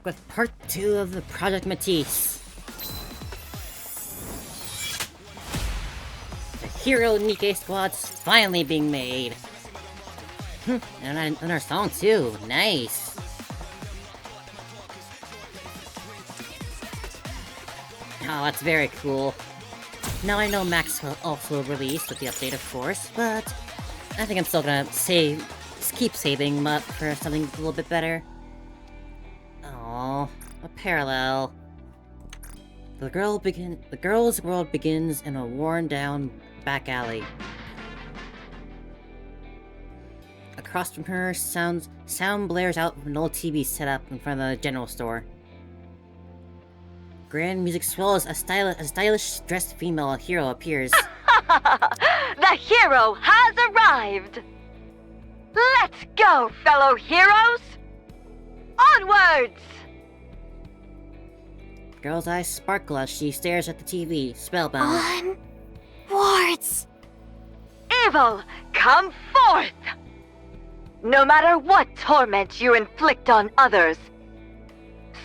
with part 2 of the Project Matisse. The Hero Nikke squad's finally being made. And our song too, nice. Oh, that's very cool. Now I know Max will also release with the update, of course, but I think I'm still gonna keep saving up for something a little bit better. Oh, a parallel. The girl's world begins in a worn-down back alley. Across from her, sound blares out from an old TV set up in front of the general store. Grand music swells as a stylish dressed female hero appears. The hero has arrived! Let's go, fellow heroes! Onwards! The girl's eyes sparkle as she stares at the TV, spellbound. Onwards! Evil, come forth! No matter what torment you inflict on others,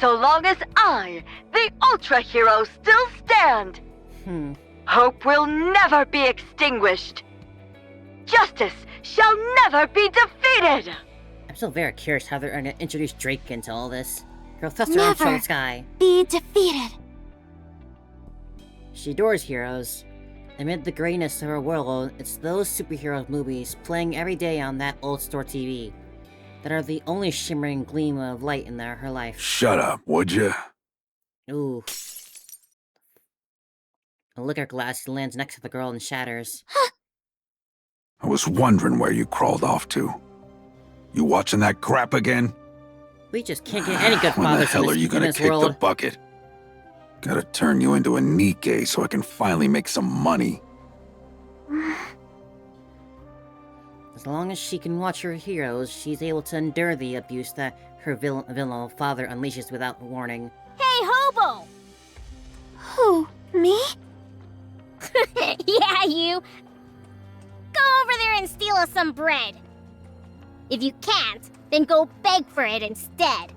so long as I, the Ultra Hero, still stand, hope will never be extinguished. Justice shall never be defeated! I'm still very curious how they're gonna introduce Drake into all this. Girl thrusts her arms toward the sky. Be defeated. She adores heroes. Amid the grayness of her world, it's those superhero movies playing every day on that old store TV that are the only shimmering gleam of light in her life. Shut up, would ya? Ooh. A liquor glass lands next to the girl and shatters. I was wondering where you crawled off to. You watching that crap again? We just can't get any good When the fathers hell are you in gonna this kick world. the bucket? Gotta turn you into a Nikke so I can finally make some money. As long as she can watch her heroes, she's able to endure the abuse that her villain father unleashes without warning. Hey, hobo! Who? Me? Yeah, you. Go over there and steal us some bread. If you can't, then go beg for it instead.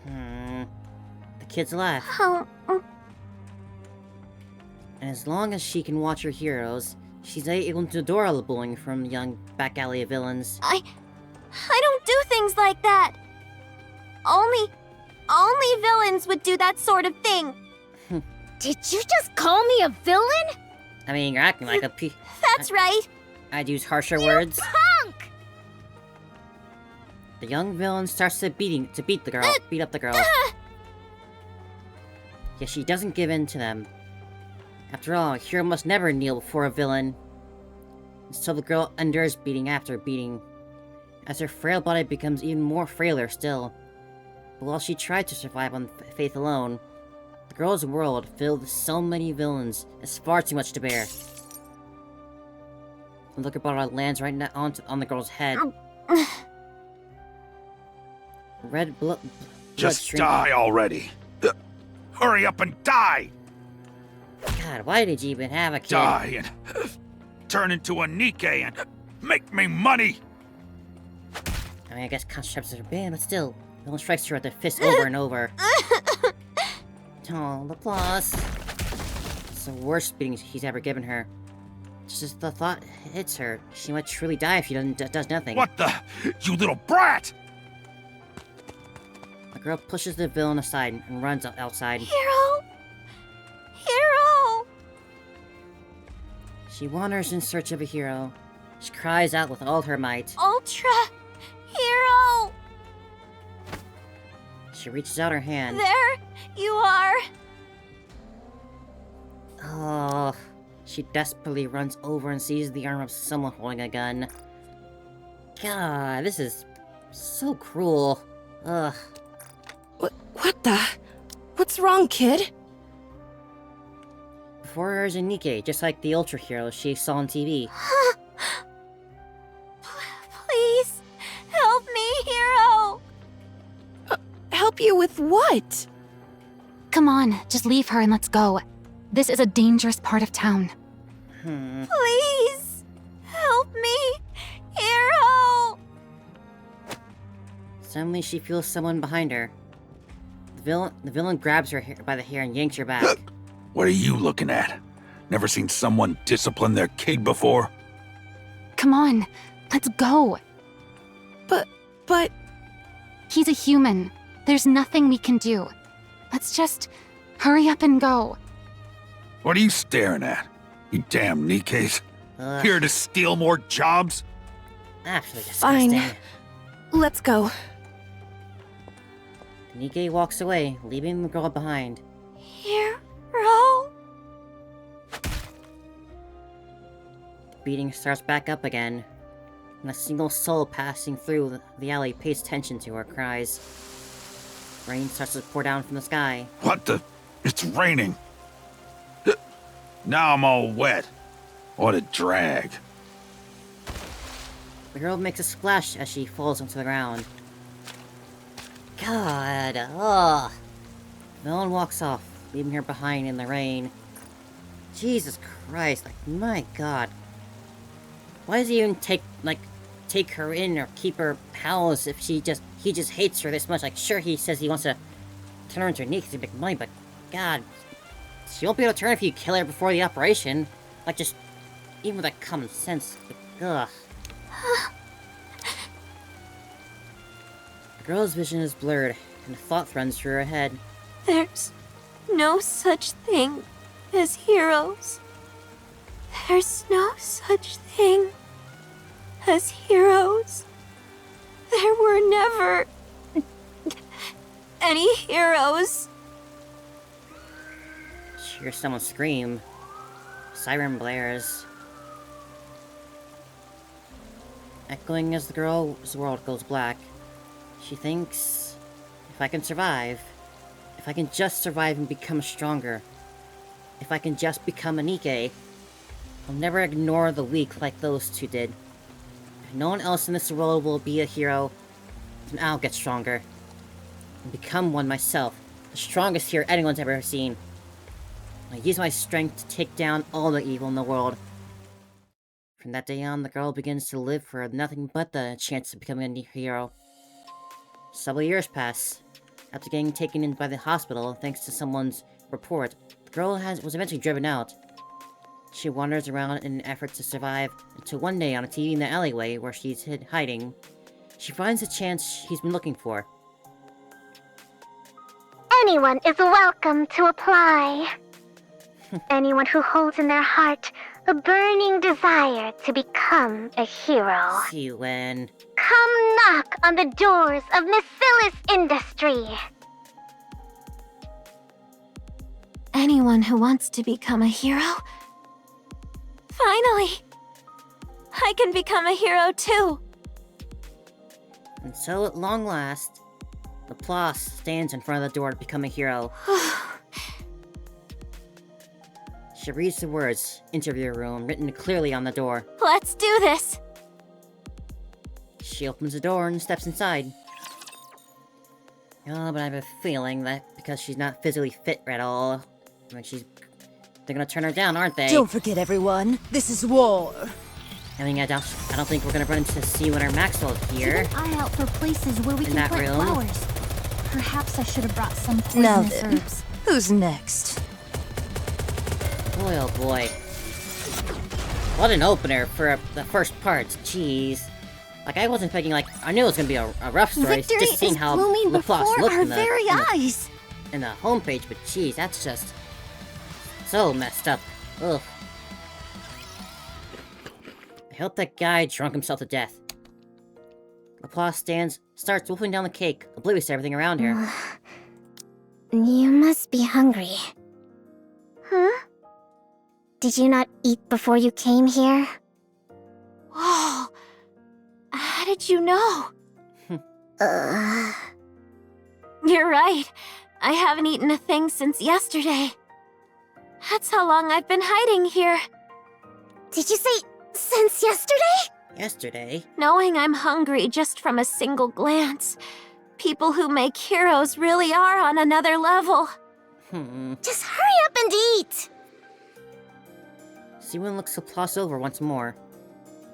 The kids laugh. And as long as she can watch her heroes, she's able to endure all the bullying from young back alley villains. I don't do things like that. Only villains would do that sort of thing. Did you just call me a villain? I mean, you're acting like a That's right. I'd use harsher words. Punk! The young villain starts to beat up the girl. Yet she doesn't give in to them. After all, a hero must never kneel before a villain. So the girl endures beating after beating, as her frail body becomes even more frailer still. But while she tried to survive on faith alone, the girl's world, filled with so many villains, is far too much to bear. The liquor bottle lands right on the girl's head. Red blood. Just die already. Hurry up and die! God, why did you even have a kid? Die and turn into a Nikke and make me money! I mean, I guess concepts are banned, but still, no one strikes her with their fist over and over. Oh, applause. It's the worst beating he's ever given her. Just as the thought hits her, she might truly die if she does nothing. What the? You little brat! The girl pushes the villain aside and runs outside. Hero! Hero! She wanders in search of a hero. She cries out with all her might. Ultra Hero! She reaches out her hand. There you are! Oh. She desperately runs over and sees the arm of someone holding a gun. God, this is so cruel. Ugh. What the? What's wrong, kid? Before her is a Nikke, just like the Ultra Hero she saw on TV. Please, help me, Hero! Help you with what? Come on, just leave her and let's go. This is a dangerous part of town. Please, help me, Hero! Suddenly she feels someone behind her. The The villain grabs her hair by the hair and yanks her back. What are you looking at? Never seen someone discipline their kid before? Come on, let's go. But... He's a human. There's nothing we can do. Let's just hurry up and go. What are you staring at? You damn Nikkes. Ugh, Here to steal more jobs? absolutely Fine. disgusting. let's go. Nikke walks away, leaving the girl behind. Hero? The beating starts back up again, and a single soul passing through the alley pays attention to her cries. Rain starts to pour down from the sky. What the? It's raining. Now I'm all wet. What a drag. The girl makes a splash as she falls onto the ground. God, ugh. Villain walks off, leaving her behind in the rain. Jesus Christ, like, my God. Why does he even take her in or keep her housed if he just hates her this much? Like, sure, he says he wants to turn her into a Nikke to make money, but God, she won't be able to turn if you kill her before the operation. Like, just, even with that common sense, like, ugh. The girl's vision is blurred, and a thought runs through her head. There's no such thing as heroes. There's no such thing as heroes. There were never any heroes. She hears someone scream. Siren blares. Echoing as the girl's world goes black, she thinks, if I can survive, if I can just survive and become stronger, if I can just become a Nikke, I'll never ignore the weak like those two did. If no one else in this world will be a hero, then I'll get stronger. And become one myself, the strongest hero anyone's ever seen. I use my strength to take down all the evil in the world. From that day on, the girl begins to live for nothing but the chance of becoming a hero. Several years pass. After getting taken in by the hospital, thanks to someone's report, the girl was eventually driven out. She wanders around in an effort to survive, until one day on a TV in the alleyway where she's hiding, she finds the chance she's been looking for. Anyone is welcome to apply. Anyone who holds in their heart a burning desire to become a hero. Syuen. Come knock on the doors of Missilis Industry. Anyone who wants to become a hero? Finally! I can become a hero too! And so, at long last, Laplace stands in front of the door to become a hero. She reads the words, "Interview room," written clearly on the door. Let's do this! She opens the door and steps inside. Oh, but I have a feeling that because she's not physically fit at all, they're gonna turn her down, aren't they? Don't forget, everyone. This is war. I mean, I don't think we're gonna run into Syuen or Maxwell here. Keep an eye out for places where we In can that plant room. flowers. Perhaps I should have brought some Now poisonous then, herbs. who's next? Boy, oh boy. What an opener for the first part, jeez. Like, I wasn't thinking, like, I knew it was gonna be a rough story, Victory just seeing is how blooming Laplace before looked our in the, very eyes. in the homepage, but jeez, that's just so messed up. Ugh. I hope that guy drunk himself to death. Laplace starts wolfing down the cake, oblivious to everything around her. You must be hungry. Huh? Did you not eat before you came here? Whoa! How did you know? You're right. I haven't eaten a thing since yesterday. That's how long I've been hiding here. Did you say since yesterday? Yesterday? Knowing I'm hungry just from a single glance. People who make heroes really are on another level. Just hurry up and eat! Syuen looks Laplace over once more.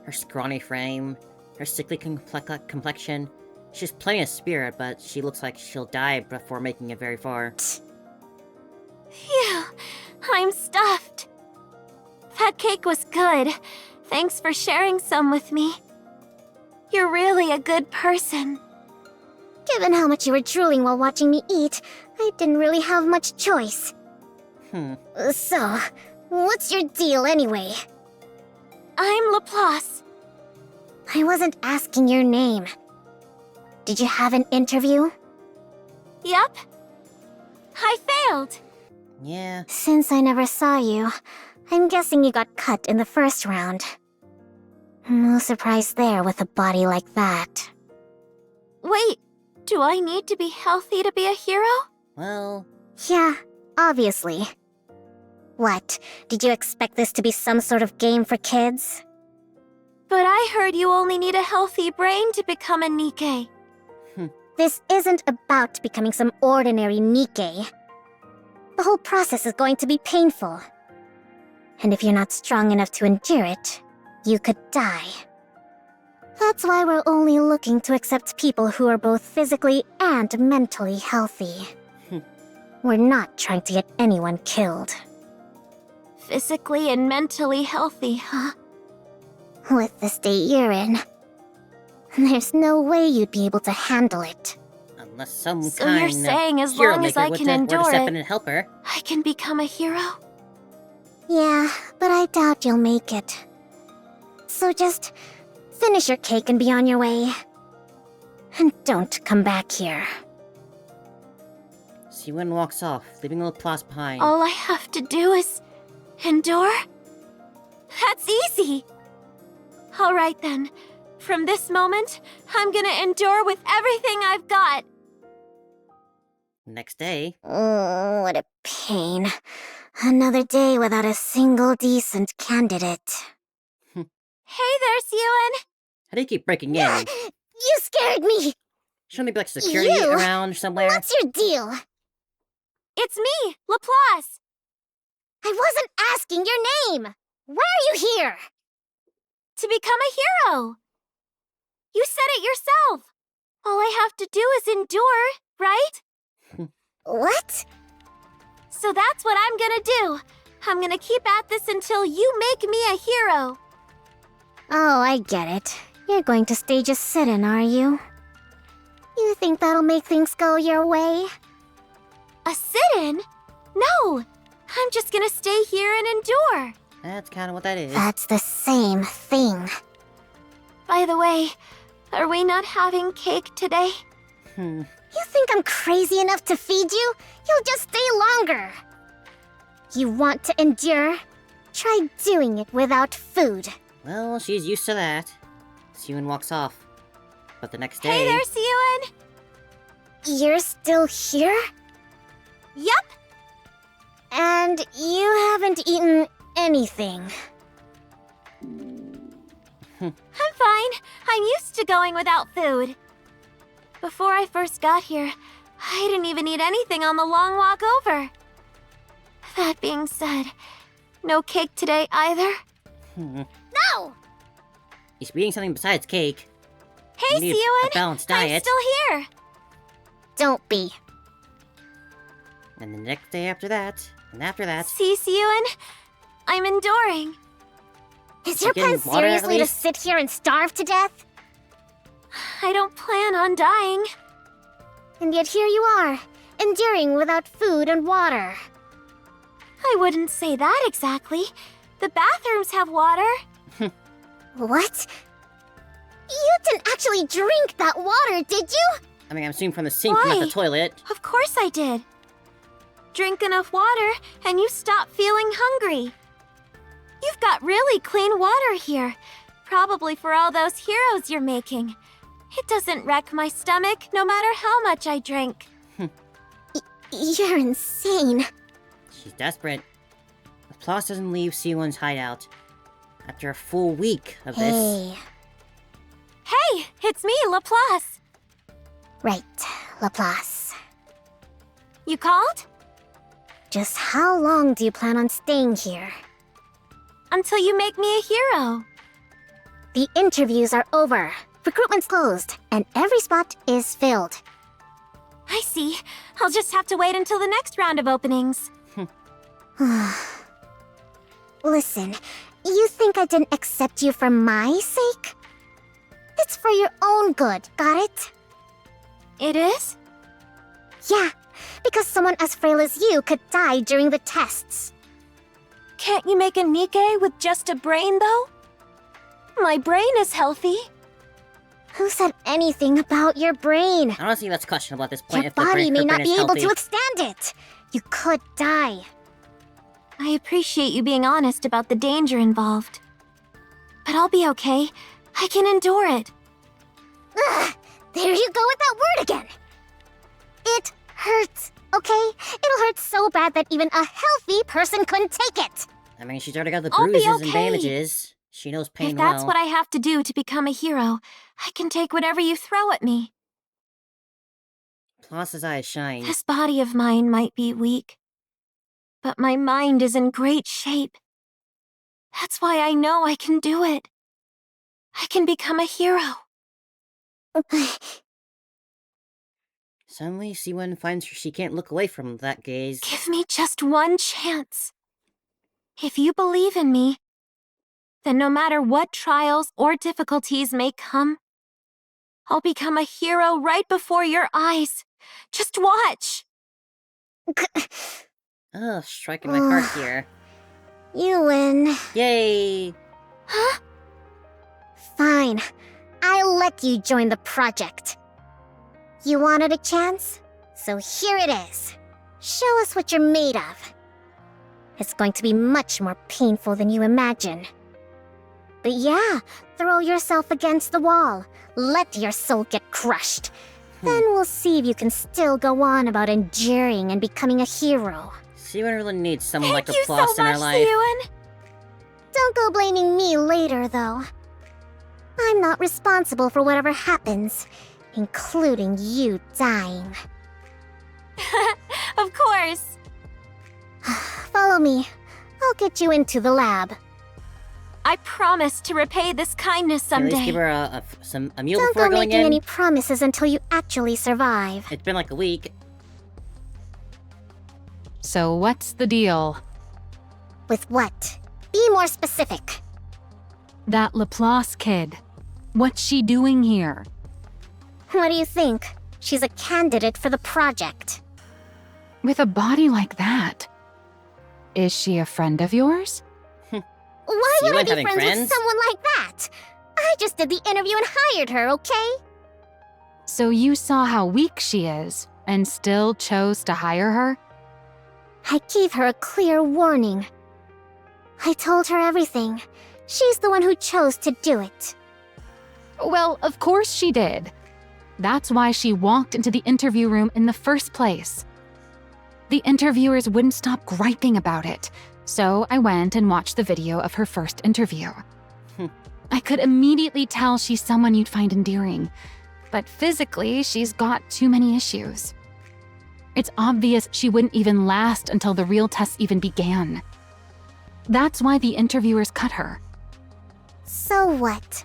Her scrawny frame, her sickly complexion, She's plenty of spirit, but she looks like she'll die before making it very far. Phew, I'm stuffed. That cake was good. Thanks for sharing some with me. You're really a good person. Given how much you were drooling while watching me eat, I didn't really have much choice. So, what's your deal anyway? I'm Laplace. I wasn't asking your name. Did you have an interview? Yep. I failed. Yeah. Since I never saw you, I'm guessing you got cut in the first round. No surprise there with a body like that. Wait, do I need to be healthy to be a hero? Well... Yeah, obviously. What, did you expect this to be some sort of game for kids? But I heard you only need a healthy brain to become a Nikke. This isn't about becoming some ordinary Nikke. The whole process is going to be painful. And if you're not strong enough to endure it, you could die. That's why we're only looking to accept people who are both physically and mentally healthy. We're not trying to get anyone killed. Physically and mentally healthy, huh? With the state you're in, there's no way you'd be able to handle it. Unless some So kind you're of saying as hero long as maker I were can to endure step it, in and help her. I can become a hero? Yeah, but I doubt you'll make it. So just finish your cake and be on your way. And don't come back here. Syuen walks off, leaving Laplace behind. All I have to do is endure? That's easy! Alright then. From this moment, I'm gonna endure with everything I've got. Next day... Oh, what a pain. Another day without a single decent candidate. Hey there, Syuen! How do you keep breaking in? You scared me! Shouldn't there be like security You? around somewhere? What's your deal? It's me, Laplace! I wasn't asking your name! Why are you here? To become a hero! You said it yourself! All I have to do is endure, right? What? So that's what I'm gonna do. I'm gonna keep at this until you make me a hero. Oh, I get it. You're going to stage a sit-in, are you? You think that'll make things go your way? A sit-in? No! I'm just gonna stay here and endure. That's kind of what that is. That's the same thing. By the way, are we not having cake today? You think I'm crazy enough to feed you? You'll just stay longer. You want to endure? Try doing it without food. Well, she's used to that. Syuen walks off. But the next day... Hey there, Syuen! You're still here? Yup! And you haven't eaten anything. I'm fine. I'm used to going without food. Before I first got here, I didn't even eat anything on the long walk over. That being said, no cake today either. No! You should be eating something besides cake. Hey, You need Syuen! a balanced I'm diet. still here! Don't be. And the next day after that, and after that... See, Syuen? I'm enduring. Is your getting plan water, at seriously to least? sit here and starve to death? I don't plan on dying. And yet here you are, enduring without food and water. I wouldn't say that exactly. The bathrooms have water. What? You didn't actually drink that water, did you? I mean, I'm assuming from the sink, not the Why? toilet. Of course I did. Drink enough water, and you stop feeling hungry. You've got really clean water here. Probably for all those heroes you're making. It doesn't wreck my stomach, no matter how much I drink. You're insane. She's desperate. Laplace doesn't leave Syuen's hideout. After a full week of this... Hey. Hey, it's me, Laplace. Right, Laplace. You called? Just how long do you plan on staying here? Until you make me a hero. The interviews are over. Recruitment's closed, and every spot is filled. I see. I'll just have to wait until the next round of openings. Listen, you think I didn't accept you for my sake? It's for your own good, got it? It is? Yeah, because someone as frail as you could die during the tests. Can't you make a Nikke with just a brain, though? My brain is healthy. Who said anything about your brain? I don't think that's questionable at this point. Your If the body brain, may her not brain be is able healthy. to withstand it. You could die. I appreciate you being honest about the danger involved. But I'll be okay. I can endure it. Ugh, there you go with that word again. It hurts, okay? It'll hurt so bad that even a healthy person couldn't take it. I mean, she's already got the I'll be bruises and okay. damages. She knows pain If that's well. what I have to do to become a hero, I can take whatever you throw at me. Ploss's eyes shine. This body of mine might be weak, but my mind is in great shape. That's why I know I can do it. I can become a hero. Suddenly, Syuen finds she can't look away from that gaze. Give me just one chance. If you believe in me, then no matter what trials or difficulties may come, I'll become a hero right before your eyes. Just watch. Ugh, striking my heart here. You win. Yay! Huh? Fine. I'll let you join the project. You wanted a chance? So here it is. Show us what you're made of. It's going to be much more painful than you imagine. But yeah, throw yourself against the wall. Let your soul get crushed. Then we'll see if you can still go on about enduring and becoming a hero. Syuen really needs someone like Thank you the Ploss so in her much, life. Syuen. Don't go blaming me later, though. I'm not responsible for whatever happens, including you dying. Of course. Follow me. I'll get you into the lab. I promise to repay this kindness Can we at least someday. give her a meal Don't before go going making in? any promises until you actually survive. It's been like a week. So what's the deal? With what? Be more specific. That Laplace kid. What's she doing here? What do you think? She's a candidate for the project. With a body like that? Is she a friend of yours? Why would I Syuen be having friends with friends? someone like that? I just did the interview and hired her, okay? So you saw how weak she is and still chose to hire her? I gave her a clear warning. I told her everything. She's the one who chose to do it. Well, of course she did. That's why she walked into the interview room in the first place. The interviewers wouldn't stop griping about it, so I went and watched the video of her first interview. I could immediately tell she's someone you'd find endearing, but physically, she's got too many issues. It's obvious she wouldn't even last until the real tests even began. That's why the interviewers cut her. So what?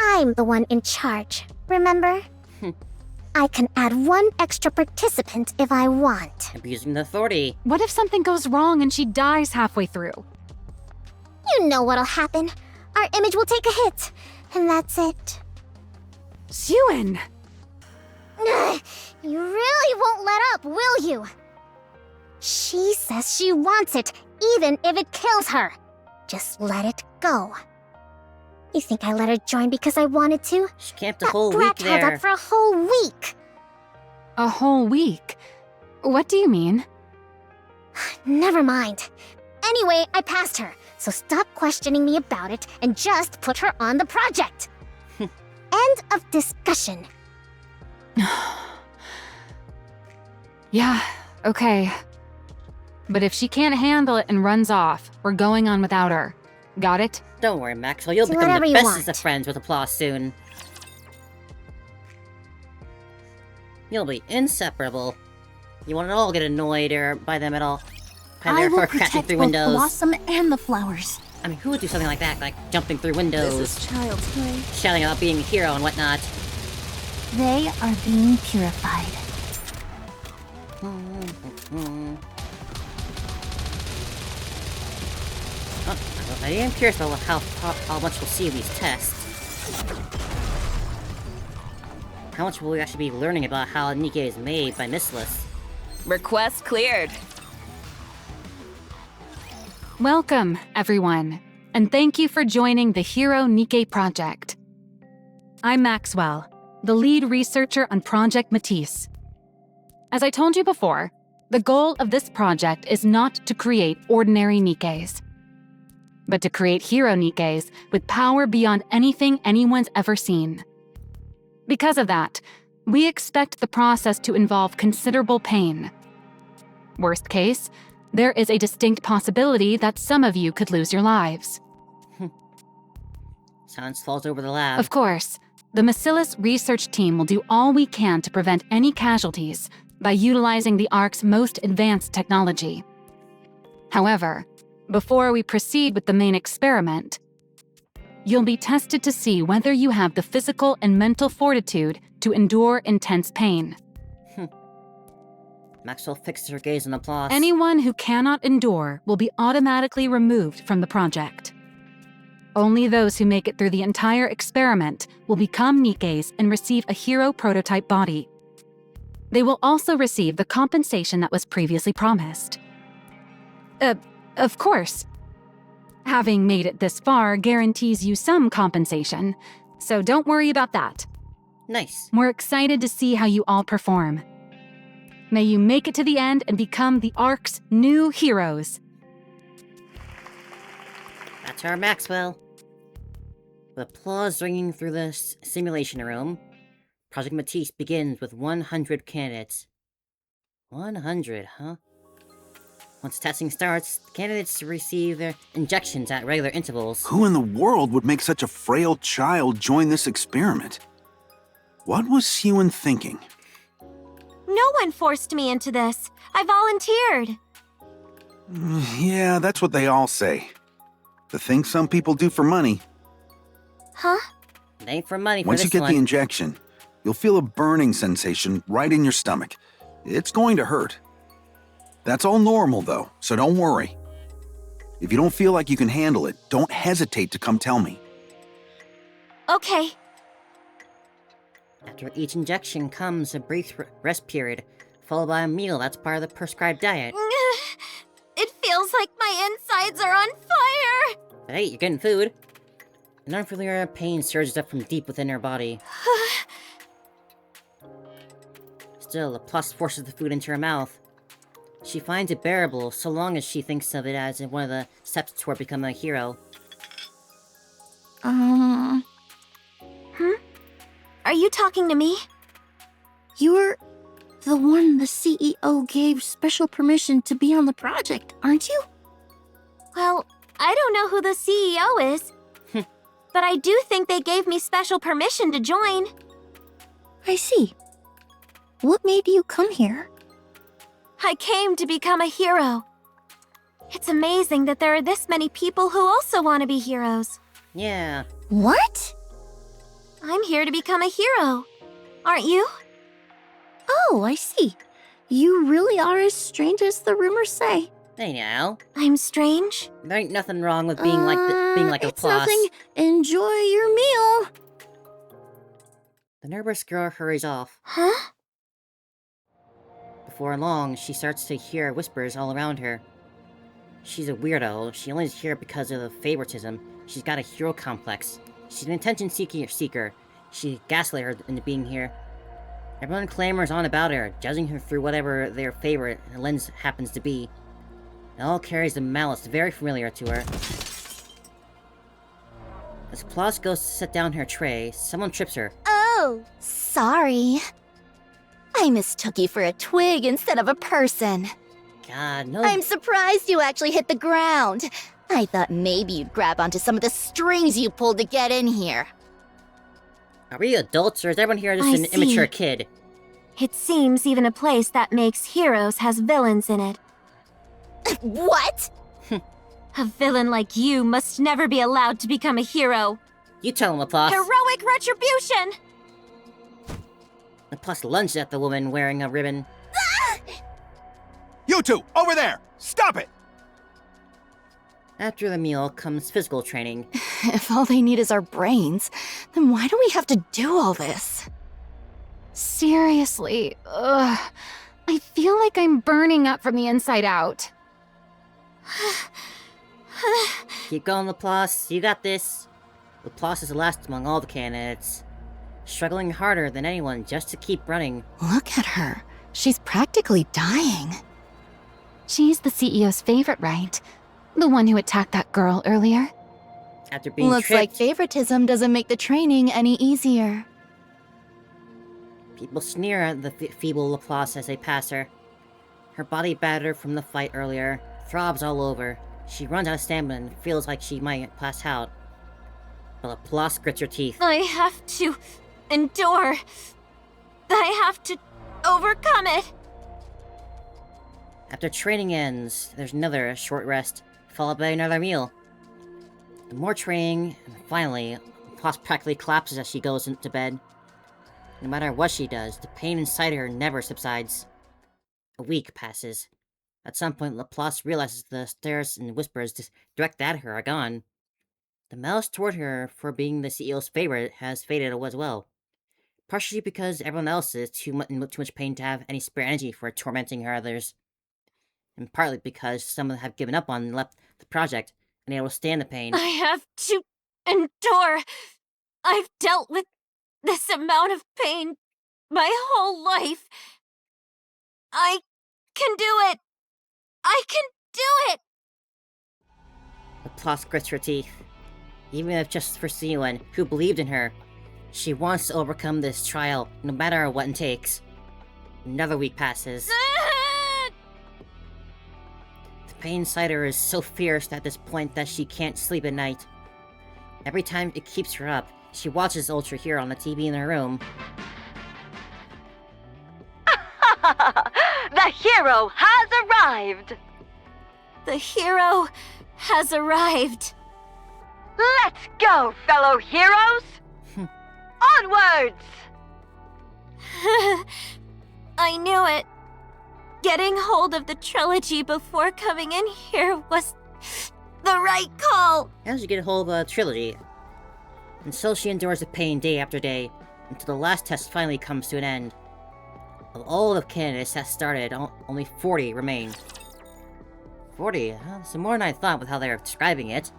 I'm the one in charge, remember? I can add one extra participant if I want. Abusing the authority. What if something goes wrong and she dies halfway through? You know what'll happen. Our image will take a hit, and that's it. Syuen! Ugh, you really won't let up, will you? She says she wants it, even if it kills her. Just let it go. You think I let her join because I wanted to? She camped a That whole brat week held there. up for a whole week. A whole week? What do you mean? Never mind. Anyway, I passed her, so stop questioning me about it and just put her on the project. End of discussion. Yeah, okay. But if she can't handle it and runs off, we're going on without her. Got it? Don't worry, Maxwell. You'll Do become whatever the you bestest of want. friends with Applause soon. You'll be inseparable. You won't at all get annoyed or by them at all. I will Crashing protect through both windows. Blossom and the flowers. I mean, who would do something like that? Like jumping through windows, This is child's play. shouting about being a hero and whatnot. They are being purified. Oh, I am curious about how much we'll see of these tests. How much will we actually be learning about how Nikke is made by Mistless? Request cleared. Welcome, everyone, and thank you for joining the Hero Nikke project. I'm Maxwell, the lead researcher on Project Matisse. As I told you before, the goal of this project is not to create ordinary Nikkes, but to create hero Nikkes with power beyond anything anyone's ever seen. Because of that, we expect the process to involve considerable pain. Worst case, there is a distinct possibility that some of you could lose your lives. Silence falls over the lab. Of course, the Bacillus research team will do all we can to prevent any casualties by utilizing the Ark's most advanced technology. However, before we proceed with the main experiment, you'll be tested to see whether you have the physical and mental fortitude to endure intense pain. Maxwell fixes her gaze in applause. Anyone who cannot endure will be automatically removed from the project. Only those who make it through the entire experiment will become Nikkes and receive a hero prototype body. They will also receive the compensation that was previously promised. Of course. Having made it this far guarantees you some compensation, so don't worry about that. Nice. We're excited to see how you all perform. May you make it to the end and become the Ark's new heroes. That's our Maxwell. With applause ringing through the simulation room, Project Matisse begins with 100 candidates. 100, huh? Once testing starts, candidates receive their injections at regular intervals. Who in the world would make such a frail child join this experiment? What was Syuen thinking? No one forced me into this. I volunteered. Yeah, that's what they all say. The things some people do for money. Huh? It ain't for money for Once this you get one. the injection, you'll feel a burning sensation right in your stomach. It's going to hurt. That's all normal, though, so don't worry. If you don't feel like you can handle it, don't hesitate to come tell me. Okay. After each injection comes a brief rest period, followed by a meal that's part of the prescribed diet. It feels like my insides are on fire! But hey, you're getting food. An unfamiliar pain surges up from deep within her body. Still, the plus forces the food into her mouth. She finds it bearable so long as she thinks of it as one of the steps toward becoming a hero. Are you talking to me? You're the one the CEO gave special permission to be on the project, aren't you? Well, I don't know who the CEO is. But I do think they gave me special permission to join. I see. What made you come here? I came to become a hero. It's amazing that there are this many people who also want to be heroes. Yeah. What? I'm here to become a hero. Aren't you? Oh, I see. You really are as strange as the rumors say. Hey now. I'm strange? There ain't nothing wrong with being like a it's plus. nothing. Enjoy your meal. The nervous girl hurries off. Huh? Before long, she starts to hear whispers all around her. She's a weirdo. She only is here because of the favoritism. She's got a hero complex. She's an attention seeker. She gaslit her into being here. Everyone clamors on about her, judging her through whatever their favorite lens happens to be. It all carries a malice very familiar to her. As Plas goes to set down her tray, someone trips her. Oh, sorry. I mistook you for a twig instead of a person. God, no. I'm surprised you actually hit the ground. I thought maybe you'd grab onto some of the strings you pulled to get in here. Are we adults, or is everyone here just I an see. immature kid? It seems even a place that makes heroes has villains in it. What? A villain like you must never be allowed to become a hero. You tell him, Laplace. Heroic retribution! Laplace lunged at the woman wearing a ribbon. You two, over there! Stop it! After the meal comes physical training. If all they need is our brains, then why do we have to do all this? Seriously, ugh. I feel like I'm burning up from the inside out. Keep going, Laplace. You got this. Laplace is the last among all the candidates, struggling harder than anyone just to keep running. Look at her. She's practically dying. She's the CEO's favorite, right? The one who attacked that girl earlier. After being Looks tricked, like favoritism doesn't make the training any easier. people sneer at the feeble Laplace as they pass her. Her body battered from the fight earlier, throbs all over. She runs out of stamina and feels like she might pass out. But Laplace grits her teeth. I have to endure. I have to overcome it. After training ends, there's another short rest, followed by another meal. The more training, and finally, Laplace practically collapses as she goes into bed. No matter what she does, the pain inside her never subsides. A week passes. At some point, Laplace realizes the stares and whispers directed at her are gone. The malice toward her for being the CEO's favorite has faded as well. Partially because everyone else is in too much pain to have any spare energy for tormenting her others. And partly because some have given up on and left the project, unable to stand the pain. I have to endure. I've dealt with this amount of pain my whole life. I can do it. I can do it. Laplace grits her teeth. Even if just for Syuen, who believed in her. She wants to overcome this trial, no matter what it takes. Another week passes. The pain inside her is so fierce at this point that she can't sleep at night. Every time it keeps her up, she watches Ultra Hero on the TV in her room. The hero has arrived! The hero has arrived. Let's go, fellow heroes! Onwards! I knew it. Getting hold of the trilogy before coming in here was the right call. How does she get a hold of a trilogy? And so she endures the pain day after day, until the last test finally comes to an end. Of all the candidates that started, only 40 remain. 40? That's more than I thought with how they're describing it.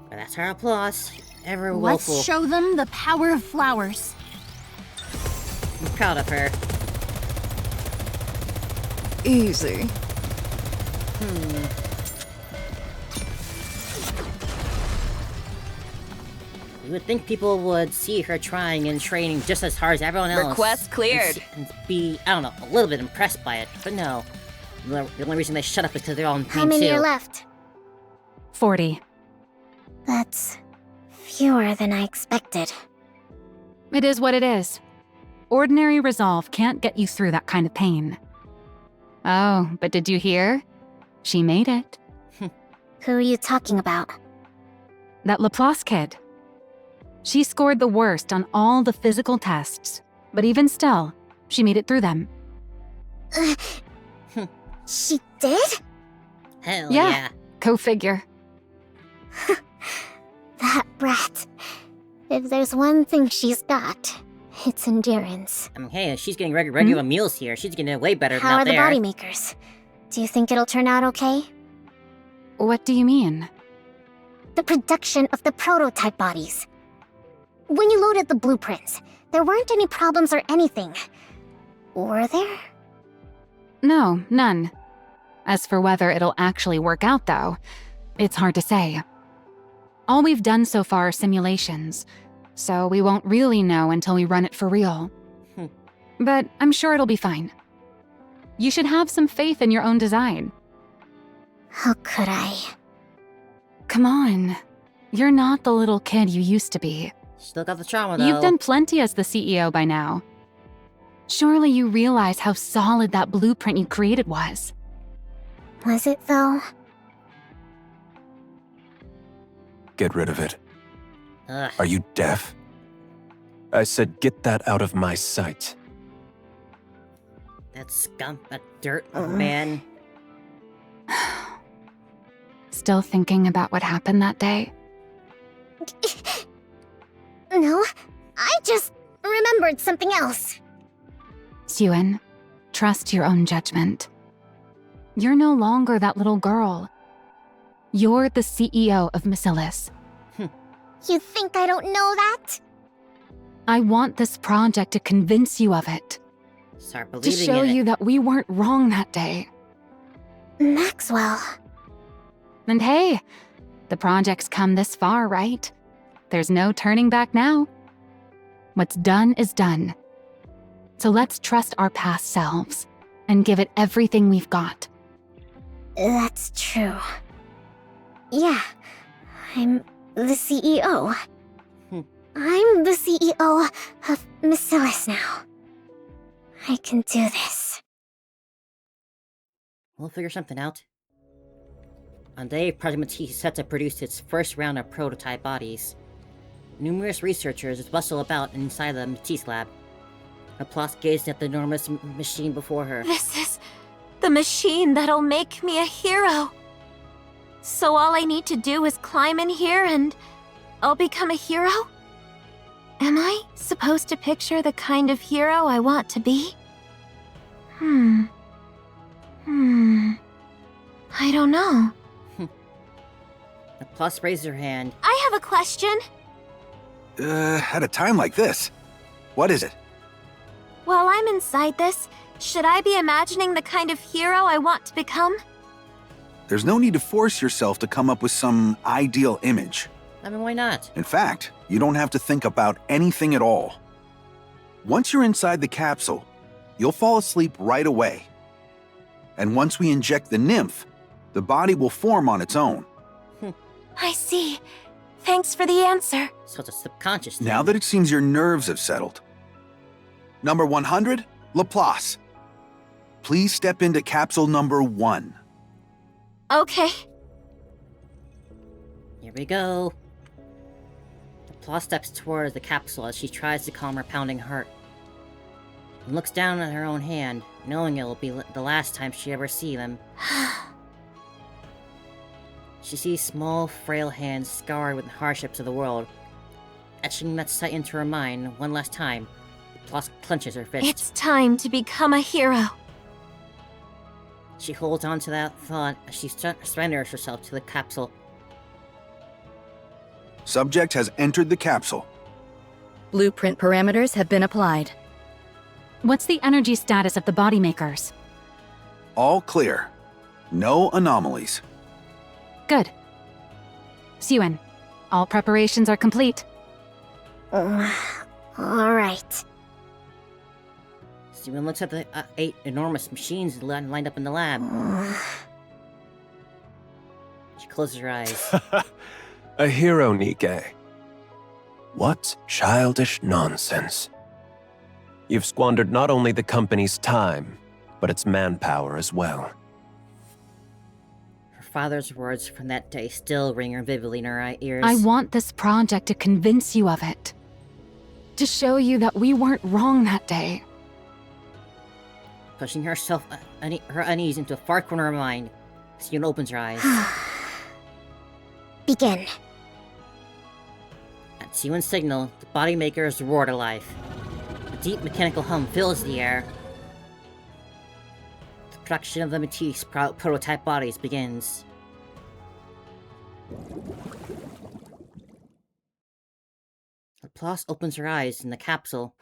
But that's her applause. Ever willful. Let's show them the power of flowers. I'm proud of her. Easy. You would think people would see her trying and training just as hard as everyone else. Request cleared. And be, I don't know, a little bit impressed by it. But no. The only reason they shut up is because they're all in pain How many too. are left? 40. That's fewer than I expected. It is what it is. Ordinary resolve can't get you through that kind of pain. Oh, but did you hear? She made it. Who are you talking about? That Laplace kid. She scored the worst on all the physical tests, but even still, she made it through them. She did? Hell Yeah. yeah. Go figure. That brat. If there's one thing she's got, it's endurance. I mean, hey, she's getting regular meals here. She's getting it way better than How out are the there. body makers? Do you think it'll turn out okay? What do you mean? The production of the prototype bodies. When you loaded the blueprints, there weren't any problems or anything. Were there? No, none. As for whether it'll actually work out, though, it's hard to say. All we've done so far are simulations, so we won't really know until we run it for real. But I'm sure it'll be fine. You should have some faith in your own design. How could I? Come on. You're not the little kid you used to be. Still got the trauma, though. You've done plenty as the CEO by now. Surely you realize how solid that blueprint you created was. Was it though? Get rid of it. Ugh. Are you deaf? I said get that out of my sight. That scum, that dirt man. Still thinking about what happened that day? No, I just remembered something else. Syuen, trust your own judgment. You're no longer that little girl. You're the CEO of Masilis. You think I don't know that? I want this project to convince you of it. Start To believing show in you it. that we weren't wrong that day. Maxwell. And hey, the project's come this far, right? There's no turning back now. What's done is done. So let's trust our past selves and give it everything we've got. That's true. Yeah, I'm the CEO. I'm the CEO of Masilis now. I can do this. We'll figure something out. On the day Project Matisse is set to produce its first round of prototype bodies, numerous researchers bustle about inside the Matisse lab. Laplace gazed at the enormous machine before her. This is the machine that'll make me a hero. So all I need to do is climb in here and I'll become a hero? Am I supposed to picture the kind of hero I want to be? I don't know. Laplace raised her hand. I have a question. At a time like this, what is it? While I'm inside this, should I be imagining the kind of hero I want to become? There's no need to force yourself to come up with some ideal image. I mean, why not? In fact, you don't have to think about anything at all. Once you're inside the capsule, you'll fall asleep right away. And once we inject the nymph, the body will form on its own. I see. Thanks for the answer. So it's a subconscious thing. Now that it seems your nerves have settled. Number 100, Laplace. Please step into capsule number 1. Okay. Here we go. Laplace steps towards the capsule as she tries to calm her pounding heart. And looks down at her own hand, knowing it will be the last time she ever sees them. She sees small, frail hands scarred with the hardships of the world. Etching that sight into her mind one last time, Laplace clenches her fist. It's time to become a hero. She holds on to that thought as she surrenders herself to the capsule. Subject has entered the capsule. Blueprint parameters have been applied. What's the energy status of the body makers? All clear. No anomalies. Good. Syuen, all preparations are complete. All right. Syuen looks at the 8 enormous machines lined up in the lab. She closes her eyes. A hero, Nikke. What childish nonsense. You've squandered not only the company's time, but its manpower as well. Her father's words from that day still ring vividly in her ears. I want this project to convince you of it. To show you that we weren't wrong that day. Pushing herself, her unease into a far corner of her mind, Syuen opens her eyes. Begin. At Syuen's signal, the body makers roar to life. A deep mechanical hum fills the air. The production of the Matisse prototype bodies begins. Laplace opens her eyes in the capsule.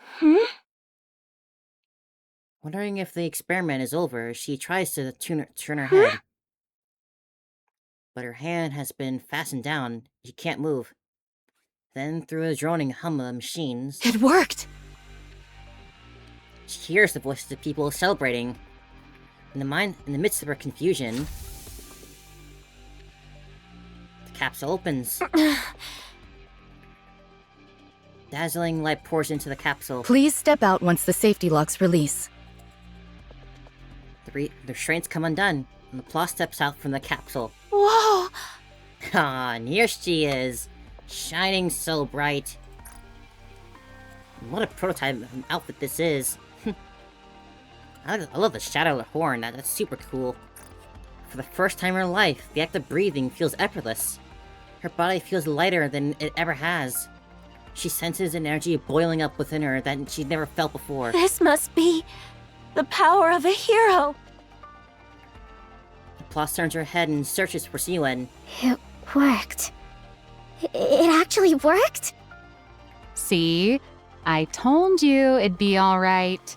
Wondering if the experiment is over, she tries to turn her head. But her hand has been fastened down. She can't move. Then, through a droning hum of the machines, It worked! she hears the voices of people celebrating. In the midst of her confusion, the capsule opens. Dazzling light pours into the capsule. Please step out once the safety locks release. The restraints come undone, and Laplace steps out from the capsule. Whoa! Ah, and here she is, shining so bright. What a prototype outfit this is. I love the shadow of the horn, that's super cool. For the first time in her life, the act of breathing feels effortless. Her body feels lighter than it ever has. She senses an energy boiling up within her that she'd never felt before. This must be the power of a hero. Plus turns her head and searches for Syuen. It worked. It actually worked? See? I told you it'd be alright.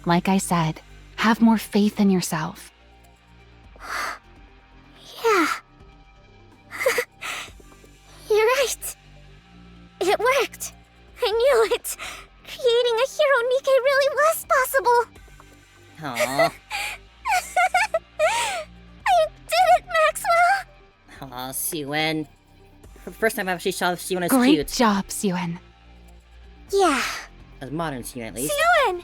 Like I said, have more faith in yourself. Yeah. You're right. It worked. I knew it. Creating a hero Nikke really was possible. Aww. I did it, Maxwell! Aw, Syuen. For the first time I actually saw Syuen as Great cute. job, Syuen. Yeah. As modern Syuen, at least. Syuen!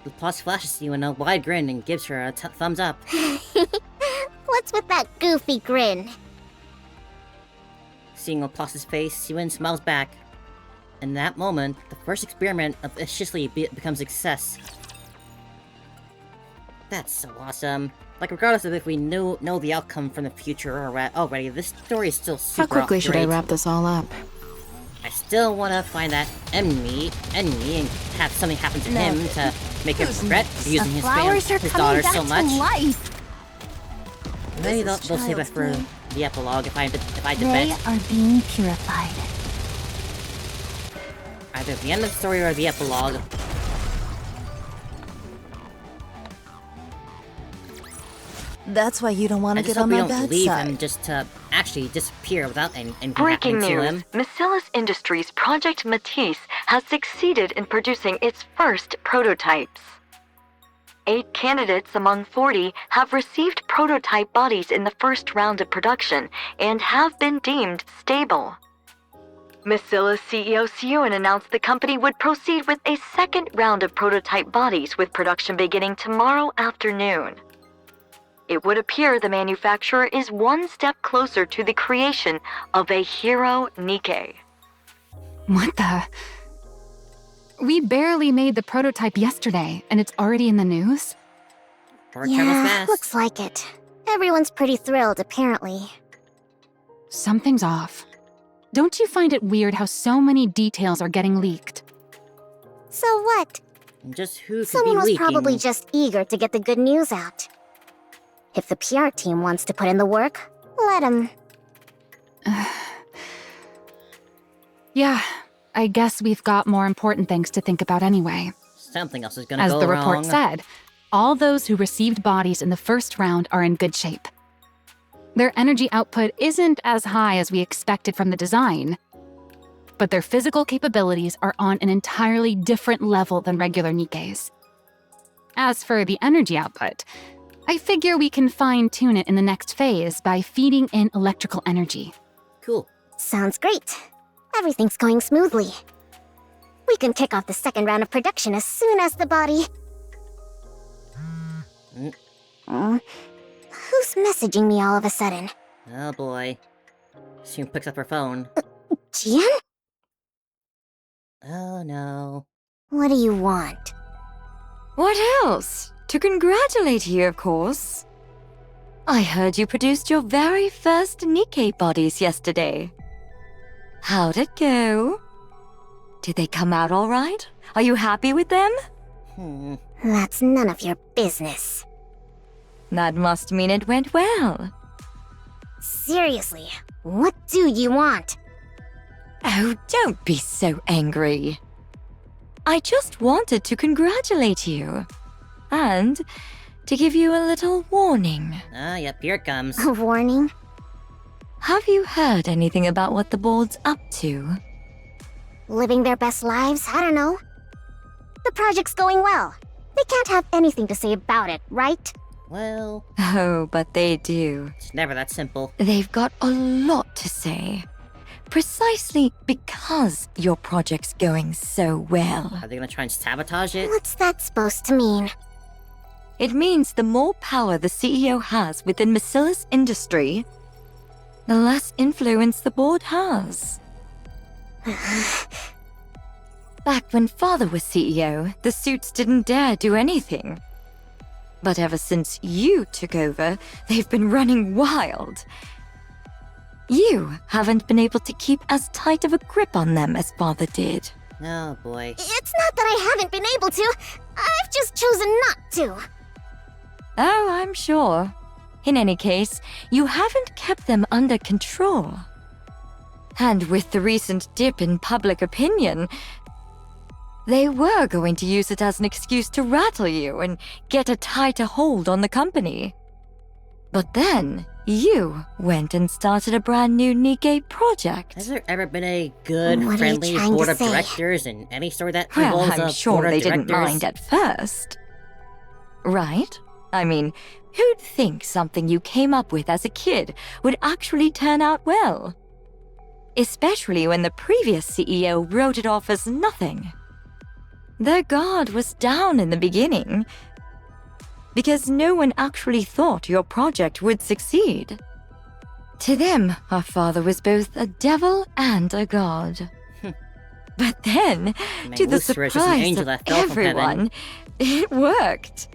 The plus flashes Syuen a wide grin and gives her a thumbs up. What's with that goofy grin? Seeing Laplace's face, Syuen smiles back. In that moment, the first experiment of Ishisley becomes a success. That's so awesome. Like, regardless of if we know the outcome from the future or already, this story is still super How quickly should I great. wrap this all up? I still want to find that enemy, and have something happen to him to make him regret abusing his daughter so much. Maybe they'll save it for the epilogue if I did They bet. are being purified. Either the end of the story or the epilogue. That's why you don't want I to just get hope on we my don't bad leave side. him just to actually disappear without anything Breaking happening to news. him. Macillus Industries' Project Matisse has succeeded in producing its first prototypes. 8 candidates among 40 have received prototype bodies in the first round of production and have been deemed stable. Macillus CEO Syuen announced the company would proceed with a second round of prototype bodies with production beginning tomorrow afternoon. It would appear the manufacturer is one step closer to the creation of a hero Nikke. What the? We barely made the prototype yesterday, and it's already in the news? Yeah, looks like it. Everyone's pretty thrilled, apparently. Something's off. Don't you find it weird how so many details are getting leaked? So what? Just who could Someone be was leaking? probably just eager to get the good news out. If the PR team wants to put in the work, let them. Yeah, I guess we've got more important things to think about anyway. Something else is gonna As go the wrong. report said, all those who received bodies in the first round are in good shape. Their energy output isn't as high as we expected from the design, but their physical capabilities are on an entirely different level than regular Nikke's. As for the energy output, I figure we can fine-tune it in the next phase by feeding in electrical energy. Cool. Sounds great. Everything's going smoothly. We can kick off the second round of production as soon as the body... Who's messaging me all of a sudden? Oh boy. Soon picks up her phone. Jian? Oh no. What do you want? What else? To congratulate you, of course. I heard you produced your very first Nikke bodies yesterday. How'd it go? Did they come out all right? Are you happy with them? That's none of your business. That must mean it went well. Seriously, what do you want? Oh, don't be so angry. I just wanted to congratulate you. And to give you a little warning. Ah, yep, here it comes. A warning? Have you heard anything about what the board's up to? Living their best lives? I don't know. The project's going well. They can't have anything to say about it, right? Well... Oh, but they do. It's never that simple. They've got a lot to say. Precisely because your project's going so well. Are they gonna try and sabotage it? What's that supposed to mean? It means the more power the CEO has within Macilla's industry, the less influence the board has. Back when Father was CEO, the suits didn't dare do anything. But ever since you took over, they've been running wild. You haven't been able to keep as tight of a grip on them as Father did. Oh boy. It's not that I haven't been able to. I've just chosen not to. Oh, I'm sure. In any case, you haven't kept them under control. And with the recent dip in public opinion, they were going to use it as an excuse to rattle you and get a tighter hold on the company. But then, you went and started a brand new Nikke project. Has there ever been a good, What are you friendly trying board to of say? directors in any story that Well, involves I'm a sure board of they directors? didn't mind at first. Right? I mean, who'd think something you came up with as a kid would actually turn out well? Especially when the previous CEO wrote it off as nothing. Their guard was down in the beginning, because no one actually thought your project would succeed. To them, our father was both a devil and a god. But then, to the Lucifer is just an surprise angel of that fell from heaven. everyone, it worked.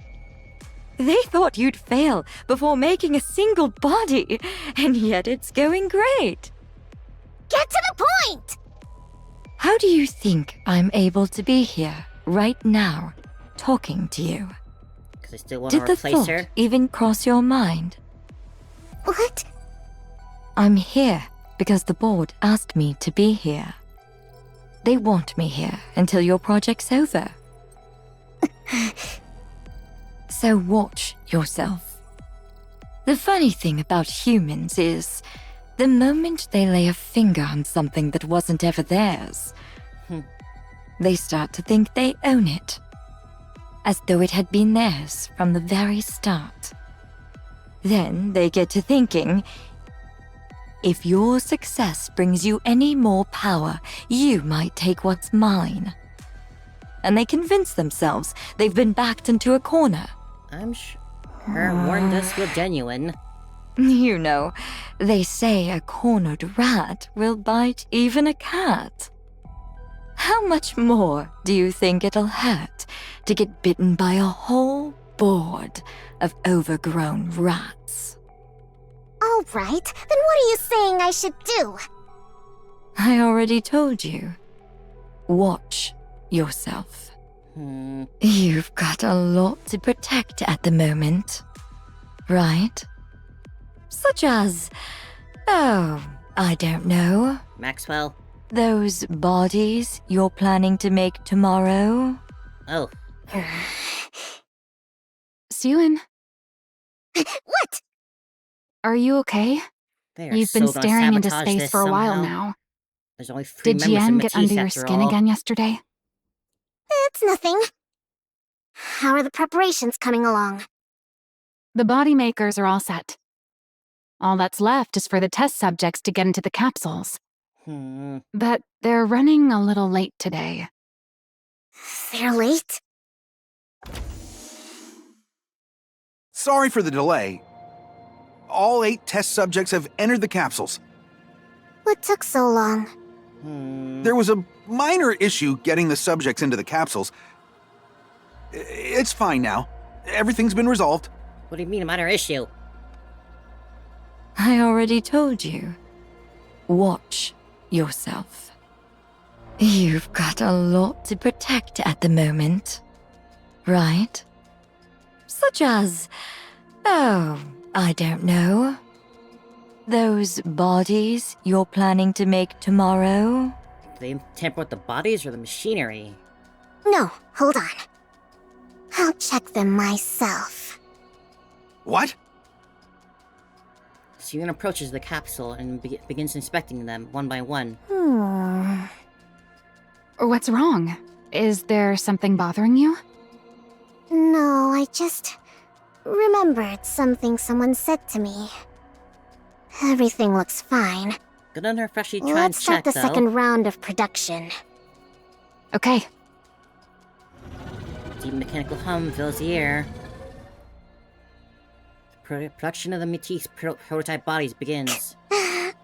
They thought you'd fail before making a single body, and yet it's going great. Get to the point! How do you think I'm able to be here, right now, talking to you? Because I still want to Did the replace thought her. even cross your mind? What? I'm here because the board asked me to be here. They want me here until your project's over. So watch yourself. The funny thing about humans is, the moment they lay a finger on something that wasn't ever theirs, they start to think they own it, as though it had been theirs from the very start. Then they get to thinking, if your success brings you any more power, you might take what's mine. And they convince themselves they've been backed into a corner. I'm sure her warning does feel genuine. You know, they say a cornered rat will bite even a cat. How much more do you think it'll hurt to get bitten by a whole board of overgrown rats? All right, then what are you saying I should do? I already told you. Watch yourself. You've got a lot to protect at the moment, right? Such as, oh, I don't know. Maxwell? Those bodies you're planning to make tomorrow? Oh. Syuen, What? are you okay? They are You've been so gonna staring into sabotage space this for a while somehow. now. There's only 3 Did members of Jian get under Matisse your after skin all. again yesterday? It's nothing. How are the preparations coming along? The body makers are all set. All that's left is for the test subjects to get into the capsules. But they're running a little late today. They're late? Sorry for the delay. All 8 test subjects have entered the capsules. What took so long? There was a minor issue getting the subjects into the capsules. It's fine now. Everything's been resolved. What do you mean, a minor issue? I already told you. Watch yourself. You've got a lot to protect at the moment, right? Such as, oh, I don't know. Those bodies you're planning to make tomorrow? Do they tamper with the bodies or the machinery? No, hold on. I'll check them myself. What? Syuen approaches the capsule and begins inspecting them one by one. What's wrong? Is there something bothering you? No, I just remembered something someone said to me. Everything looks fine. Good on her for actually try and Let's start check, the though. second round of production. Okay. Deep mechanical hum fills the air. Production of the Matisse prototype bodies begins.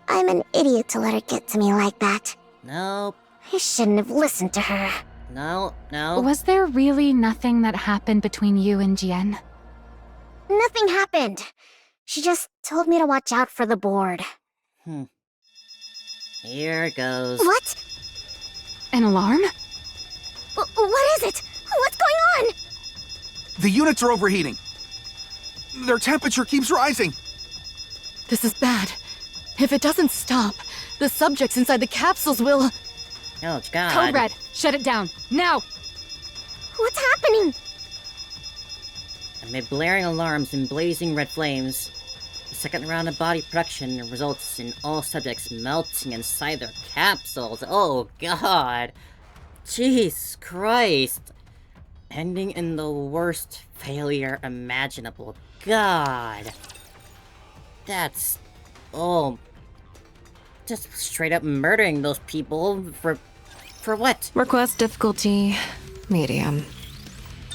I'm an idiot to let her get to me like that. Nope. I shouldn't have listened to her. No. Was there really nothing that happened between you and Jien? Nothing happened. She just told me to watch out for the board. Here goes. What? An alarm? What is it? What's going on? The units are overheating. Their temperature keeps rising. This is bad. If it doesn't stop, the subjects inside the capsules will... Oh, God. Code Red, shut it down, now! What's happening? Amid blaring alarms and blazing red flames, the second round of body production results in all subjects melting inside their capsules. Oh, God. Jesus Christ. Ending in the worst failure imaginable. God. That's... Oh... Just straight up murdering those people for what? Request difficulty medium.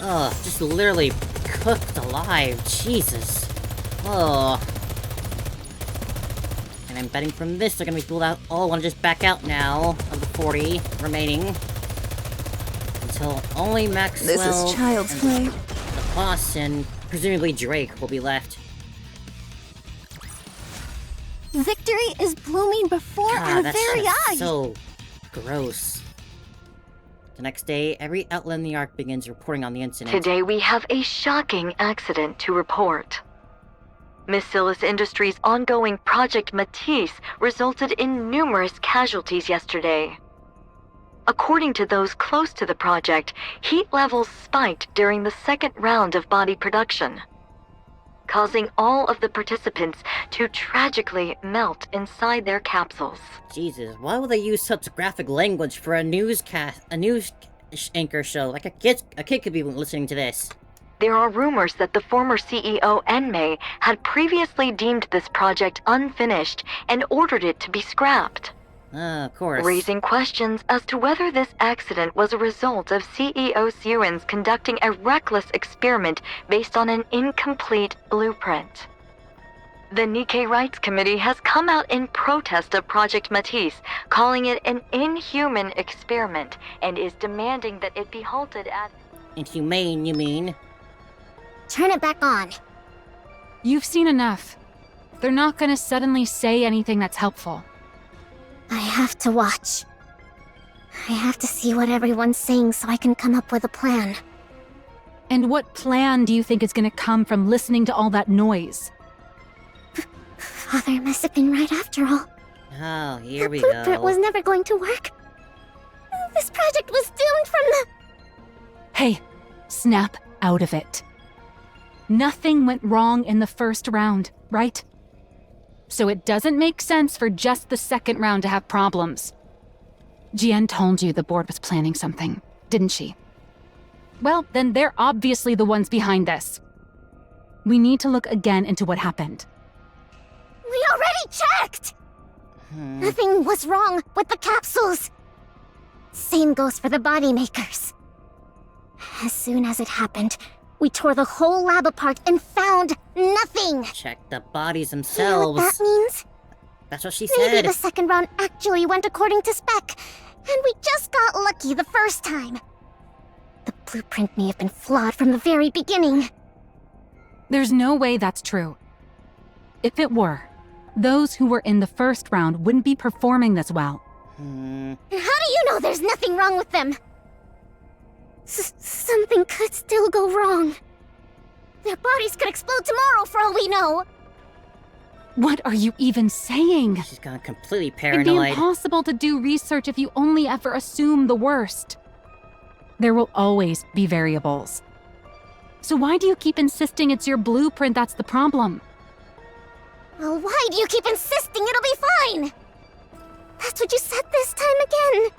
Ugh, just literally cooked alive. Jesus. Oh. And I'm betting from this they're gonna be ruled out. Oh, I wanna just back out now of the 40 remaining. Until only Maxwell... This is child's play. The boss and presumably Drake will be left. Victory is blooming before our very eyes. So gross. The next day, every outlet in the Ark begins reporting on the incident. Today we have a shocking accident to report. Miscellaneous Industries' ongoing Project Matisse resulted in numerous casualties yesterday. According to those close to the project, heat levels spiked during the second round of body production, causing all of the participants to tragically melt inside their capsules. Jesus, why would they use such graphic language for a news anchor show? Like a kid could be listening to this. There are rumors that the former CEO Enmei had previously deemed this project unfinished and ordered it to be scrapped. Of course. Raising questions as to whether this accident was a result of CEO Syuen's conducting a reckless experiment based on an incomplete blueprint. The Nikke Rights Committee has come out in protest of Project Matisse, calling it an inhuman experiment, and is demanding that it be halted at... Inhumane, you mean? Turn it back on. You've seen enough. They're not gonna suddenly say anything that's helpful. I have to watch. I have to see what everyone's saying so I can come up with a plan. And what plan do you think is gonna come from listening to all that noise? Father must have been right after all. Oh, here we go. The blueprint was never going to work. This project was doomed from the... Hey, snap out of it. Nothing went wrong in the first round, right? So it doesn't make sense for just the second round to have problems. Jien told you the board was planning something, didn't she? Well, then they're obviously the ones behind this. We need to look again into what happened. We already checked! Nothing was wrong with the capsules. Same goes for the body makers. As soon as it happened, we tore the whole lab apart and found nothing! Check the bodies You know themselves. what that means? That's what she Maybe said. the second round actually went according to spec, and we just got lucky the first time. The blueprint may have been flawed from the very beginning. There's no way that's true. If it were, those who were in the first round wouldn't be performing this well. And how do you know there's nothing wrong with them? Something could still go wrong. Their bodies could explode tomorrow for all we know. What are you even saying? She's gone completely It'd be paranoid. impossible to do research if you only ever assume the worst. There will always be variables. So why do you keep insisting it's your blueprint that's the problem? Well, why do you keep insisting it'll be fine? That's what you said this time again.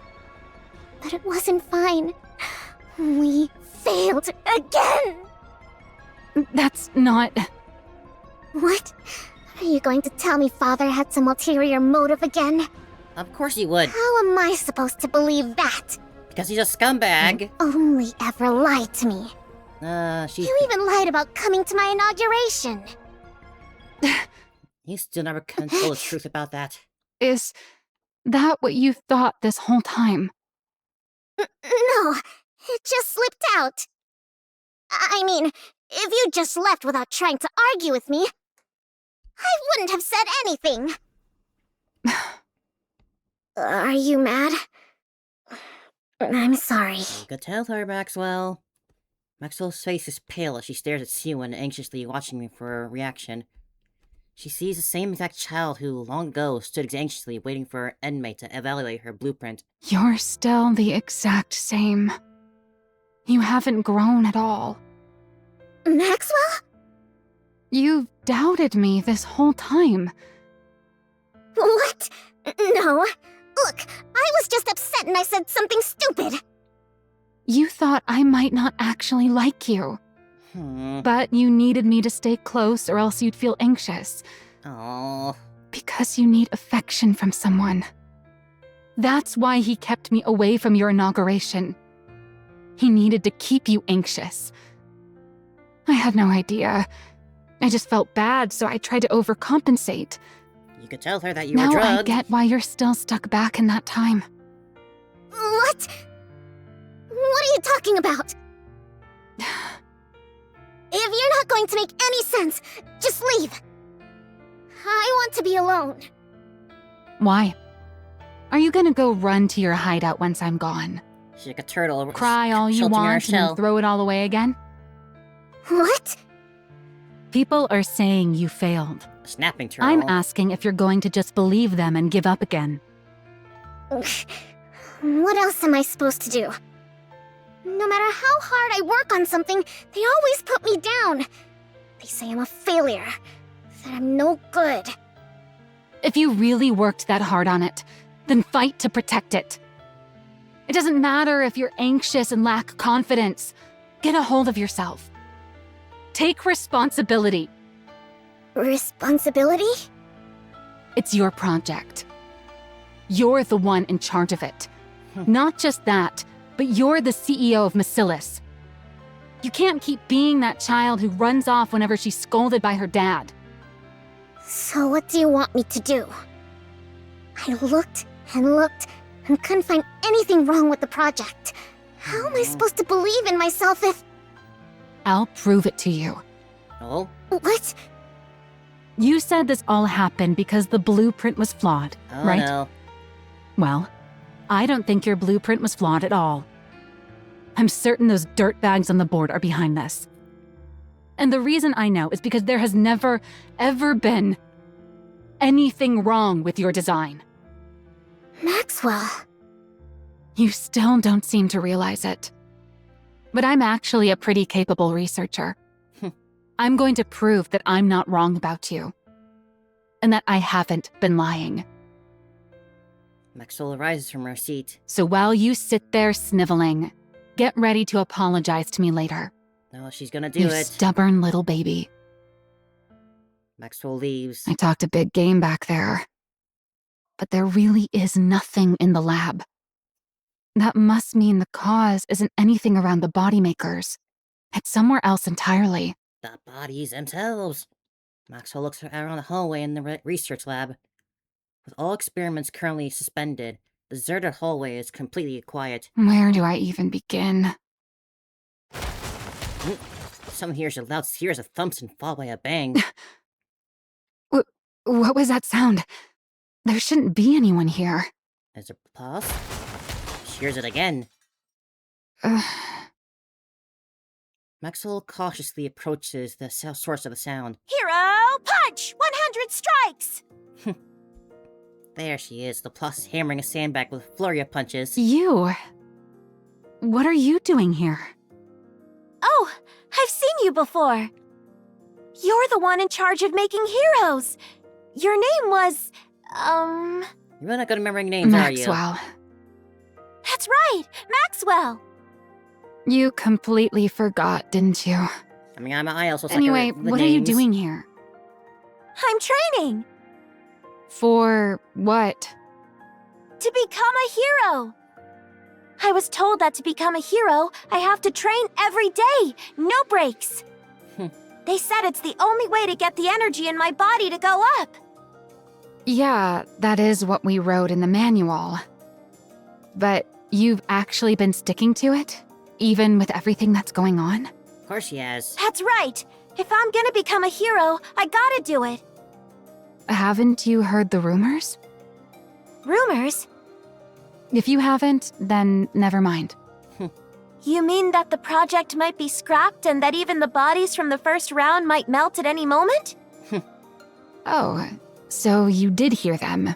But it wasn't fine. We failed again! That's not... What? Are you going to tell me Father had some ulterior motive again? Of course he would. How am I supposed to believe that? Because he's a scumbag. You only ever lied to me. She... You even lied about coming to my inauguration. You still never can tell the truth about that. Is that what you thought this whole time? No, it just slipped out. I mean, if you just left without trying to argue with me, I wouldn't have said anything. Are you mad? I'm sorry. You could tell her, Maxwell. Maxwell's face is pale as she stares at Syuen, anxiously watching me for a reaction. She sees the same exact child who, long ago, stood anxiously waiting for her inmate to evaluate her blueprint. You're still the exact same. You haven't grown at all. Maxwell? You've doubted me this whole time. What? No. Look, I was just upset and I said something stupid. You thought I might not actually like you. But you needed me to stay close or else you'd feel anxious. Oh. Because you need affection from someone. That's why he kept me away from your inauguration. He needed to keep you anxious. I had no idea. I just felt bad, so I tried to overcompensate. You could tell her that you were drugged. Now I get why you're still stuck back in that time. What? What are you talking about? If you're not going to make any sense, just leave. I want to be alone. Why? Are you gonna go run to your hideout once I'm gone? She's like a turtle. Cry all you want and then throw it all away again? What? People are saying you failed. Snapping turtle. I'm asking if you're going to just believe them and give up again. What else am I supposed to do? No matter how hard I work on something, they always put me down. They say I'm a failure, that I'm no good. If you really worked that hard on it, then fight to protect it. It doesn't matter if you're anxious and lack confidence. Get a hold of yourself. Take responsibility. Responsibility? It's your project. You're the one in charge of it. Not just that, but you're the CEO of Bacillus. You can't keep being that child who runs off whenever she's scolded by her dad. So what do you want me to do? I looked and looked and couldn't find anything wrong with the project. How am I supposed to believe in myself if... I'll prove it to you. Oh? What? You said this all happened because the blueprint was flawed, right? No. Well, I don't think your blueprint was flawed at all. I'm certain those dirtbags on the board are behind this. And the reason I know is because there has never, ever been anything wrong with your design. Maxwell. You still don't seem to realize it. But I'm actually a pretty capable researcher. I'm going to prove that I'm not wrong about you. And that I haven't been lying. Maxwell rises from her seat. So while you sit there sniveling, get ready to apologize to me later. No, she's gonna do you it. You stubborn little baby. Maxwell leaves. I talked a big game back there. But there really is nothing in the lab. That must mean the cause isn't anything around the body makers. It's somewhere else entirely. The bodies themselves. Maxwell looks around the hallway in the research lab. With all experiments currently suspended, the deserted hallway is completely quiet. Where do I even begin? Someone hears a loud series of thumps and followed by a bang. What was that sound? There shouldn't be anyone here. There's a pause. She hears it again. Maxwell cautiously approaches the source of the sound. Hero, punch! 100 strikes! There she is, the plus hammering a sandbag with a flurry of punches. You? What are you doing here? Oh, I've seen you before. You're the one in charge of making heroes. Your name was, You're not good at remembering names, Maxwell. are you? That's right, Maxwell. You completely forgot, didn't you? I mean, I also suck Anyway, at the what are you names. doing here? I'm training. For what? To become a hero. I was told that to become a hero, I have to train every day, no breaks. They said it's the only way to get the energy in my body to go up. Yeah, that is what we wrote in the manual. But you've actually been sticking to it? Even with everything that's going on? Of course she has. That's right. If I'm gonna become a hero, I gotta do it. Haven't you heard the rumors? Rumors? If you haven't, then never mind. You mean that the project might be scrapped and that even the bodies from the first round might melt at any moment? Oh, so you did hear them.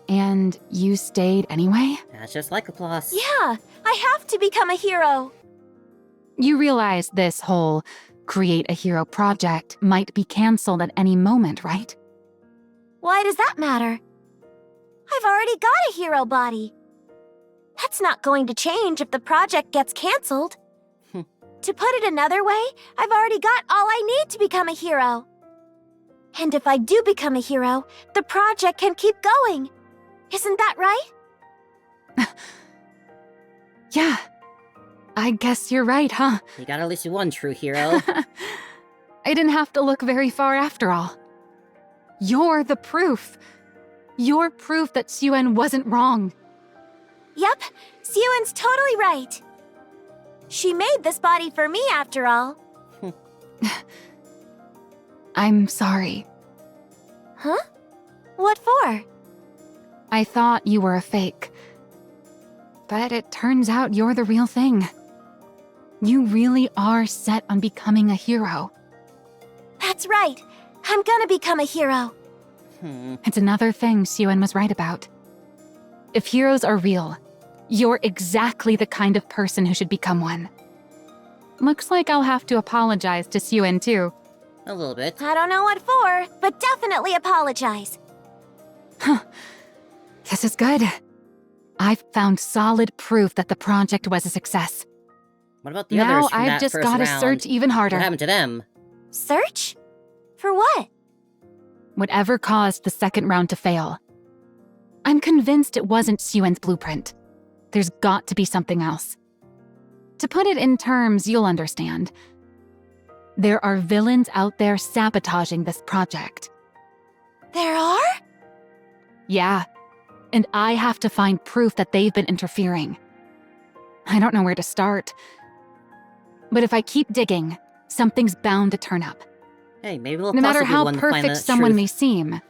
And you stayed anyway? That's just like applause. Yeah, I have to become a hero. You realize this whole create a hero project might be cancelled at any moment, right? Why does that matter? I've already got a hero body. That's not going to change if the project gets cancelled. To put it another way, I've already got all I need to become a hero. And if I do become a hero, the project can keep going. Isn't that right? Yeah. I guess you're right, huh? You got at least one true hero. I didn't have to look very far after all. You're the proof. You're proof that Syuen wasn't wrong. Yep, Syuen's totally right. She made this body for me, after all. I'm sorry. Huh? What for? I thought you were a fake. But it turns out you're the real thing. You really are set on becoming a hero. That's right. I'm gonna become a hero. It's another thing Syuen was right about. If heroes are real, you're exactly the kind of person who should become one. Looks like I'll have to apologize to Syuen too. A little bit. I don't know what for, but definitely apologize. This is good. I've found solid proof that the project was a success. What about the others from Now I've that just first gotta round? search even harder. What happened to them? Search? For what? Whatever caused the second round to fail. I'm convinced it wasn't Syuen's blueprint. There's got to be something else. To put it in terms you'll understand, there are villains out there sabotaging this project. There are? Yeah, and I have to find proof that they've been interfering. I don't know where to start. But if I keep digging, something's bound to turn up. Hey, maybe we'll No matter possibly how one to find perfect the someone truth. may seem,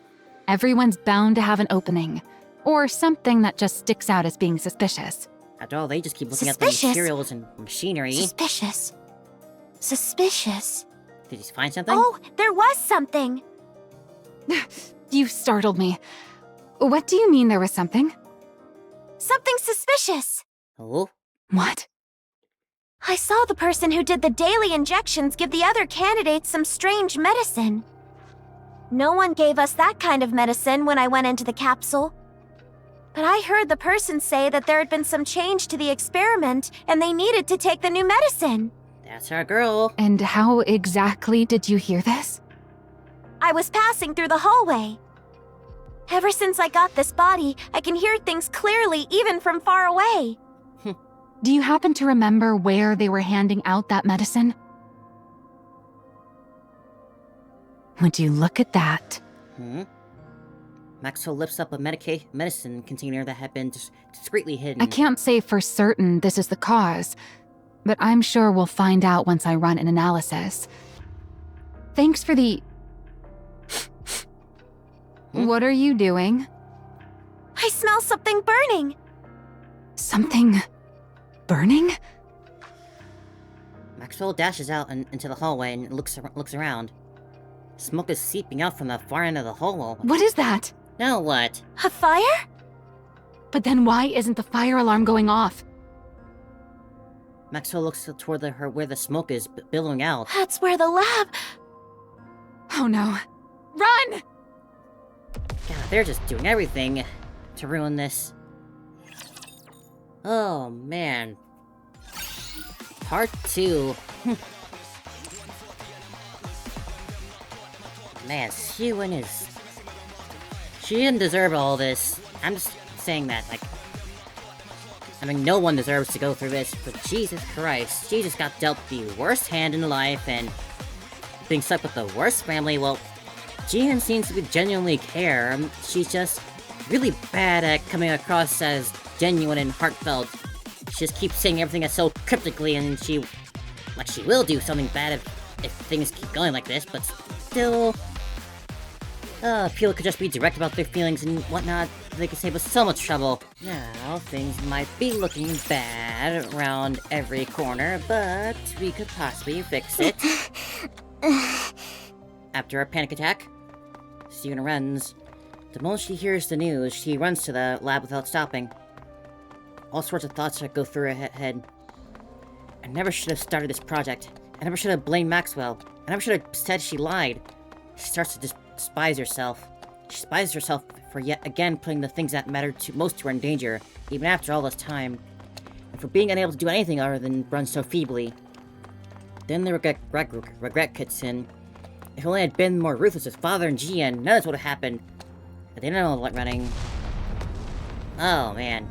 everyone's bound to have an opening, or something that just sticks out as being suspicious. After all, they just keep looking at the Suspicious? materials and machinery. Suspicious. Suspicious. Did you find something? Oh, there was something. You startled me. What do you mean there was something? Something suspicious. Oh? What? I saw the person who did the daily injections give the other candidates some strange medicine. No one gave us that kind of medicine when I went into the capsule. But I heard the person say that there had been some change to the experiment and they needed to take the new medicine. That's our girl. And how exactly did you hear this? I was passing through the hallway. Ever since I got this body, I can hear things clearly even from far away. Do you happen to remember where they were handing out that medicine? Would you look at that? Maxwell lifts up a medicine container that had been discreetly hidden. I can't say for certain this is the cause, but I'm sure we'll find out once I run an analysis. Thanks for the... What are you doing? I smell something burning. Something... burning? Maxwell dashes out into the hallway and looks around. Smoke is seeping out from the far end of the hole. What is that? Now what? A fire? But then why isn't the fire alarm going off? Maxwell looks toward where the smoke is billowing out. That's where the lab... Oh no. Run! God, they're just doing everything to ruin this. Oh, man. Part 2. Man, Syuen is... She didn't deserve all this. I'm just saying that, like... I mean, no one deserves to go through this, but Jesus Christ, she just got dealt the worst hand in life, and... being stuck with the worst family, well, Jian seems to genuinely care. She's just really bad at coming across as genuine and heartfelt. She just keeps saying everything so cryptically, and she will do something bad if things keep going like this, but still... people could just be direct about their feelings and whatnot. They could save us so much trouble. Now, things might be looking bad around every corner, but we could possibly fix it. After a panic attack, Syuen runs. The moment she hears the news, she runs to the lab without stopping. All sorts of thoughts go through her head. I never should have started this project. I never should have blamed Maxwell. I never should have said she lied. She starts to despise herself. She despises herself for yet again putting the things that mattered most to her in danger, even after all this time. And for being unable to do anything other than run so feebly. Then the regret kicks in. If only I'd been more ruthless with Father and Jian, none of this would have happened. But they don't know what running. Oh, man.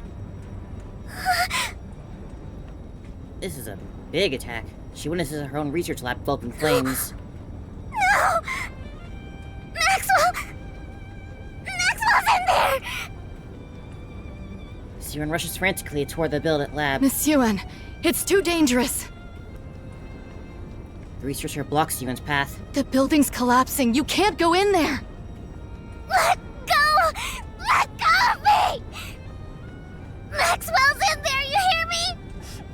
This is a big attack. She witnesses her own research lab go up in flames. No! Maxwell! Maxwell's in there! Syuen rushes frantically toward the build lab. Miss Syuen, it's too dangerous. The researcher blocks Syuen's path. The building's collapsing. You can't go in there. Let go! Let go of me! Maxwell's in there, you hear me?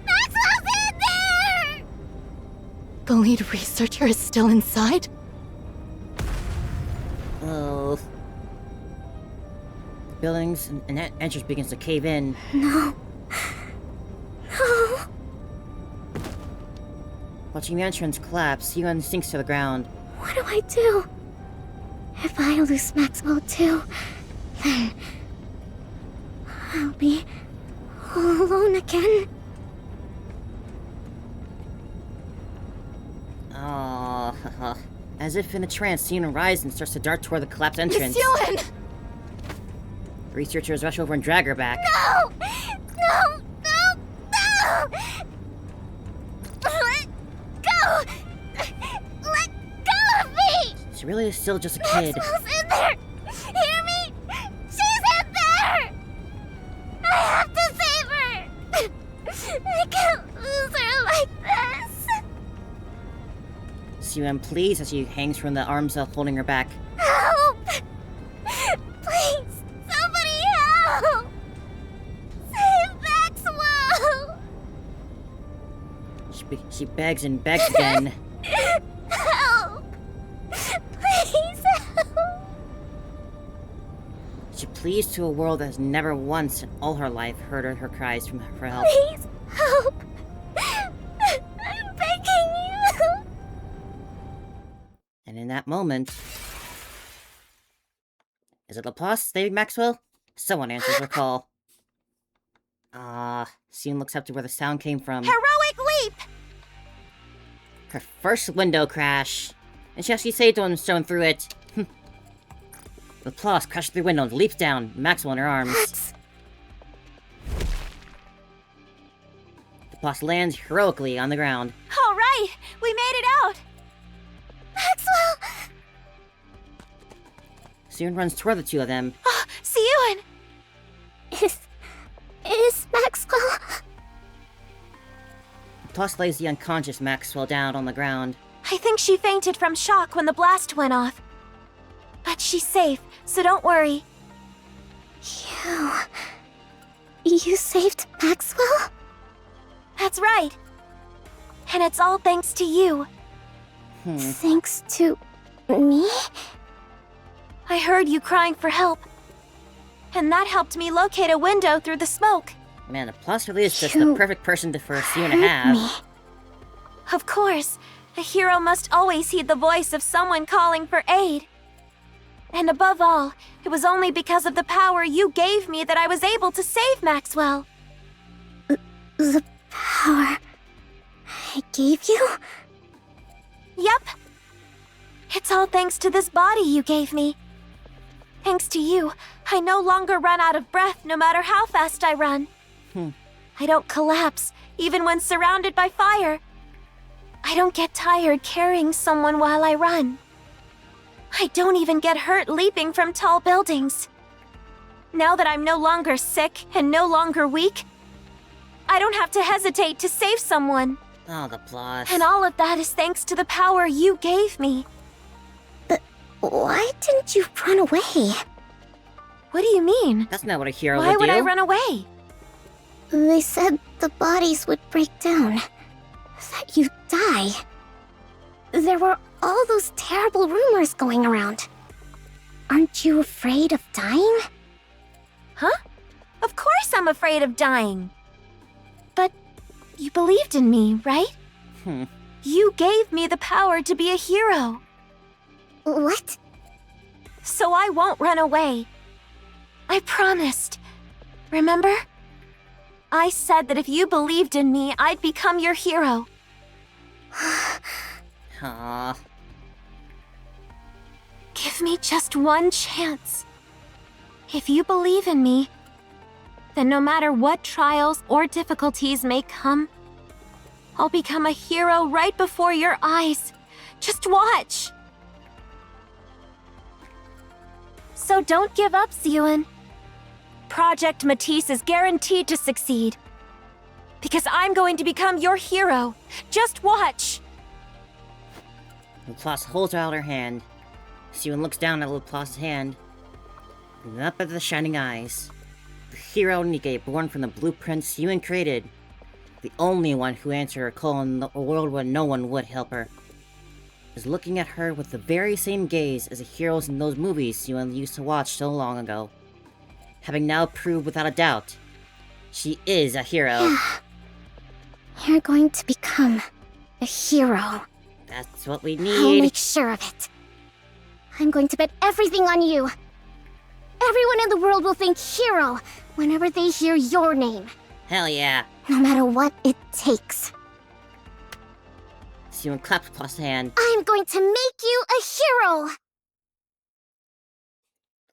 Maxwell's in there! The lead researcher is still inside? Oh. The buildings and that entrance begins to cave in. No. No. Watching the entrance collapse, Syuen sinks to the ground. What do I do? If I lose Maxwell too, then I'll be all alone again. Oh, as if in a trance, Syuen rises and starts to dart toward the collapsed entrance. Syuen! The researchers rush over and drag her back. No! No! No! No! Let go! Let go of me! She really is still just a kid. Maxwell's in there! Hear me? She's in there! I have to save her! I can't lose her like this! Syuen pleads as she hangs from the arms holding her back. Help! Please! Somebody help! Save Maxwell! She begs and begs again. Help! Please help! She pleads to a world that has never once in all her life heard her cries for help. Please help! I'm begging you! And in that moment... Is it Laplace saving Maxwell? Someone answers her call. Syuen looks up to where the sound came from. Heroic leap! Her first window crash. And she actually saved one stone through it. Laplace crashes through the window and leaps down, Maxwell in her arms. Laplace lands heroically on the ground. All right, we made it out! Maxwell! Syuen runs toward the two of them. Oh, Syuen! Is Maxwell... Laplace lays the unconscious Maxwell down on the ground. I think she fainted from shock when the blast went off. But she's safe, so don't worry. You saved Maxwell? That's right. And it's all thanks to you. Thanks to me? I heard you crying for help. And that helped me locate a window through the smoke. Man, Laplace really is just the perfect person for Syuen to have. Of course. A hero must always heed the voice of someone calling for aid. And above all, it was only because of the power you gave me that I was able to save Maxwell. The power I gave you? Yep. It's all thanks to this body you gave me. Thanks to you, I no longer run out of breath no matter how fast I run. I don't collapse, even when surrounded by fire. I don't get tired carrying someone while I run. I don't even get hurt leaping from tall buildings. Now that I'm no longer sick and no longer weak, I don't have to hesitate to save someone. Oh, the plus. And all of that is thanks to the power you gave me. But why didn't you run away? What do you mean? That's not what a hero Why would would do. I run away? They said the bodies would break down. That you'd die. There were all those terrible rumors going around. Aren't you afraid of dying? Huh? Of course I'm afraid of dying. But you believed in me, right? You gave me the power to be a hero. What? So I won't run away. I promised. Remember? I said that if you believed in me, I'd become your hero. Aww. Give me just one chance. If you believe in me, then no matter what trials or difficulties may come, I'll become a hero right before your eyes. Just watch. So don't give up, Syuen. Project Matisse is guaranteed to succeed. Because I'm going to become your hero. Just watch. Laplace holds out her hand. Syuen looks down at Laplace's hand, and up at the shining eyes. The hero Nikke, born from the blueprint Syuen created. The only one who answered her call in a world where no one would help her. Is looking at her with the very same gaze as the heroes in those movies Syuen used to watch so long ago. Having now proved without a doubt, she is a hero. Yeah. You're going to become a hero. That's what we I'll need. make sure of it. I'm going to bet everything on you. Everyone in the world will think hero whenever they hear your name. Hell yeah. No matter what it takes. Syuen claps across the hand. I'm going to make you a hero!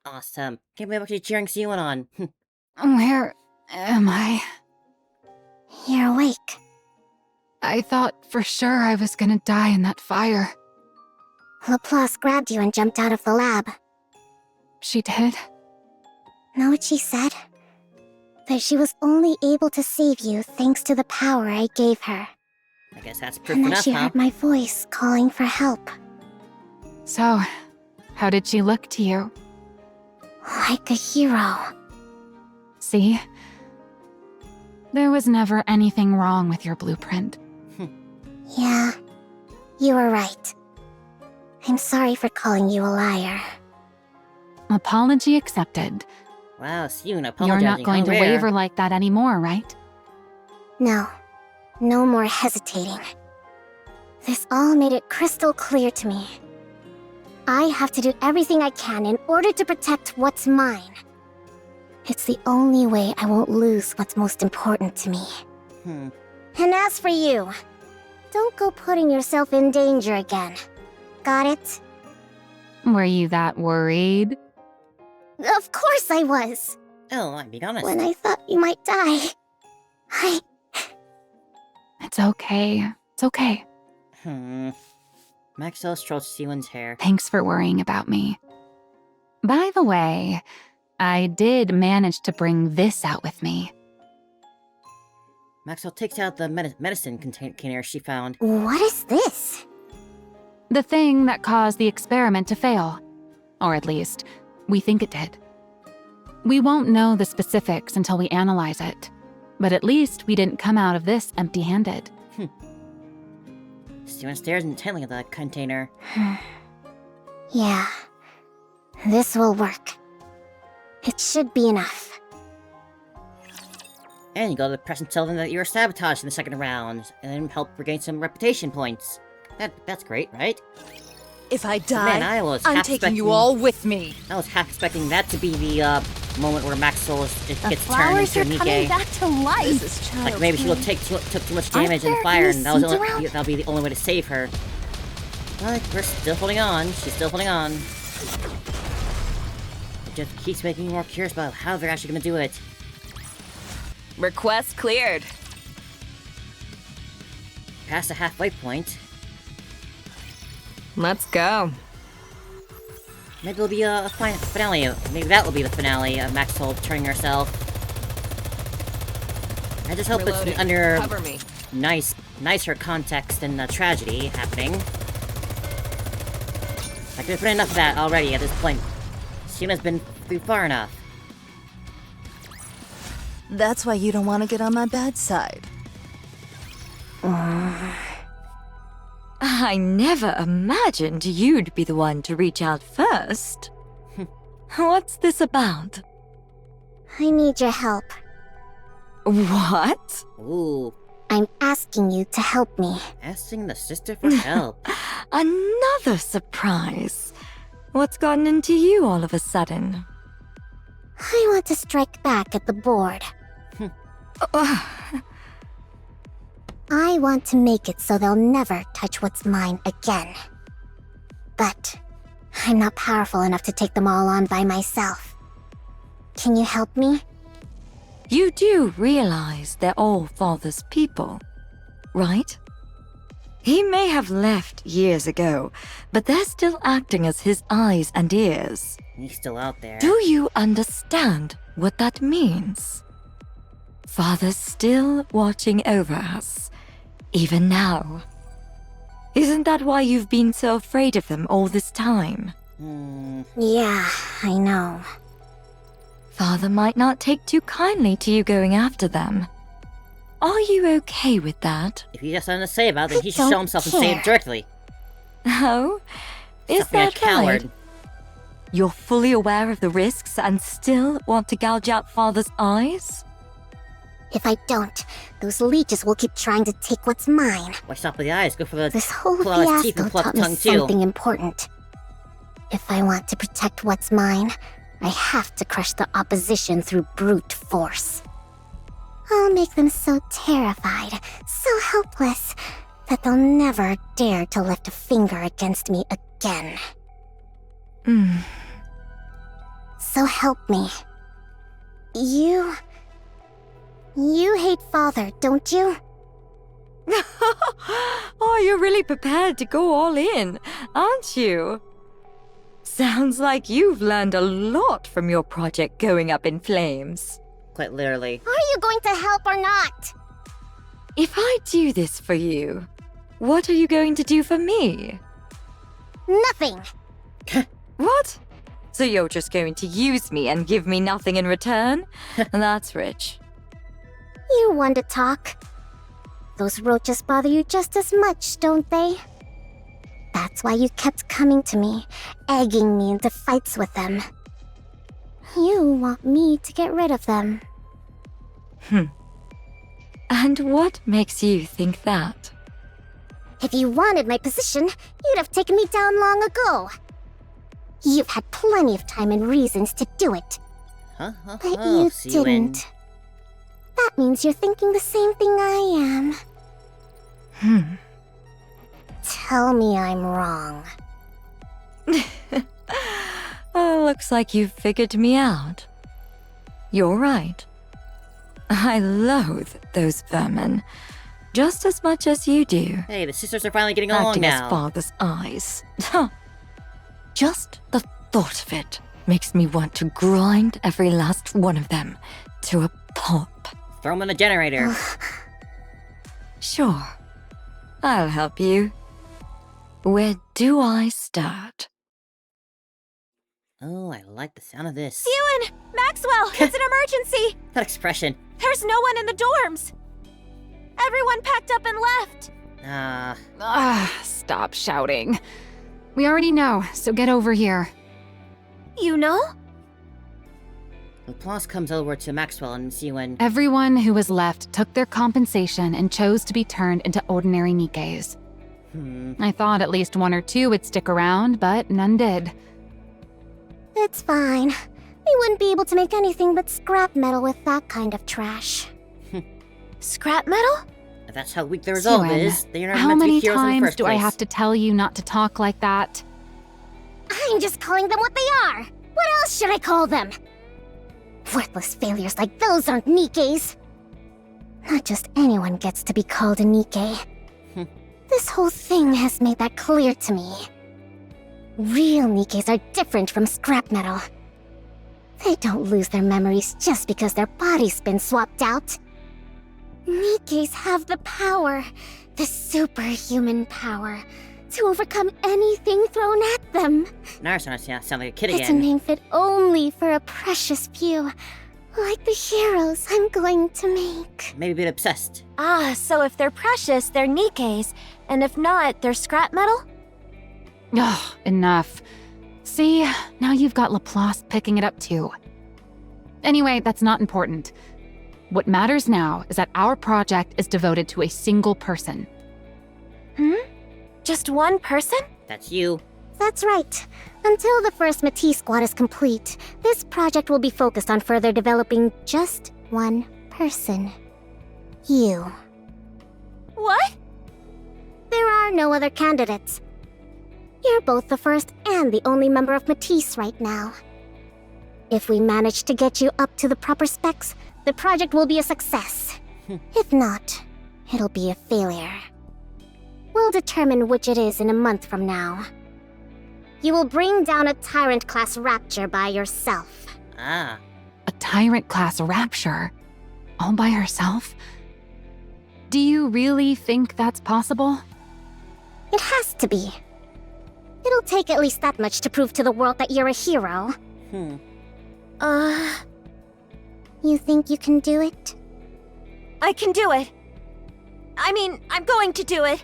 Awesome. Can't believe I'm actually cheering Syuen on. Where am I? You're awake. I thought for sure I was gonna die in that fire. Laplace grabbed you and jumped out of the lab. She did? Know what she said? That she was only able to save you thanks to the power I gave her. I guess that's proof And that enough, she huh? heard my voice calling for help. So, how did she look to you? Like a hero. See? There was never anything wrong with your blueprint. Yeah, you were right. I'm sorry for calling you a liar. Apology accepted. Wow, Syuen You're apologizing. not going How to rare. waver like that anymore, right? No. No more hesitating. This all made it crystal clear to me. I have to do everything I can in order to protect what's mine. It's the only way I won't lose what's most important to me. And as for you, don't go putting yourself in danger again. Got it? Were you that worried? Of course I was. Oh, I'm being honest. When I thought you might die, It's okay. It's okay. Maxwell strokes Syuen's hair. Thanks for worrying about me. By the way, I did manage to bring this out with me. Maxwell takes out the medicine container she found. What is this? The thing that caused the experiment to fail. Or at least, we think it did. We won't know the specifics until we analyze it. But at least we didn't come out of this empty-handed. Syuen stares intently at the container. Yeah. This will work. It should be enough. And you go to the press and tell them that you were sabotaged in the second round, and then help regain some reputation points. That's great, right? If I Man, die, I was I'm half taking you expecting- all with me. I was half expecting that to be the moment where Maxwell gets turned Flowers into are coming Nikke. back to life. This is child's Like maybe she'll play. took too much Aren't damage in the there fire, any and seeds around? that'll be the only way to save her. But we're still holding on. She's still holding on. It just keeps making me more curious about how they're actually gonna do it. Request cleared. Past the halfway point, Let's go. Maybe it'll be a finale. Maybe that will be the finale of Maxwell turning herself. I just hope Reloading. it's under Cover me. nicer context than the tragedy happening. I could have put enough of that already at this point. Syuen's been through far enough. That's why you don't want to get on my bad side. I never imagined you'd be the one to reach out first. What's this about? I need your help. What? Ooh, I'm asking you to help me. asking the sister for help. Another surprise. What's gotten into you all of a sudden? I want to strike back at the board. I want to make it so they'll never touch what's mine again. But I'm not powerful enough to take them all on by myself. Can you help me? You do realize they're all Father's people, right? He may have left years ago, but they're still acting as his eyes and ears. He's still out there. Do you understand what that means? Father's still watching over us, even now. Isn't that why you've been so afraid of them all this time? Yeah, I know. Father might not take too kindly to you going after them. Are you okay with that? If he has something to say about it, then he should don't show himself and say care. it directly. Oh? Is Stop being a that coward. right? You're fully aware of the risks and still want to gouge out Father's eyes? If I don't, those leeches will keep trying to take what's mine. Why stop with the eyes? Go for the This whole pull out his teeth fiasco and pull out taught the me tongue too. something important. If I want to protect what's mine, I have to crush the opposition through brute force. I'll make them so terrified, so helpless, that they'll never dare to lift a finger against me again. So help me. You hate Father, don't you? Oh, you're really prepared to go all in, aren't you? Sounds like you've learned a lot from your project going up in flames. Quite literally. Are you going to help or not? If I do this for you, what are you going to do for me? Nothing. What? So you're just going to use me and give me nothing in return? That's rich. You want to talk. Those roaches bother you just as much, don't they? That's why you kept coming to me, egging me into fights with them. You want me to get rid of them. And what makes you think that? If you wanted my position, you'd have taken me down long ago. You've had plenty of time and reasons to do it. But you Syuen. didn't. That means you're thinking the same thing I am. Tell me I'm wrong. Oh, looks like you've figured me out. You're right. I loathe those vermin just as much as you do. Hey, the sisters are finally getting along Acting now. as Father's eyes. Just the thought of it makes me want to grind every last one of them to a pulp. Throw them in a generator. Sure. I'll help you. Where do I start? Oh, I like the sound of this. Syuen! Maxwell! It's an emergency! That expression. There's no one in the dorms! Everyone packed up and left! Stop shouting. We already know, so get over here. You know? Laplace comes over to Maxwell and Syuen. Everyone who was left took their compensation and chose to be turned into ordinary Nikkes. I thought at least one or two would stick around, but none did. It's fine. We wouldn't be able to make anything but scrap metal with that kind of trash. Scrap metal? If that's how weak the resolve Syuen, is, they are not how meant to many be heroes in the times first do I place. have to tell you not to talk like that? I'm just calling them what they are. What else should I call them? Worthless failures like those aren't Nikkes. Not just anyone gets to be called a Nikke. This whole thing has made that clear to me. Real Nikkes are different from scrap metal. They don't lose their memories just because their body's been swapped out. Nikkes have the power, the superhuman power, to overcome anything thrown at them. Now you're starting to sound like a kid It's a again. name fit only for a precious few, like the heroes I'm going to make. Maybe a bit obsessed. Ah, so if they're precious, they're Nikkes, and if not, they're scrap metal? Ugh, enough. See, now you've got Laplace picking it up too. Anyway, that's not important. What matters now is that our project is devoted to a single person. Just one person? That's you. That's right. Until the first Matisse squad is complete, this project will be focused on further developing just one person. You. What? There are no other candidates. You're both the first and the only member of Matisse right now. If we manage to get you up to the proper specs, the project will be a success. If not, it'll be a failure. We'll determine which it is in a month from now. You will bring down a Tyrant-class Rapture by yourself. Ah. A Tyrant-class Rapture? All by herself? Do you really think that's possible? It has to be. It'll take at least that much to prove to the world that you're a hero. You think you can do it? I can do it. I mean, I'm going to do it.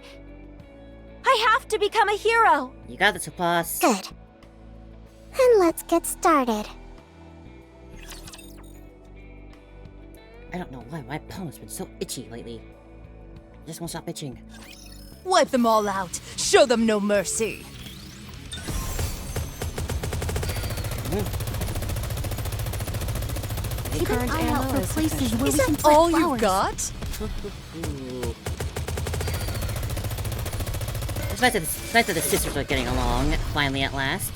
I have to become a hero. You got this, Laplace. Good. Then let's get started. I don't know why my palm has been so itchy lately. I just won't stop itching. Wipe them all out. Show them no mercy. Keep an eye out for places where Is we can that plant all flowers. you got? It's nice that the sisters are getting along, finally at last.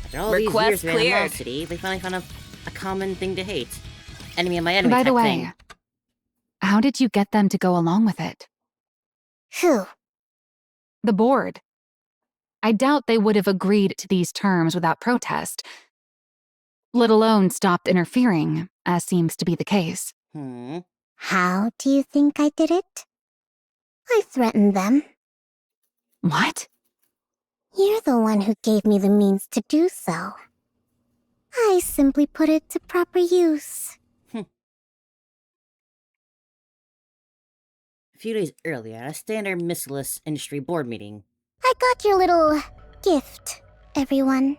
After all these years of animosity, they finally found a common thing to hate. Enemy of my enemy By type the way, thing. how did you get them to go along with it? Who? The board. I doubt they would have agreed to these terms without protest, let alone stopped interfering, as seems to be the case. How do you think I did it? I threatened them. What? You're the one who gave me the means to do so. I simply put it to proper use. A few days earlier, at a standard miscellaneous industry board meeting. I got your little gift, everyone.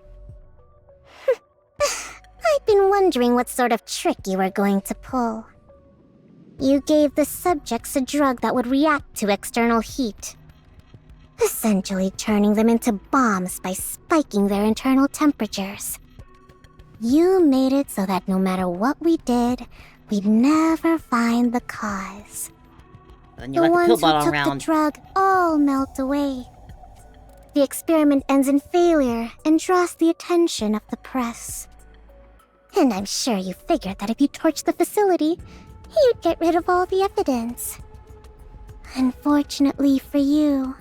I've been wondering what sort of trick you were going to pull. You gave the subjects a drug that would react to external heat, essentially turning them into bombs by spiking their internal temperatures. You made it so that no matter what we did, we'd never find the cause. Then you The let the ones pill who bottle took around. the drug all melt away. The experiment ends in failure and draws the attention of the press. And I'm sure you figured that if you torched the facility, you'd get rid of all the evidence. Unfortunately for you.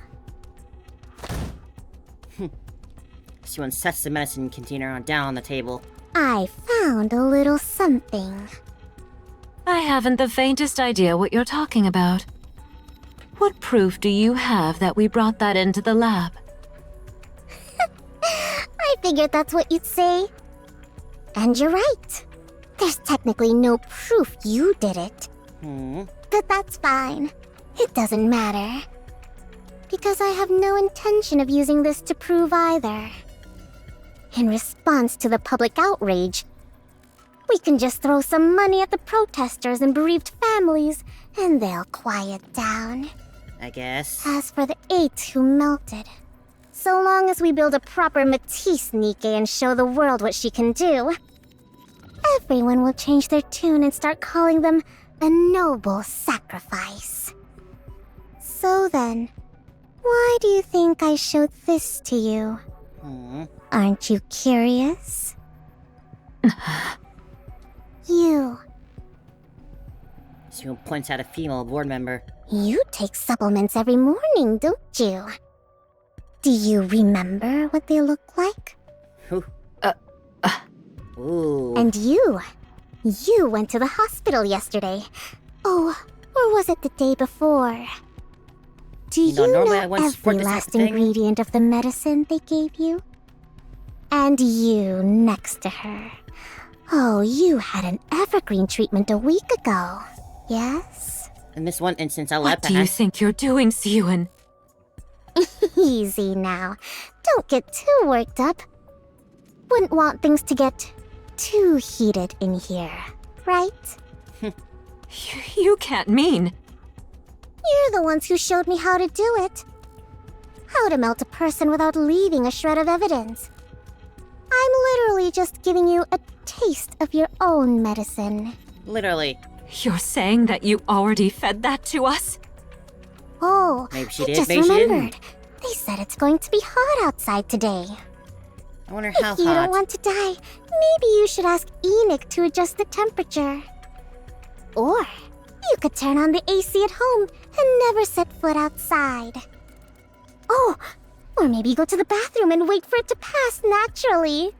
Syuen sets the medicine container down on the table. I found a little something. I haven't the faintest idea what you're talking about. What proof do you have that we brought that into the lab? I figured that's what you'd say. And you're right. There's technically no proof you did it. But that's fine. It doesn't matter. Because I have no intention of using this to prove either. In response to the public outrage, we can just throw some money at the protesters and bereaved families, and they'll quiet down. I guess. As for the 8 who melted, so long as we build a proper Matisse Nikke and show the world what she can do, everyone will change their tune and start calling them a noble sacrifice. So then, why do you think I showed this to you? Aren't you curious? You. Syuen points at a female board member. You take supplements every morning, don't you? Do you remember what they look like? Ooh. And you went to the hospital yesterday. Oh, or was it the day before? Do you normally I know wouldn't support every this type last of thing. ingredient of the medicine they gave you? And you next to her. Oh, you had an evergreen treatment a week ago. Yes? In this one instance, I'll What let do you pass. think you're doing, Syuen? Easy now. Don't get too worked up. Wouldn't want things to get too heated in here, right? You can't mean. You're the ones who showed me how to do it. How to melt a person without leaving a shred of evidence. I'm literally just giving you a taste of your own medicine. Literally. You're saying that you already fed that to us? Oh, Maybe she I did, just maybe she didn't. remembered. They said it's going to be hot outside today. I wonder how If you hot. don't want to die, maybe you should ask Enoch to adjust the temperature. Or you could turn on the AC at home and never set foot outside. Oh, or maybe go to the bathroom and wait for it to pass naturally.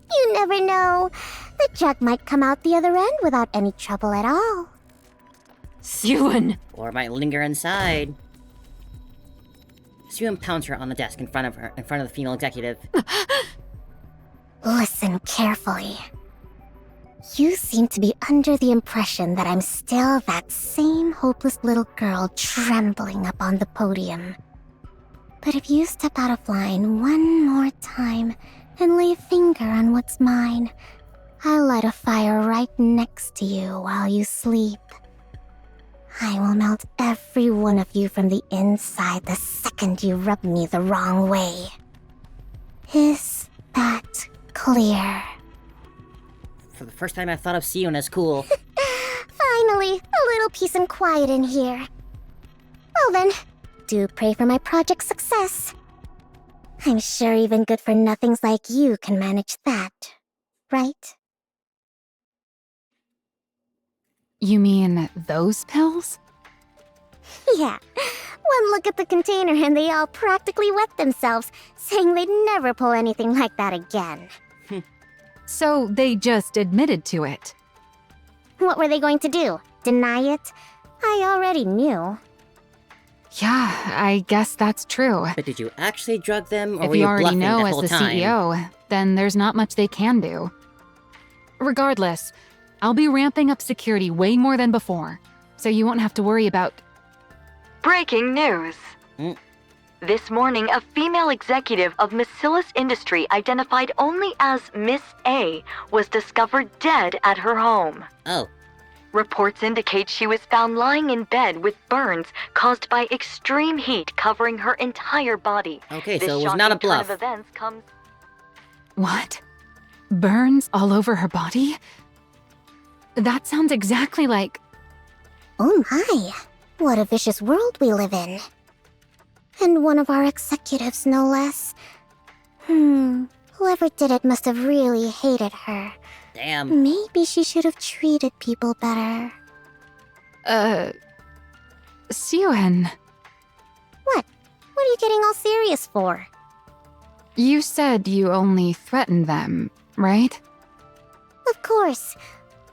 You never know. The jug might come out the other end without any trouble at all. Syuen! Or it might linger inside. Syuen pounds her on the desk in front of the female executive. Listen carefully. You seem to be under the impression that I'm still that same hopeless little girl trembling up on the podium. But if you step out of line one more time and lay a finger on what's mine, I'll light a fire right next to you while you sleep. I will melt every one of you from the inside the second you rub me the wrong way. Is that clear? For the first time, I thought of Syuen as cool. Finally, a little peace and quiet in here. Well then, do pray for my project's success. I'm sure even good-for-nothings like you can manage that, right? You mean those pills? Yeah. One look at the container and they all practically wet themselves, saying they'd never pull anything like that again. So they just admitted to it. What were they going to do? Deny it? I already knew. Yeah, I guess that's true. But did you actually drug them, or If were you you already bluffing know the as whole the time? CEO, then there's not much they can do. Regardless, I'll be ramping up security way more than before, so you won't have to worry about... Breaking news. This morning, a female executive of Macillus Industry identified only as Miss A was discovered dead at her home. Oh. Reports indicate she was found lying in bed with burns caused by extreme heat covering her entire body. Okay, This so it was not a shocking turn of bluff. events comes... What? Burns all over her body? That sounds exactly like... Oh my, what a vicious world we live in. And one of our executives, no less. Whoever did it must have really hated her. Damn. Maybe she should have treated people better. Syuen, What? What are you getting all serious for? you said you only threatened them, right? Of course.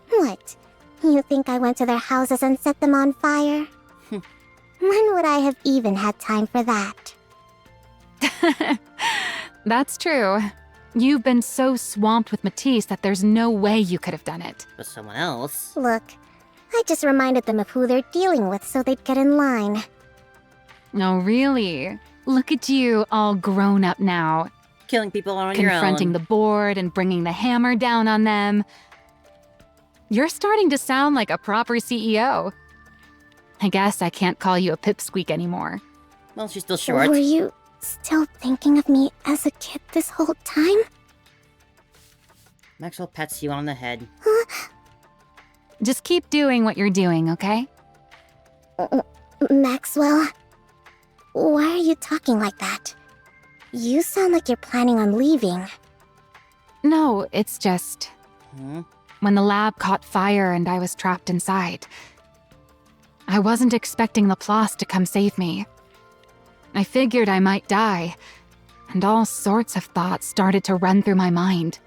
What? You think I went to their houses and set them on fire? When would I have even had time for that? That's true. You've been so swamped with Matisse that there's no way you could have done it. But someone else? Look, I just reminded them of who they're dealing with so they'd get in line. Oh, really? Look at you, all grown up now. Killing people on your own. Confronting the board and bringing the hammer down on them. You're starting to sound like a proper CEO. I guess I can't call you a pipsqueak anymore. Well, she's still short. Were you still thinking of me as a kid this whole time? Maxwell pats you on the head. Just keep doing what you're doing, okay? Maxwell? Why are you talking like that? You sound like you're planning on leaving. No, it's just... When the lab caught fire and I was trapped inside, I wasn't expecting Laplace to come save me. I figured I might die, and all sorts of thoughts started to run through my mind.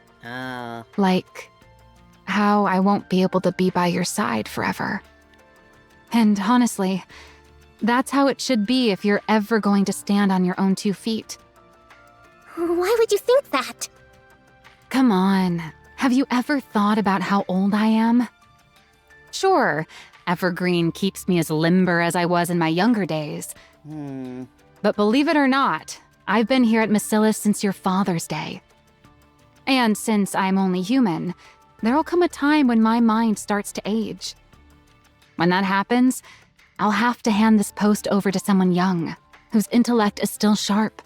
Like how I won't be able to be by your side forever. And honestly, that's how it should be if you're ever going to stand on your own 2 feet. Why would you think that? Come on, have you ever thought about how old I am? Sure, Evergreen keeps me as limber as I was in my younger days. But believe it or not, I've been here at Macillus since your father's day. And since I'm only human, there'll come a time when my mind starts to age. When that happens, I'll have to hand this post over to someone young, whose intellect is still sharp.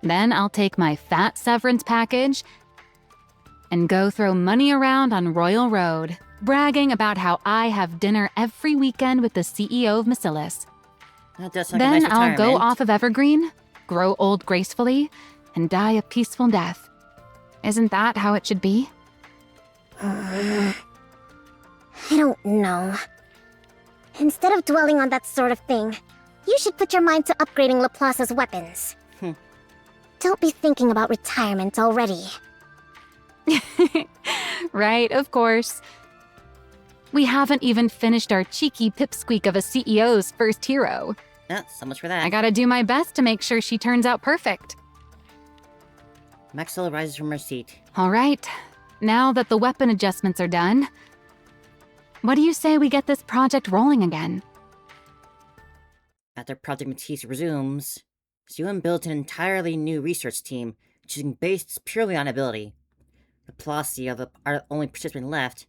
Then I'll take my fat severance package and go throw money around on Royal Road, bragging about how I have dinner every weekend with the CEO of Macillus. Then I'll go off of Evergreen, grow old gracefully, and die a peaceful death. Isn't that how it should be? I don't know. Instead of dwelling on that sort of thing, you should put your mind to upgrading Laplace's weapons. Don't be thinking about retirement already. Right, of course. We haven't even finished our cheeky pipsqueak of a CEO's first hero. So much for that. I gotta do my best to make sure she turns out perfect. Maxwell rises from her seat. All right, now that the weapon adjustments are done, what do you say we get this project rolling again? After Project Matisse resumes, Syuen built an entirely new research team, which is based purely on ability. Laplace, our only participant left,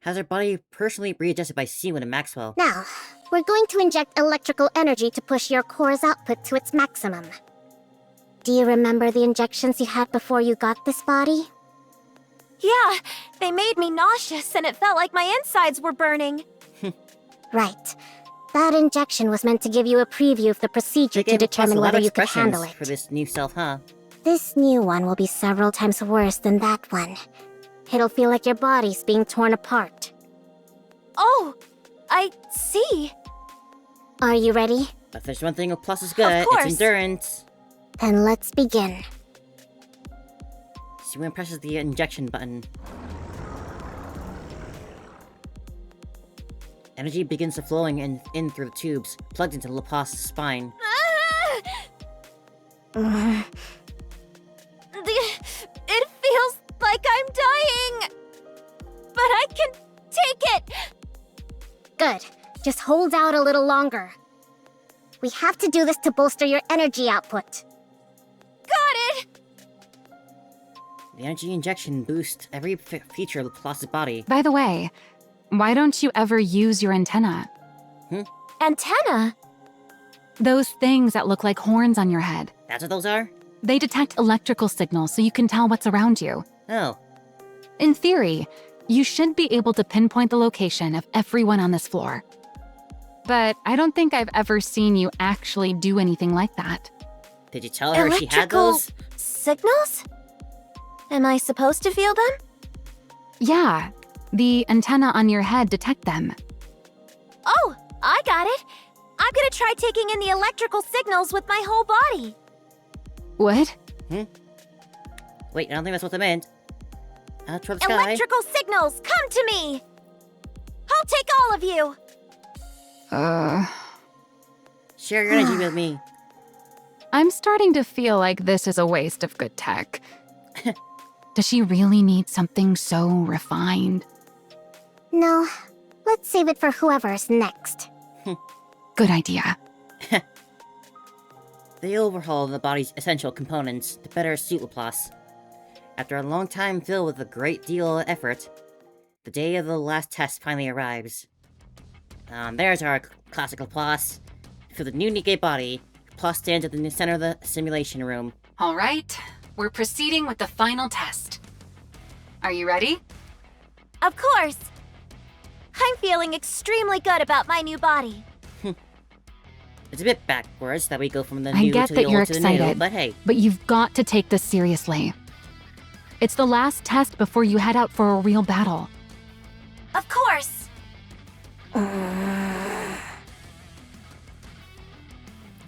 has her body personally readjusted by Syuen and Maxwell. Now, we're going to inject electrical energy to push your core's output to its maximum. Do you remember the injections you had before you got this body? Yeah, they made me nauseous and it felt like my insides were burning. Right. That injection was meant to give you a preview of the procedure to determine whether you could handle it. For this new self, huh? This new one will be several times worse than that one. It'll feel like your body's being torn apart. Oh, I see. Are you ready? If there's one thing Laplace is good at, it's endurance. Then let's begin. Syuen presses the injection button. Energy begins to flowing in through the tubes, plugged into Laplace's spine. It feels like I'm dying! But I can take it! Good. Just hold out a little longer. We have to do this to bolster your energy output. Got it! The energy injection boosts every feature of Laplace's body. By the way, why don't you ever use your antenna? Antenna? Those things that look like horns on your head. That's what those are? They detect electrical signals so you can tell what's around you. Oh. In theory, you should be able to pinpoint the location of everyone on this floor. But I don't think I've ever seen you actually do anything like that. Did you tell her she had those? Signals? Am I supposed to feel them? Yeah, the antenna on your head detect them. Oh, I got it. I'm gonna try taking in the electrical signals with my whole body. What? Wait, I don't think that's what I meant. Toward the sky. Electrical signals, come to me! I'll take all of you! Share your energy with me. I'm starting to feel like this is a waste of good tech. Does she really need something so refined? No, let's save it for whoever's next. Good idea. They overhaul the body's essential components to better suit Laplace. After a long time filled with a great deal of effort, the day of the last test finally arrives. There's our classic Laplace. For the new Nikke body, Laplace stands at the center of the simulation room. All right, we're proceeding with the final test. Are you ready? Of course! I'm feeling extremely good about my new body. It's a bit backwards that we go from the new to the old to the new, but hey. But you've got to take this seriously. It's the last test before you head out for a real battle. Of course!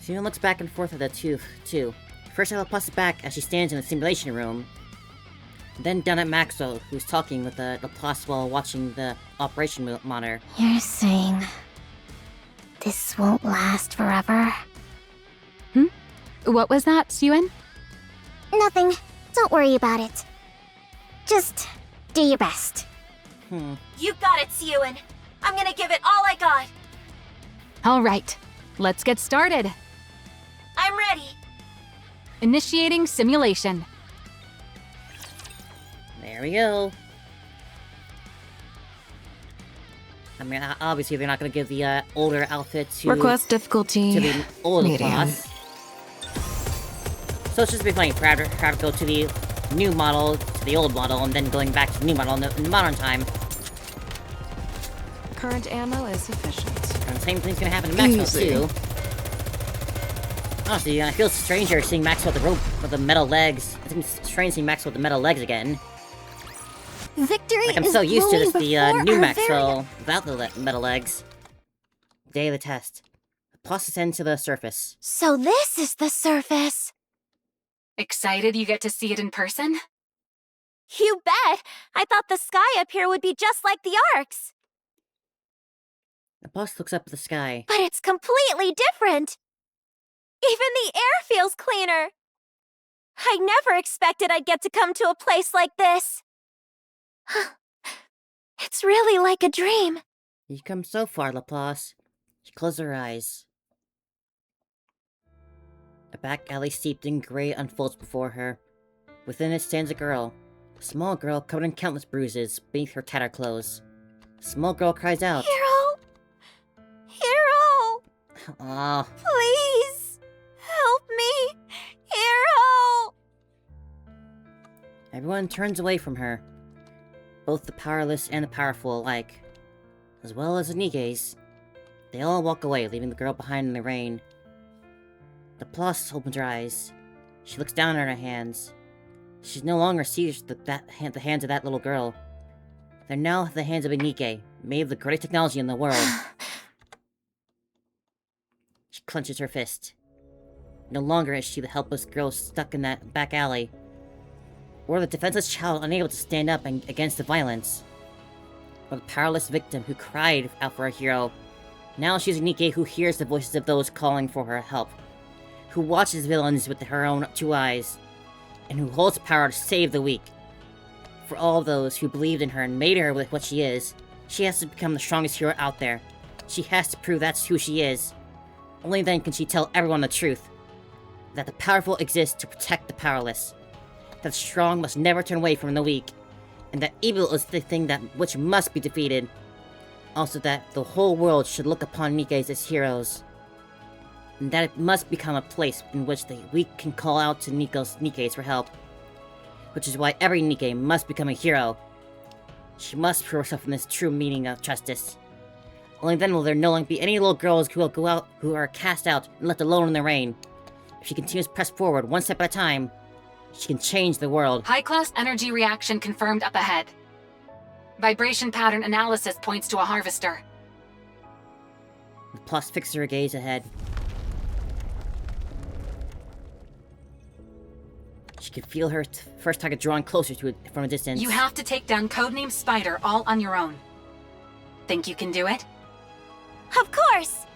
Syuen looks back and forth at the two. First at Laplace's back as she stands in the simulation room. Then down at Maxwell, who's talking with Laplace while watching the operation monitor. You're saying this won't last forever? What was that, Syuen? Nothing. Don't worry about it. Just do your best. You got it, Syuen. I'm gonna give it all I got. All right, let's get started. I'm ready. Initiating simulation. There we go. I mean, obviously they're not gonna give the older outfit to Request difficulty the old medium. class. So it's just be funny for her to go to the new model, to the old model, and then going back to the new model in the modern time. Current ammo is sufficient. And the same thing's gonna happen to Maxwell too. Honestly, I feel stranger seeing Maxwell with the rope with the metal legs. I think it's strange seeing Maxwell with the metal legs again. Victory Like I'm is so used to this, blooming the before new our Maxwell without the metal legs. Day of the test. Plus ascend to the surface. So this is the surface. Excited you get to see it in person? You bet. I thought the sky up here would be just like the Arcs. The boss looks up at the sky. But it's completely different. Even the air feels cleaner. I never expected I'd get to come to a place like this. It's really like a dream. You've come so far, Laplace. She closed her eyes. A back alley steeped in gray unfolds before her. Within it stands a girl. A small girl covered in countless bruises beneath her tattered clothes. The small girl cries out. Hero! Hero! Ah, Please! Help me! Hero! everyone turns away from her. Both the powerless and the powerful alike. As well as the Nikkes. They all walk away, leaving the girl behind in the rain. Laplace opens her eyes. She looks down at her hands. She no longer sees the hands of that little girl. They're now the hands of a Nikke, made of the greatest technology in the world. She clenches her fist. No longer is she the helpless girl stuck in that back alley, or the defenseless child unable to stand up against the violence, or the powerless victim who cried out for a hero. Now she's a Nikke who hears the voices of those calling for her help, who watches villains with her own two eyes, and who holds power to save the weak. For all those who believed in her and made her with what she is, she has to become the strongest hero out there. She has to prove that's who she is. Only then can she tell everyone the truth. That the powerful exist to protect the powerless. That the strong must never turn away from the weak. And that evil is the thing that which must be defeated. Also that the whole world should look upon Nikkes as heroes. And that it must become a place in which the weak can call out to Nikkes for help. Which is why every Nikke must become a hero. She must prove herself in this true meaning of justice. Only then will there no longer be any little girls who will go out, who are cast out and left alone in the rain. If she continues to press forward one step at a time, she can change the world. High-class energy reaction confirmed up ahead. Vibration pattern analysis points to a harvester. Plus fixes her gaze ahead. She could feel her first target drawing closer to it from a distance. You have to take down Codename Spider all on your own. Think you can do it? Of course!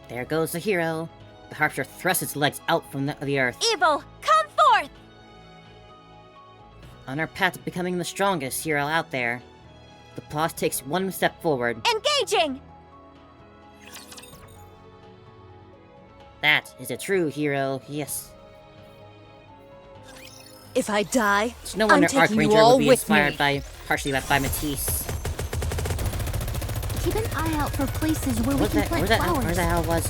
There goes the hero. The harvester thrusts its legs out from the earth. Evil, come forth! On her path to becoming the strongest hero out there, the Laplace takes one step forward. Engaging! That is a true hero, yes. If I die, It's no wonder I'm taking you Archranger all would be with inspired me. partially by Matisse. Keep an eye out for places where we can plant flowers. Where the hell was...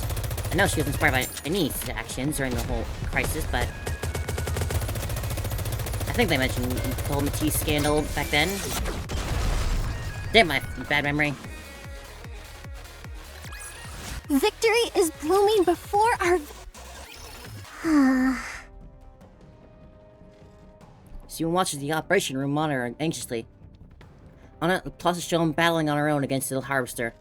I know she was inspired by Annie's actions during the whole crisis, but... I think they mentioned the whole Matisse scandal back then. Damn, my bad memory. Victory is blooming before our... Syuen watches the operation room monitor anxiously. On it, Laplace is shown battling on her own against the harvester.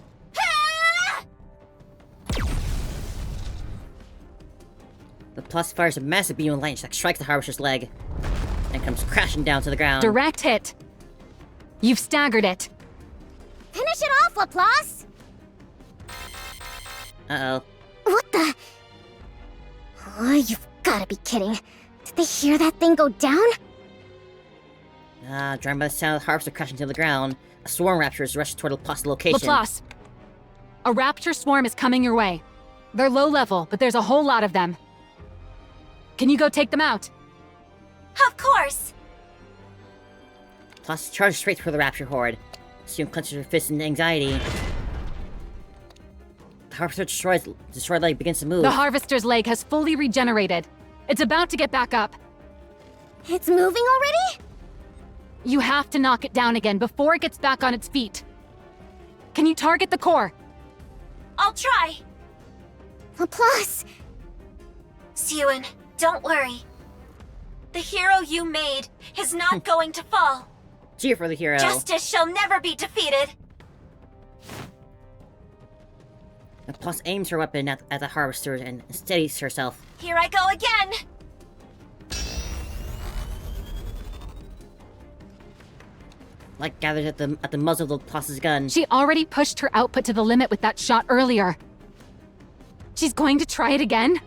Plus fires a massive beam of light that strikes the Harvester's leg, and comes crashing down to the ground. Direct hit. You've staggered it. Finish it off, Laplace! Uh-oh. What the? Oh, you've gotta be kidding. Did they hear that thing go down? Drawn by the sound of the Harvester crashing to the ground, a swarm rapture is rushed toward Laplace's location. Laplace, a rapture swarm is coming your way. They're low level, but there's a whole lot of them. Can you go take them out? Of course! Laplace charges straight for the rapture horde. Syuen clenches her fist in anxiety. The Harvester destroyed leg begins to move. The Harvester's leg has fully regenerated. It's about to get back up. It's moving already? You have to knock it down again before it gets back on its feet. Can you target the core? I'll try. Laplace! Syuen, don't worry. The hero you made is not going to fall. Cheer for the hero. Justice shall never be defeated. Laplace aims her weapon at the Harvester and steadies herself. Here I go again. Light gathers at the muzzle of Laplace's gun. She already pushed her output to the limit with that shot earlier. She's going to try it again?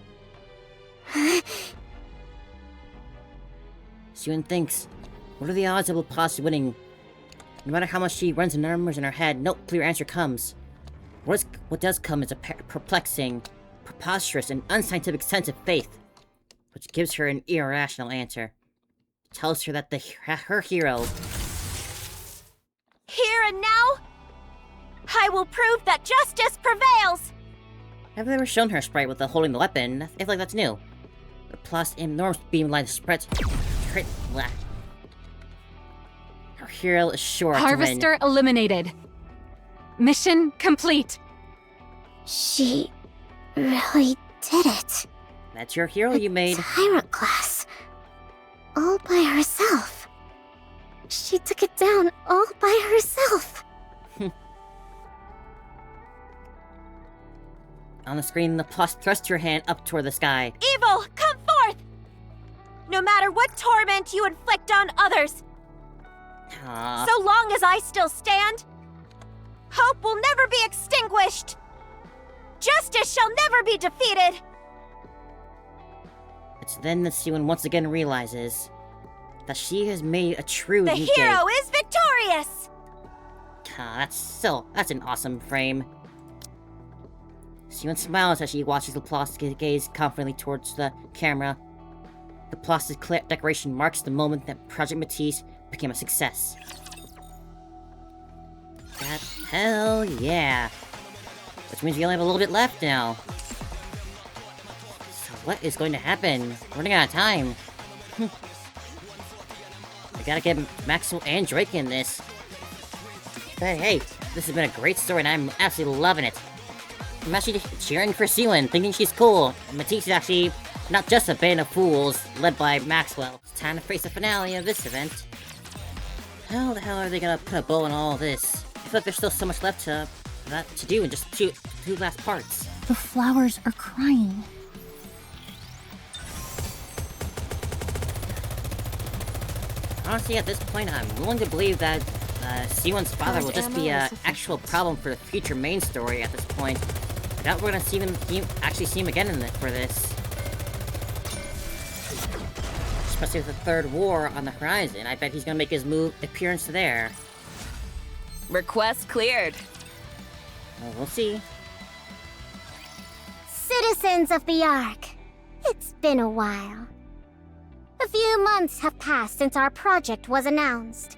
Syuen thinks, what are the odds of Laplace winning? No matter how much she runs the numbers in her head, no clear answer comes. What does come is a perplexing, preposterous, and unscientific sense of faith, which gives her an irrational answer. It tells her that her hero... Here and now, I will prove that justice prevails! Have they ever shown her sprite with holding the weapon? I feel like that's new. Laplace's enormous beam line spreads straight left. Her hero is sure to win. Harvester eliminated. Mission complete. She really did it. That's your hero you made. Tyrant class. All by herself. She took it down all by herself. On the screen, Laplace thrusts her hand up toward the sky. Evil, come forth! No matter what torment you inflict on others, so long as I still stand, hope will never be extinguished. Justice shall never be defeated. It's then that Syuen once again realizes that she has made a true Nikke. The hero is victorious! That's an awesome frame. Syuen smiles as she watches Laplace gaze confidently towards the camera. Laplace's decoration marks the moment that Project Matisse became a success. Hell yeah! Which means we only have a little bit left now. So what is going to happen? We're running out of time. I gotta get Maxwell and Drake in this. But hey, this has been a great story and I'm absolutely loving it. I'm actually cheering for Syuen, thinking she's cool. Matisse is actually not just a band of fools led by Maxwell. It's time to face the finale of this event. How the hell are they gonna put a bow on all this? I feel like there's still so much left to do in just two last parts. The flowers are crying. Honestly, at this point, I'm willing to believe that Syuen's father will just be an actual problem for the future main story at this point. I doubt we're gonna see him again for this. Especially with the third war on the horizon, I bet he's gonna make his appearance there. Request cleared. Well, we'll see. Citizens of the Ark, it's been a while. A few months have passed since our project was announced.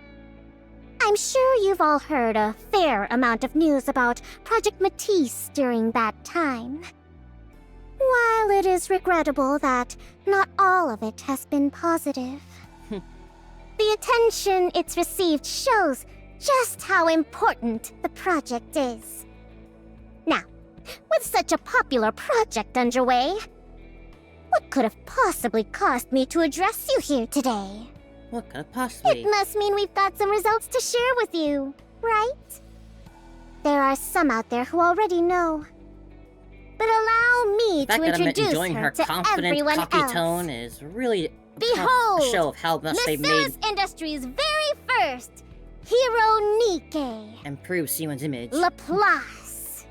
I'm sure you've all heard a fair amount of news about Project Matisse during that time. While it is regrettable that not all of it has been positive, the attention it's received shows just how important the project is. Now, with such a popular project underway, what could have possibly caused me to address you here today? What could have possibly? It must mean we've got some results to share with you, right? There are some out there who already know. But allow me The fact to that I'm introduce enjoying her her to confident, everyone cocky else. tone is really Behold, a show of how much they've made Miscellaneous Industries' very first hero Nikke, improve Syuen's image. Laplace.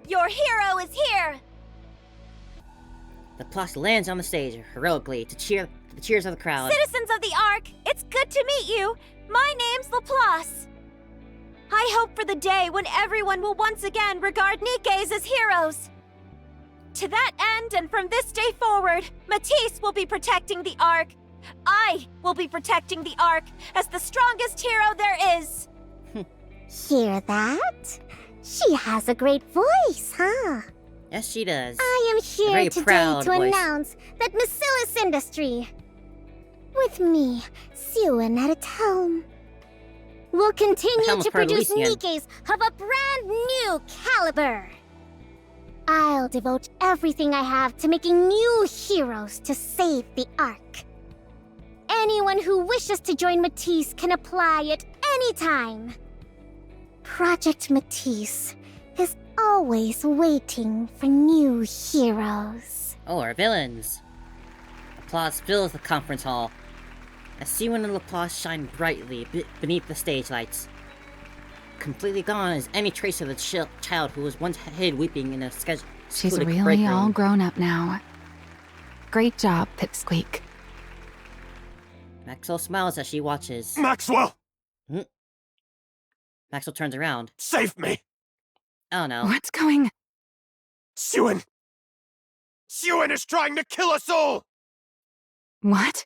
Your hero is here! Laplace lands on the stage heroically to the cheers of the crowd. Citizens of the Ark, it's good to meet you. My name's Laplace. I hope for the day when everyone will once again regard Nikkes as heroes. To that end, and from this day forward, Matisse will be protecting the Ark. I will be protecting the Ark as the strongest hero there is. Hear that? She has a great voice, huh? Yes, she does. I am here very today proud to voice. announce that Miscellaneous Industry, with me, Syuen at its helm, will continue to produce Nikkes of a brand new caliber. I'll devote everything I have to making new heroes to save the Ark. Anyone who wishes to join Matisse can apply at any time. Project Matisse is always waiting for new heroes. Oh, our villains. Applause fills the conference hall as Syuen and Laplace shine brightly beneath the stage lights. Completely gone is any trace of the child who was once hid weeping in a She's secluded break really room. all grown up now. Great job, Pipsqueak. Maxwell smiles as she watches. Maxwell! Maxwell turns around. Save me! Oh no. What's going? Syuen! Syuen is trying to kill us all! What?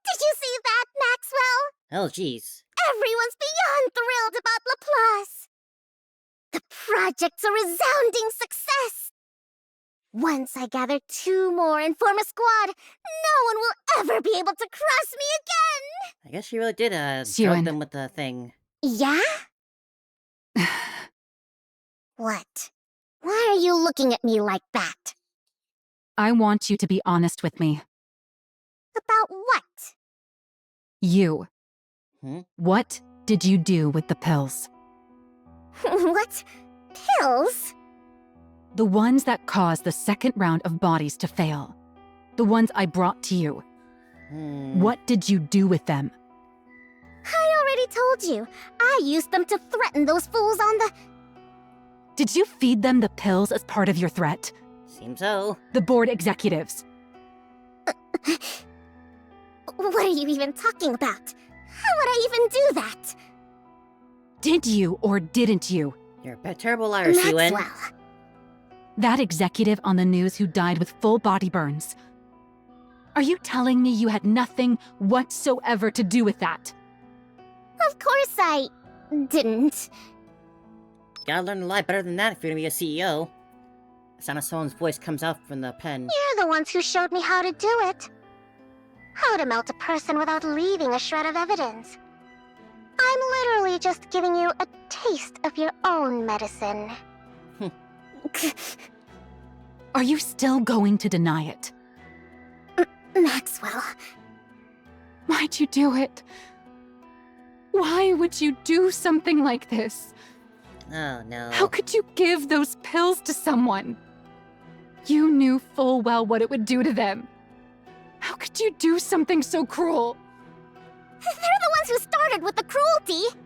Did you see that, Maxwell? Oh jeez. Everyone's beyond thrilled about Laplace. The project's a resounding success. Once I gather 2 more and form a squad, no one will ever be able to cross me again. I guess she really did drug Syuen. them with the thing. Yeah? What? Why are you looking at me like that? I want you to be honest with me. About what? You. What did you do with the pills? What? Pills? The ones that caused the second round of bodies to fail. The ones I brought to you. What did you do with them? I already told you. I used them to threaten those fools on the... Did you feed them the pills as part of your threat? Seems so. The board executives. What are you even talking about? How would I even do that? Did you or didn't you? You're a terrible liar, Syuen. Maxwell. That executive on the news who died with full body burns. Are you telling me you had nothing whatsoever to do with that? Of course I... didn't. Gotta learn to lie better than that if you're gonna be a CEO. The sound of someone's voice comes out from the pen. You're the ones who showed me how to do it. How to melt a person without leaving a shred of evidence. I'm literally just giving you a taste of your own medicine. Are you still going to deny it? Maxwell. Why'd you do it? Why would you do something like this? Oh no. How could you give those pills to someone? You knew full well what it would do to them. How could you do something so cruel? They're the ones who started with the cruelty.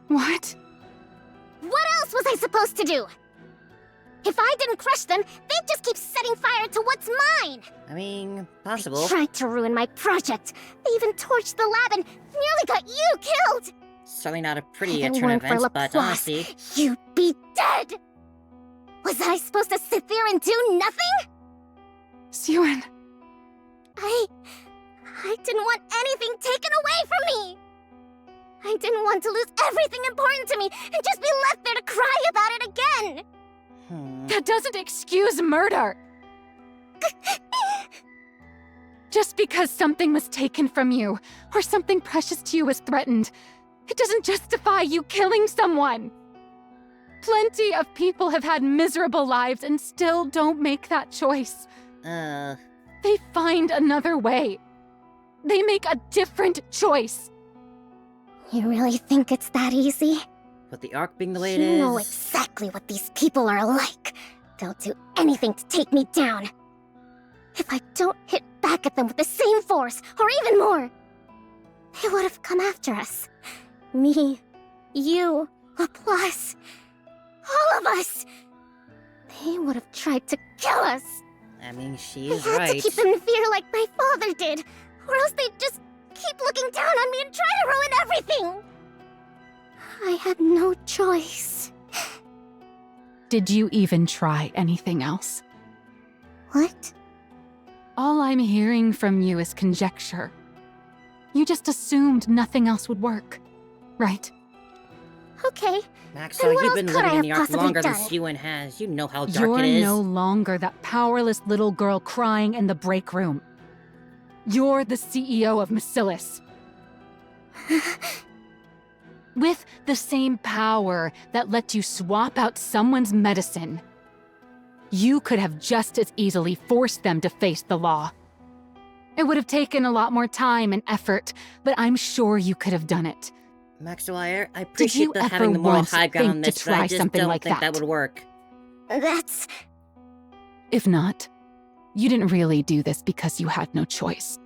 What? What else was I supposed to do? If I didn't crush them, they'd just keep setting fire to what's mine. I mean, possible. They tried to ruin my project. They even torched the lab and nearly got you killed. Certainly not a pretty If it turn of weren't for events, but Laplace, honestly. you'd be dead. Was I supposed to sit there and do nothing? Syuen. I didn't want anything taken away from me. I didn't want to lose everything important to me and just be left there to cry about it again. That doesn't excuse murder! Just because something was taken from you, or something precious to you was threatened, it doesn't justify you killing someone! Plenty of people have had miserable lives and still don't make that choice. They find another way. They make a different choice. You really think it's that easy? With the arc being the way it You know is. exactly exactly what these people are like. They'll do anything to take me down. If I don't hit back at them with the same force, or even more, they would have come after us. Me, you, Laplace, all of us. They would have tried to kill us. I mean, she I is had right. to keep them in fear like my father did, or else they'd just keep looking down on me and try to ruin everything. I had no choice. Did you even try anything else? What? All I'm hearing from you is conjecture. You just assumed nothing else would work, right? Okay. Maxwell, what you've else been could I living in have the ark possibly longer than done? Syuen has. You know how dark You're it is. no longer that powerless little girl crying in the break room. You're the CEO of Macilis. With the same power that let you swap out someone's medicine, you could have just as easily forced them to face the law. It would have taken a lot more time and effort, but I'm sure you could have done it. Maxwell, I Did appreciate you ever having the moral once high ground on think to this, but I try just something don't like think that that? would work. That's... If not, you didn't really do this because you had no choice.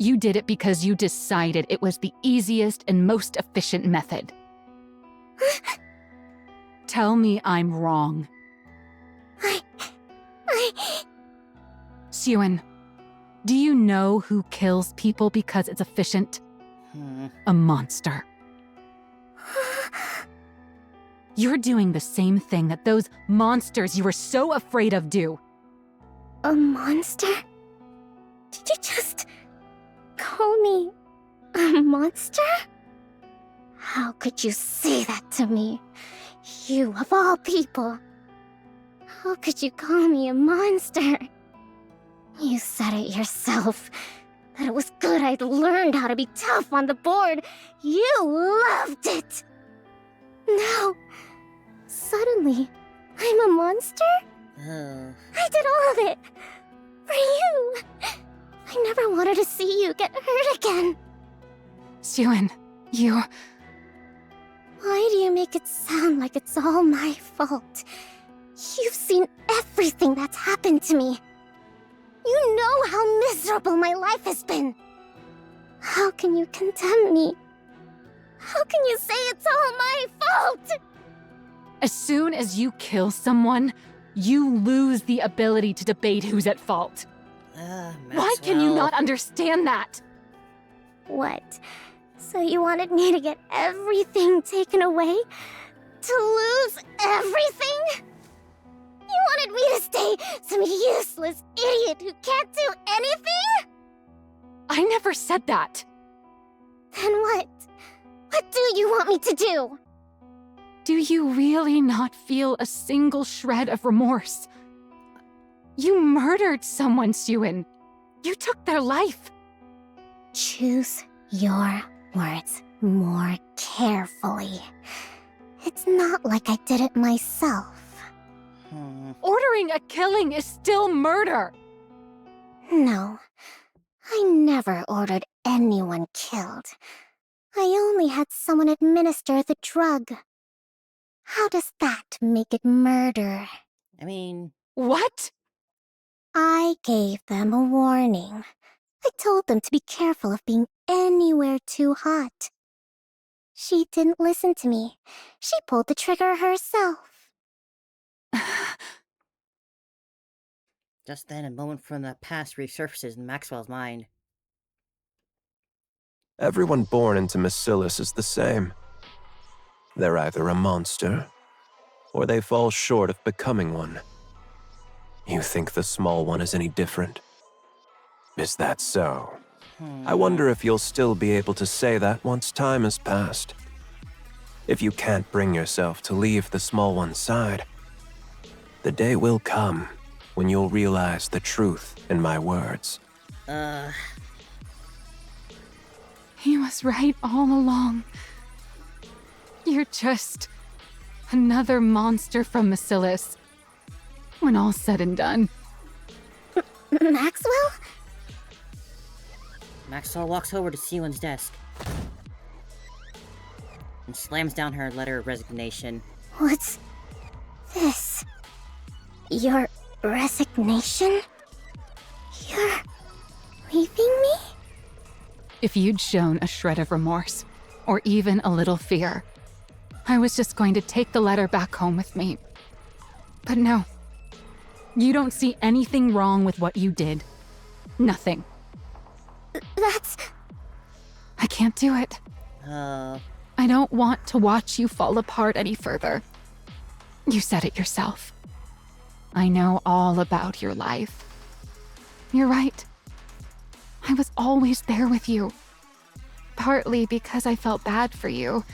You did it because you decided it was the easiest and most efficient method. Tell me I'm wrong. Syuen, do you know who kills people because it's efficient? A monster. You're doing the same thing that those monsters you were so afraid of do. A monster? Did you just call me a monster? How could you say that to me? You of all people. How could you call me a monster? You said it yourself. That it was good I'd learned how to be tough on the board. You loved it! Now, suddenly, I'm a monster? Oh. I did all of it! For you! I never wanted to see you get hurt again. Syuen, you... Why do you make it sound like it's all my fault? You've seen everything that's happened to me. You know how miserable my life has been. How can you condemn me? How can you say it's all my fault? As soon as you kill someone, you lose the ability to debate who's at fault. Why can you not understand that? What? So you wanted me to get everything taken away? To lose everything? You wanted me to stay some useless idiot who can't do anything? I never said that. Then what? What do you want me to do? Do you really not feel a single shred of remorse? You murdered someone, Syuen. You took their life. Choose your words more carefully. It's not like I did it myself. Ordering a killing is still murder. No, I never ordered anyone killed. I only had someone administer the drug. How does that make it murder? I mean... What? I gave them a warning. I told them to be careful of being anywhere too hot. She didn't listen to me. She pulled the trigger herself. Just then, a moment from the past resurfaces in Maxwell's mind. Everyone born into Macilis is the same. They're either a monster, or they fall short of becoming one. You think the small one is any different? Is that so? I wonder if you'll still be able to say that once time has passed. If you can't bring yourself to leave the small one's side, the day will come when you'll realize the truth in my words. He was right all along. You're just another monster from Macilis. When all's said and done. Maxwell? Maxwell walks over to Syuen's desk and slams down her letter of resignation. What's this? Your resignation? You're leaving me? If you'd shown a shred of remorse, or even a little fear, I was just going to take the letter back home with me. But no. You don't see anything wrong with what you did. Nothing. That's... I can't do it. I don't want to watch you fall apart any further. You said it yourself. I know all about your life. You're right. I was always there with you. Partly because I felt bad for you,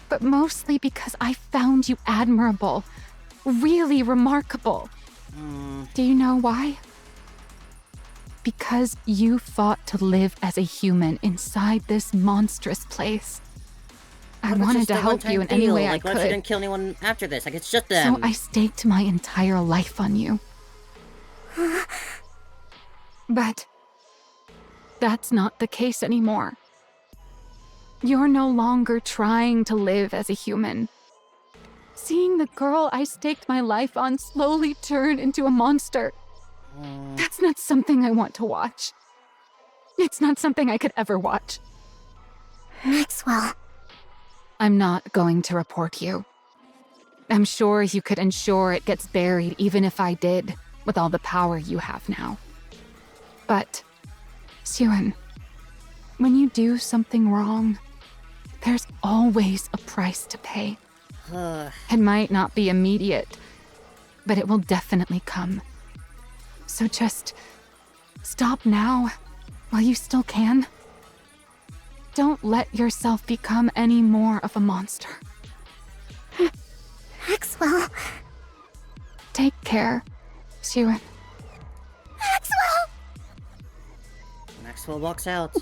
but mostly because I found you admirable, really remarkable. Do you know why? Because you fought to live as a human inside this monstrous place. I wanted to help you in any way I could. What if you didn't kill anyone after this? Like, it's just them. So I staked my entire life on you. But that's not the case anymore. You're no longer trying to live as a human. Seeing the girl I staked my life on slowly turn into a monster. That's not something I want to watch. It's not something I could ever watch. Maxwell. I'm not going to report you. I'm sure you could ensure it gets buried even if I did, with all the power you have now. But, Syuen, when you do something wrong, there's always a price to pay. It might not be immediate, but it will definitely come. So just stop now, while you still can. Don't let yourself become any more of a monster. Maxwell. Take care, Syuen. Maxwell! Maxwell walks out.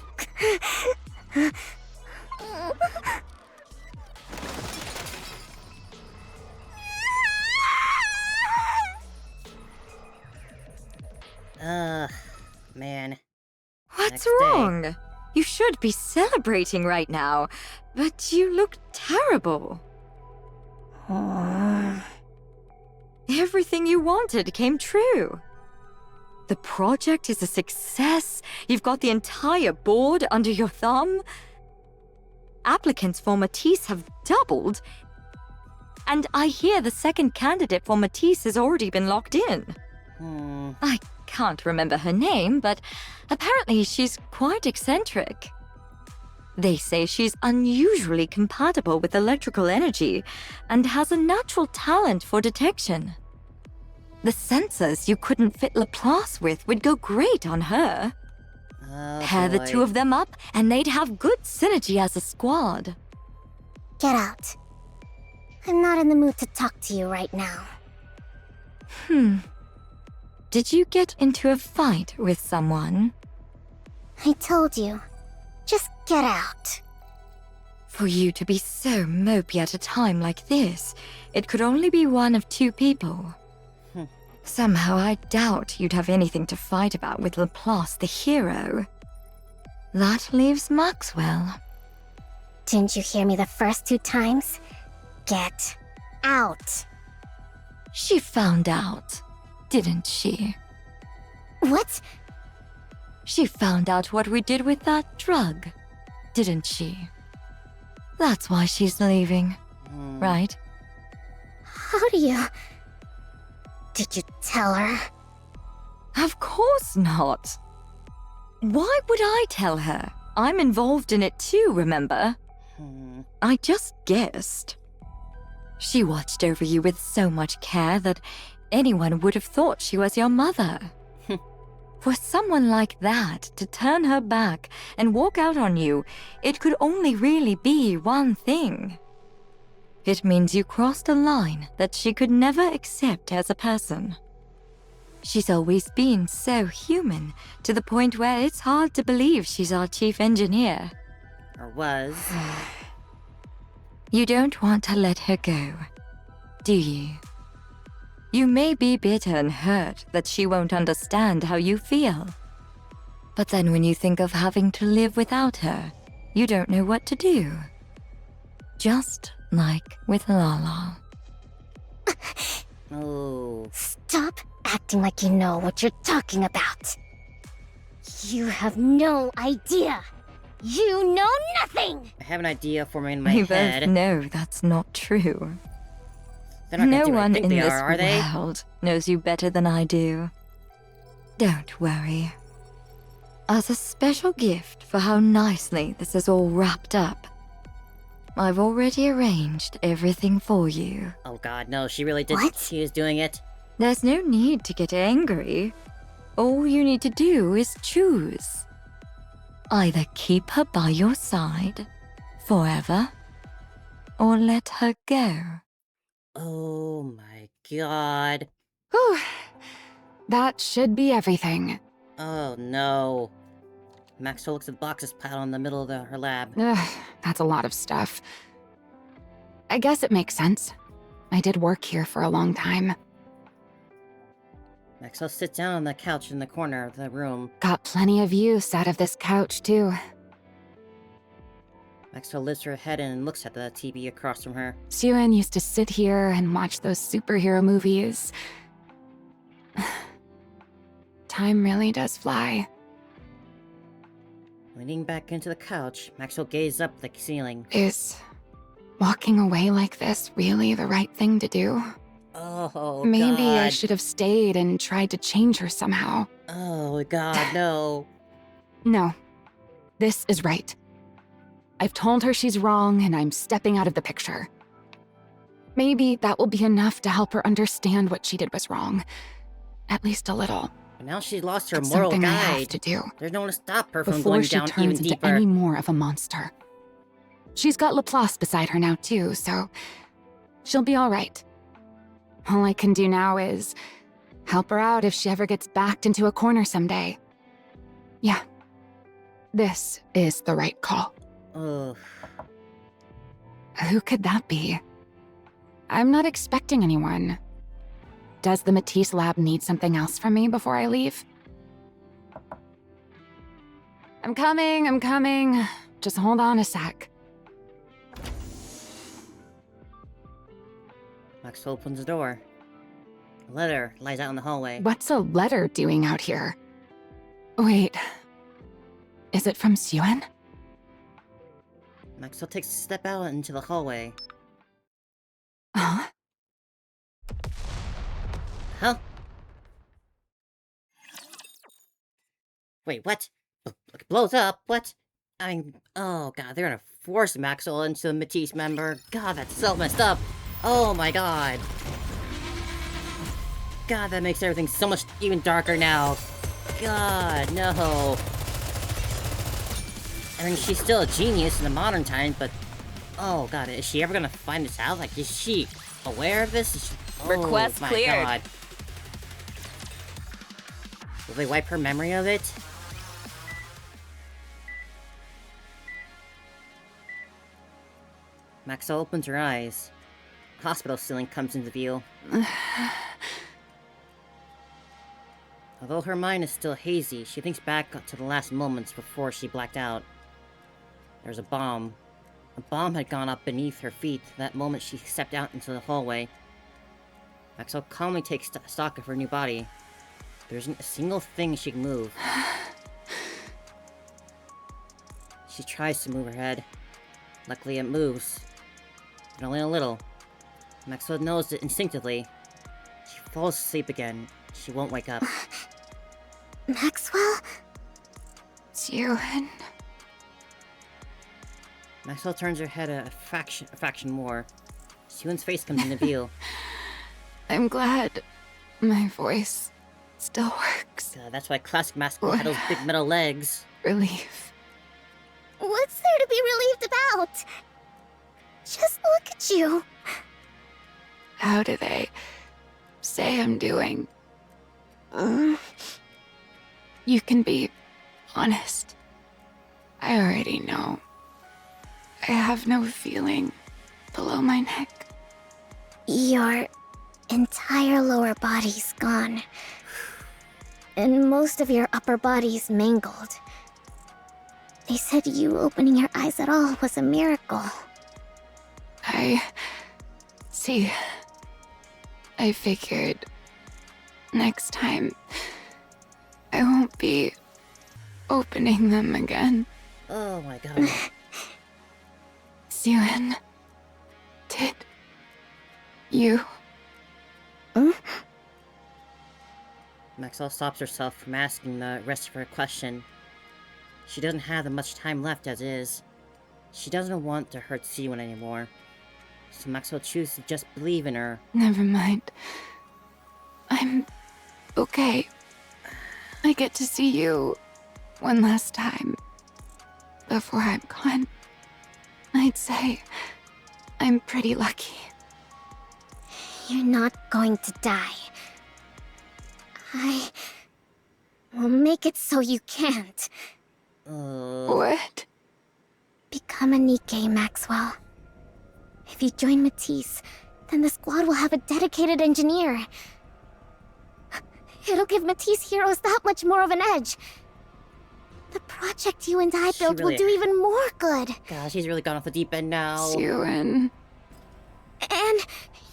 Man. What's wrong? You should be celebrating right now, but you look terrible. Everything you wanted came true. The project is a success. You've got the entire board under your thumb. Applicants for Matisse have doubled. And I hear the second candidate for Matisse has already been locked in. I can't remember her name, but apparently she's quite eccentric. They say she's unusually compatible with electrical energy and has a natural talent for detection. The sensors you couldn't fit Laplace with would go great on her. Pair the two of them up and they'd have good synergy as a squad. Get out. I'm not in the mood to talk to you right now. Did you get into a fight with someone? I told you. Just get out. For you to be so mopey at a time like this, it could only be one of two people. Somehow I doubt you'd have anything to fight about with Laplace the hero. That leaves Maxwell. Didn't you hear me the first 2 times? Get out. She found out, didn't she? What? She found out what we did with that drug, didn't she? That's why she's leaving, right? How do you... Did you tell her? Of course not. Why would I tell her? I'm involved in it too, remember? I just guessed. She watched over you with so much care that anyone would have thought she was your mother. For someone like that to turn her back and walk out on you, it could only really be one thing. It means you crossed a line that she could never accept as a person. She's always been so human, to the point where it's hard to believe she's our chief engineer. Or was. You don't want to let her go, do you? You may be bitter and hurt that she won't understand how you feel. But then when you think of having to live without her, you don't know what to do. Just like with Lala. Oh. Stop acting like you know what you're talking about. You have no idea. You know nothing! I have an idea forming in my We head. both know that's not true. They're not No gonna do what I one think in they this are they? world knows you better than I do. Don't worry. As a special gift for how nicely this is all wrapped up, I've already arranged everything for you. Oh god, no, she really did. What? She is doing it. There's no need to get angry. All you need to do is choose. Either keep her by your side forever, or let her go. Oh my god. Whew. That should be everything. Oh no. Maxwell looks at the boxes piled in the middle of her lab. Ugh, that's a lot of stuff. I guess it makes sense. I did work here for a long time. Maxwell sits down on the couch in the corner of the room. Got plenty of use out of this couch, too. Maxwell lifts her head and looks at the TV across from her. Syuen used to sit here and watch those superhero movies. Time really does fly. Leaning back into the couch, Maxwell gazes up at the ceiling. Is walking away like this really the right thing to do? Oh, Maybe God. I should have stayed and tried to change her somehow. Oh, God, no. No. This is right. I've told her she's wrong and I'm stepping out of the picture. Maybe that will be enough to help her understand what she did was wrong. At least a little. But now she's lost her It's moral something I guide. have to do. There's no one to stop her from Before going she down even turns into deeper. any more of a monster. She's got Laplace beside her now too, so she'll be all right. All I can do now is help her out if she ever gets backed into a corner someday. Yeah. This is the right call. Ugh. Who could that be? I'm not expecting anyone. Does the Matisse lab need something else from me before I leave? I'm coming. Just hold on a sec. Maxwell opens the door. A letter lies out in the hallway. What's a letter doing out here? Wait. Is it from Syuen? Maxwell takes a step out into the hallway. Huh? Huh? Wait, what? It blows up? What? Oh god, they're gonna force Maxwell into the Matisse member. God, that's so messed up. Oh my god. God, that makes everything so much even darker now. God, no. I mean, she's still a genius in the modern times, but... Oh god, is she ever gonna find this out? Like, is she aware of this? Is she... Request oh, my cleared. God. Will they wipe her memory of it? Maxwell opens her eyes. The hospital ceiling comes into view. Although her mind is still hazy, she thinks back to the last moments before she blacked out. There's a bomb. A bomb had gone up beneath her feet that moment she stepped out into the hallway. Maxwell calmly takes stock of her new body. There isn't a single thing she can move. She tries to move her head. Luckily it moves. But only a little. Maxwell knows it instinctively. She falls asleep again. She won't wake up. Maxwell? Syuen. Maxwell turns her head a fraction more. Syuen's face comes into view. I'm glad my voice still works. That's why classic mascot had those big metal legs. Relief. What's there to be relieved about? Just look at you. How do they say I'm doing? You can be honest. I already know. I have no feeling below my neck. Your entire lower body's gone. And most of your upper body's mangled. They said you opening your eyes at all was a miracle. I see. I figured next time I won't be opening them again. Oh my god. Syuen, did you? Maxwell stops herself from asking the rest of her question. She doesn't have that much time left as is. She doesn't want to hurt Syuen anymore. So Maxwell chooses to just believe in her. Never mind. I'm okay. I get to see you one last time before I'm gone. I'd say I'm pretty lucky. You're not going to die. I will make it so you can't. What? Become a Nikke, Maxwell. If you join Matisse, then the squad will have a dedicated engineer. It'll give Matisse heroes that much more of an edge. The project you and I built will do even more good. God, she's really gone off the deep end now. Syuen. And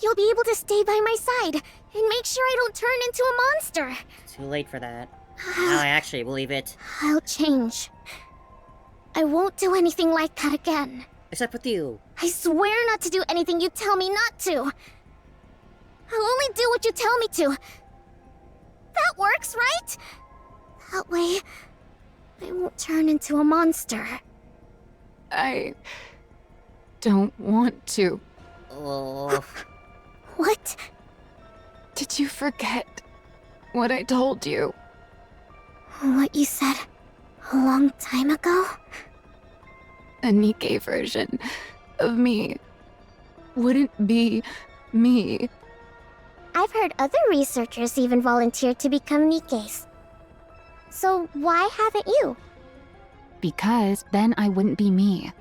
you'll be able to stay by my side and make sure I don't turn into a monster. Too late for that. Now I actually believe it. I'll change. I won't do anything like that again. Except with you. I swear not to do anything you tell me not to. I'll only do what you tell me to. That works, right? That way, I won't turn into a monster. I don't want to. Oh. What? Did you forget what I told you? What you said a long time ago? A Nikke version of me wouldn't be me. I've heard other researchers even volunteer to become Nikkes. So why haven't you? Because then I wouldn't be me.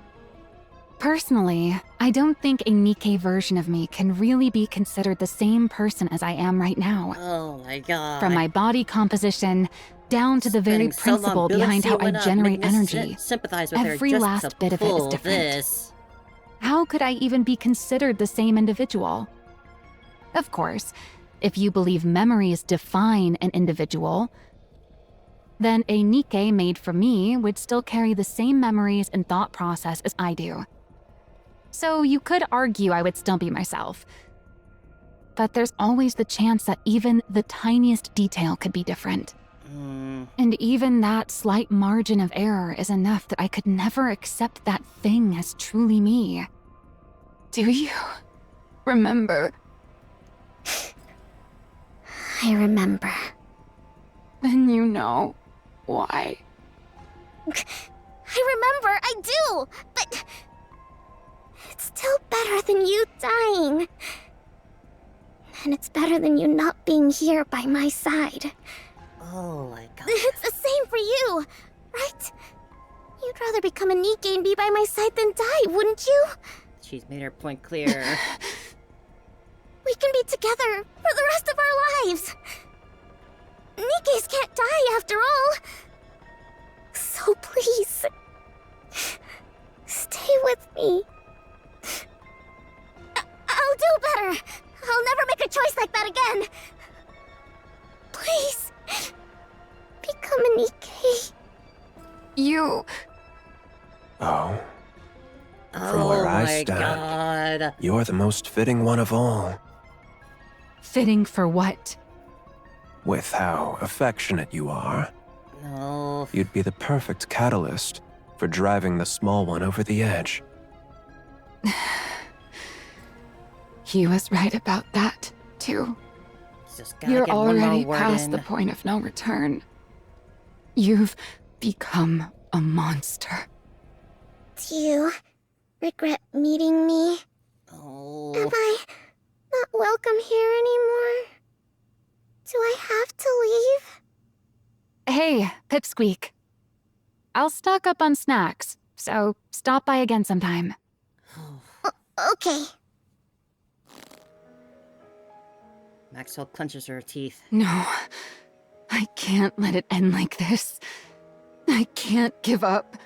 Personally, I don't think a Nikke version of me can really be considered the same person as I am right now. Oh my god. From my body composition down to the very principle behind how I generate energy. Sympathize with Every her last bit of it is different. This. How could I even be considered the same individual? Of course, if you believe memories define an individual, then a Nikke made for me would still carry the same memories and thought process as I do. So you could argue I would still be myself. But there's always the chance that even the tiniest detail could be different. And even that slight margin of error is enough that I could never accept that thing as truly me. Do you remember? I remember. Then you know why. I remember, I do! But it's still better than you dying. And it's better than you not being here by my side. Oh my god. It's the same for you, right? You'd rather become a Nikke and be by my side than die, wouldn't you? She's made her point clear. We can be together for the rest of our lives. Nikkes can't die after all. So please, stay with me. I'll do better. I'll never make a choice like that again. Please, become a Nikke. You... Oh. From where I stand, God. You're the most fitting one of all. Fitting for what? With how affectionate you are. No. You'd be the perfect catalyst for driving the small one over the edge. He was right about that, too. Just gotta You're get one already more word past in. the point of no return. You've become a monster. Do you regret meeting me? Oh. Am I not welcome here anymore? Do I have to leave? Hey, Pipsqueak. I'll stock up on snacks, so stop by again sometime. Okay. Maxwell clenches her teeth. No, I can't let it end like this. I can't give up.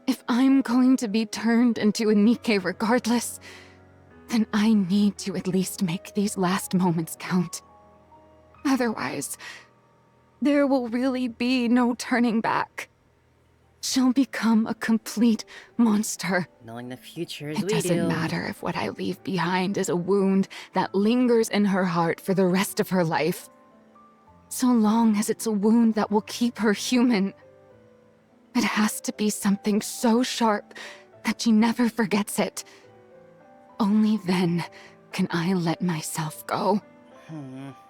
If I'm going to be turned into a Nikke regardless, then I need to at least make these last moments count. Otherwise, there will really be no turning back. She'll become a complete monster. Knowing the future as It we do. doesn't matter if what I leave behind is a wound that lingers in her heart for the rest of her life. So long as it's a wound that will keep her human. It has to be something so sharp that she never forgets it. Only then can I let myself go.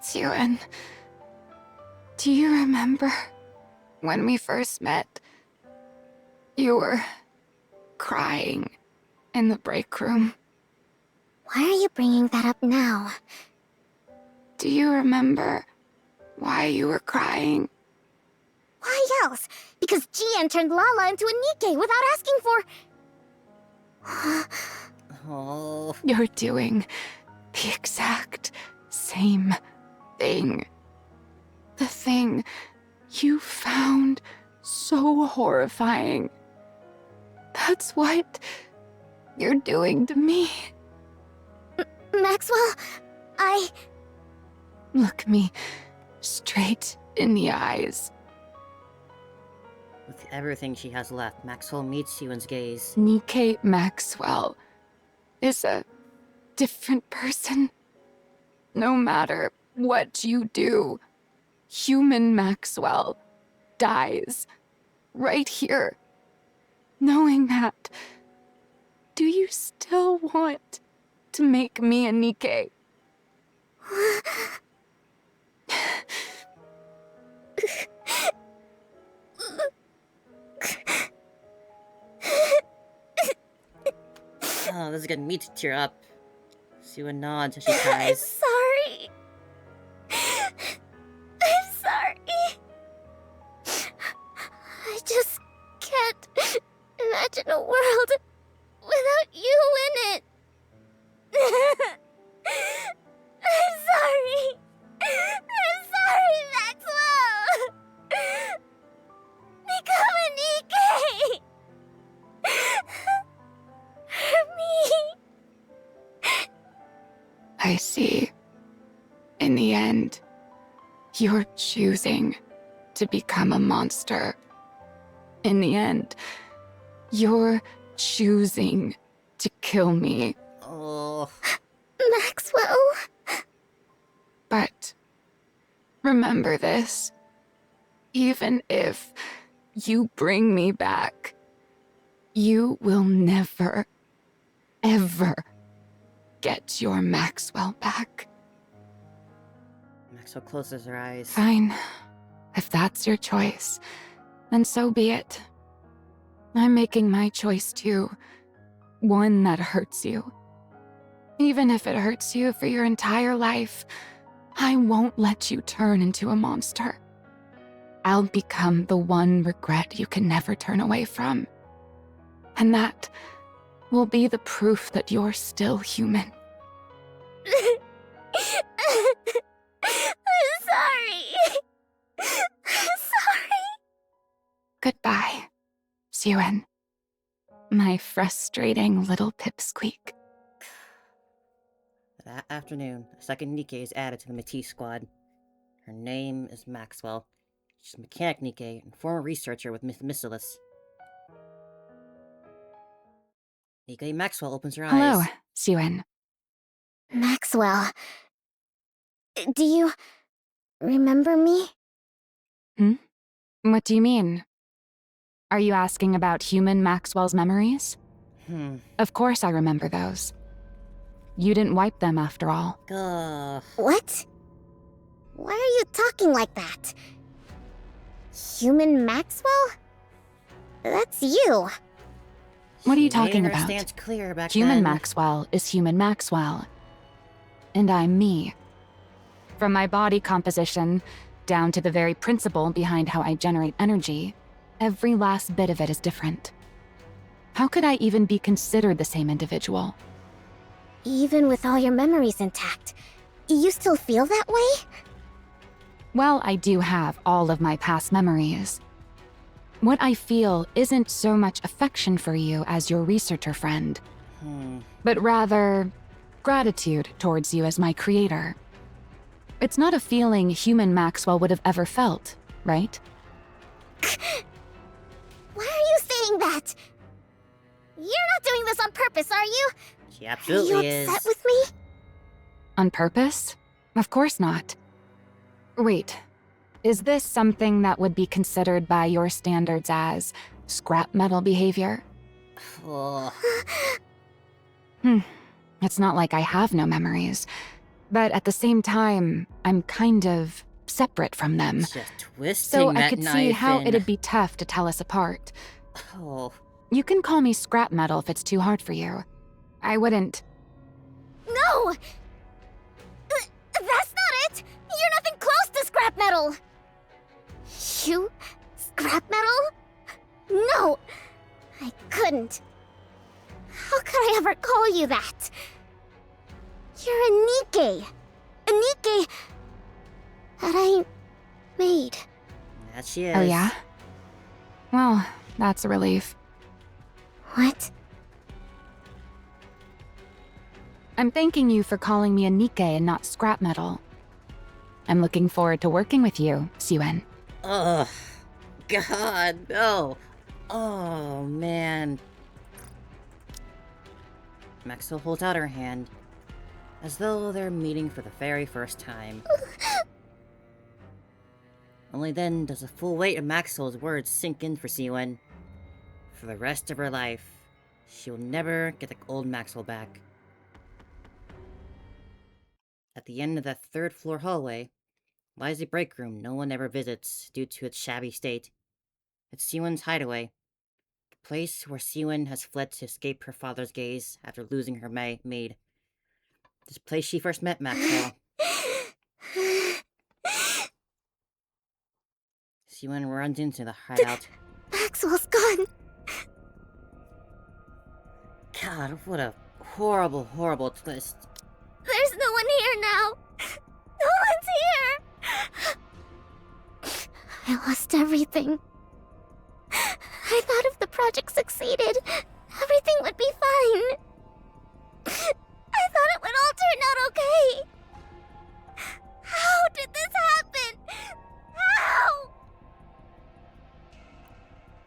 Syuen, do you remember when we first met? You were crying in the break room. Why are you bringing that up now? Do you remember why you were crying? Why else? Because Jian turned Lala into a Nikke without asking for... Oh. You're doing the exact same thing. The thing you found so horrifying. That's what you're doing to me. Maxwell, I... Look me straight in the eyes. With everything she has left, Maxwell meets Syuen's gaze. Nikke Maxwell is a different person. No matter what you do, human Maxwell dies right here. Knowing that, do you still want to make me a Nikke? Oh, this is getting me to tear up. Syuen nods as she cries. Sorry. I'm sorry. I just can't imagine a world without you in it. I'm sorry. I'm sorry, Maxwell. Become a Nikke. For me. I see. In the end, you're choosing to become a monster. In the end, you're choosing to kill me. Oh. Maxwell. But remember this. Even if you bring me back, you will never, ever get your Maxwell back. Maxwell closes her eyes. Fine. If that's your choice, then so be it. I'm making my choice too. One that hurts you. Even if it hurts you for your entire life, I won't let you turn into a monster. I'll become the one regret you can never turn away from. And that will be the proof that you're still human. I'm sorry. I'm sorry. Goodbye, Syuen. My frustrating little pipsqueak. That afternoon, a second Nikke is added to the Matisse squad. Her name is Maxwell. She's a mechanic Nikke and former researcher with Mythmicillus. Nikke Maxwell opens her eyes. Hello, Syuen. Maxwell. Do you remember me? What do you mean? Are you asking about human Maxwell's memories? Of course I remember those. You didn't wipe them after all. What? Why are you talking like that? Human Maxwell? That's you. What are you talking Her about? stance clear back Human then. Maxwell is human Maxwell. And I'm me. From my body composition, down to the very principle behind how I generate energy, every last bit of it is different. How could I even be considered the same individual? Even with all your memories intact, you still feel that way? Well, I do have all of my past memories. What I feel isn't so much affection for you as your researcher friend, but rather gratitude towards you as my creator. It's not a feeling human Maxwell would have ever felt, right? Why are you saying that? You're not doing this on purpose, are you? She absolutely Are you upset with me? On purpose? Of course not. Wait, is this something that would be considered by your standards as scrap metal behavior? Oh. It's not like I have no memories, but at the same time, I'm kind of separate from them. Just twisting So that I could see knife how in. it'd be tough to tell us apart. Oh. You can call me scrap metal if it's too hard for you. I wouldn't. No! That's not it! You're nothing close to scrap metal! You? Scrap metal? No! I couldn't. How could I ever call you that? You're a Nikke. A Nikke that I made. That she is. Oh yeah? Well, that's a relief. What? I'm thanking you for calling me a Nikke and not scrap metal. I'm looking forward to working with you, Syuen. Ugh. God, no. Oh, man. Maxwell holds out her hand, as though they're meeting for the very first time. Only then does the full weight of Maxwell's words sink in for Syuen. For the rest of her life, she will never get the old Maxwell back. At the end of that third-floor hallway lies a break room no one ever visits due to its shabby state. It's Syuen's hideaway, the place where Syuen has fled to escape her father's gaze after losing her maid. This place she first met Maxwell. Syuen runs into the hideout. Maxwell's gone. God, what a horrible, horrible twist. There's no one here now. No one's here. I lost everything. I thought if the project succeeded, everything would be fine. I thought it would all turn out okay. How did this happen? How?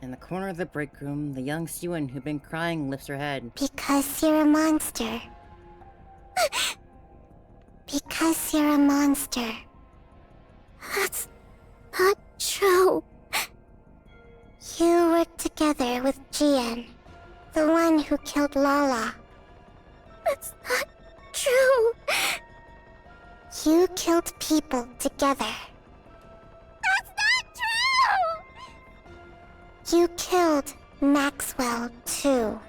In the corner of the break room, the young Syuen who'd been crying lifts her head. Because you're a monster. Because you're a monster. That's not true. You worked together with Jian, the one who killed Lala. That's not true. You killed people together. That's not true! You killed Maxwell, too.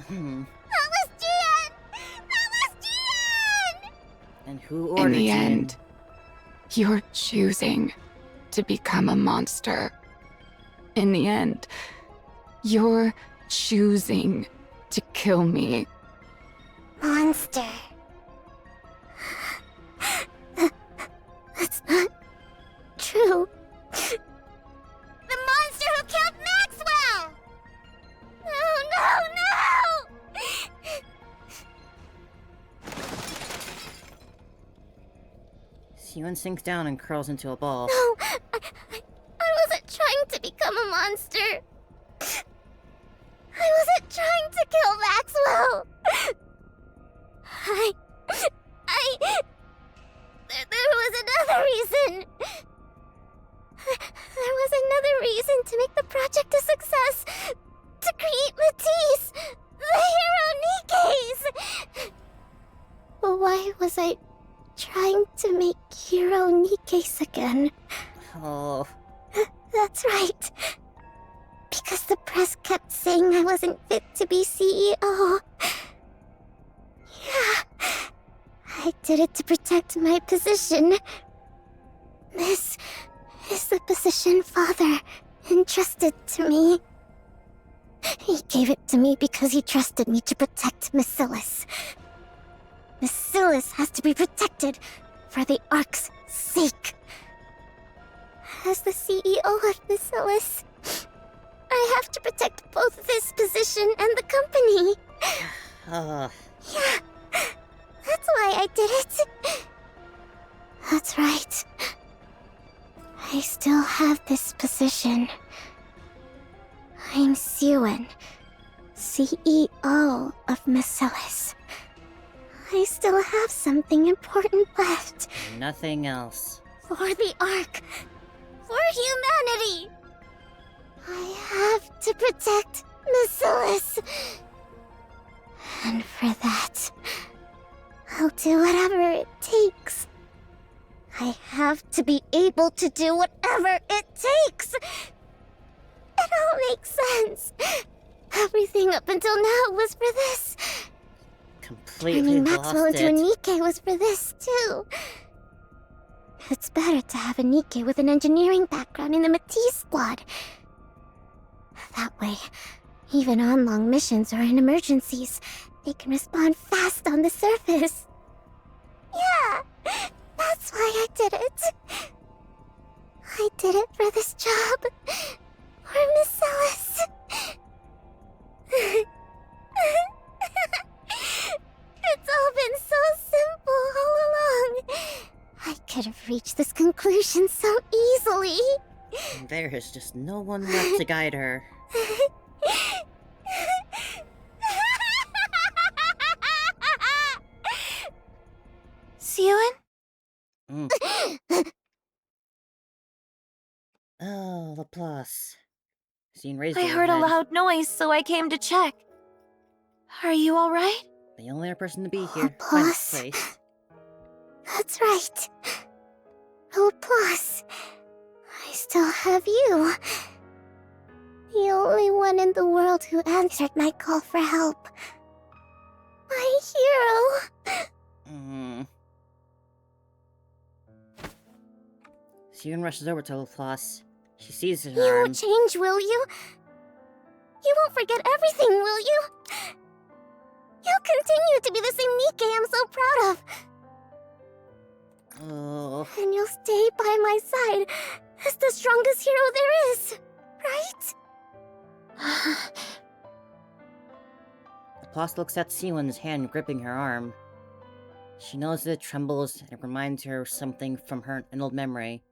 That was Jian! That was Jian! And who ordered In the Jian? end, you're choosing to become a monster. In the end, you're choosing to kill me. Monster. That's not true. The monster who killed Maxwell! No! Syuen sinks down and curls into a ball. No! I wasn't trying to become a monster. I wasn't trying to kill Maxwell. There was another reason. There was another reason to make the project a success. To create Matisse, the hero Nikkes. But why was I trying to make hero Nikkes again? Oh. That's right. Because the press kept saying I wasn't fit to be CEO. Yeah. I did it to protect my position. This is the position Father entrusted to me. He gave it to me because he trusted me to protect Miscellus. Miscellus has to be protected for the Ark's sake. As the CEO of Miscellus, I have to protect both this position and the company. Yeah, that's did it? That's right. I still have this position. I'm Syuen, CEO of Marcellus. I still have something important left. Nothing else. For the Ark. For humanity. I have to protect Marcellus. And for that, I'll do whatever it takes. I have to be able to do whatever it takes. It all makes sense. Everything up until now was for this. Completely Turning lost Maxwell into a it. Nikke was for this, too. It's better to have a Nikke with an engineering background in the Matisse squad. That way, even on long missions or in emergencies, they can respond fast on the surface. Yeah, that's why I did it. I did it for this job. For Miss Ellis. It's all been so simple all along. I could have reached this conclusion so easily. There is just no one left to guide her. Syuen? Oh, Laplace. Syuen raised I her heard a head. loud noise, so I came to check. Are you alright? The only other person to be here to find this place. That's right. Oh, plus, I still have you. The only one in the world who answered my call for help. My hero. Syuen rushes over to Laplace. She sees her You arm. won't change, will you? You won't forget everything, will you? You'll continue to be the same Nikke I'm so proud of. Oh. And you'll stay by my side as the strongest hero there is, right? Laplace looks at Syuen's hand gripping her arm. She knows that it trembles and it reminds her of something from an old memory.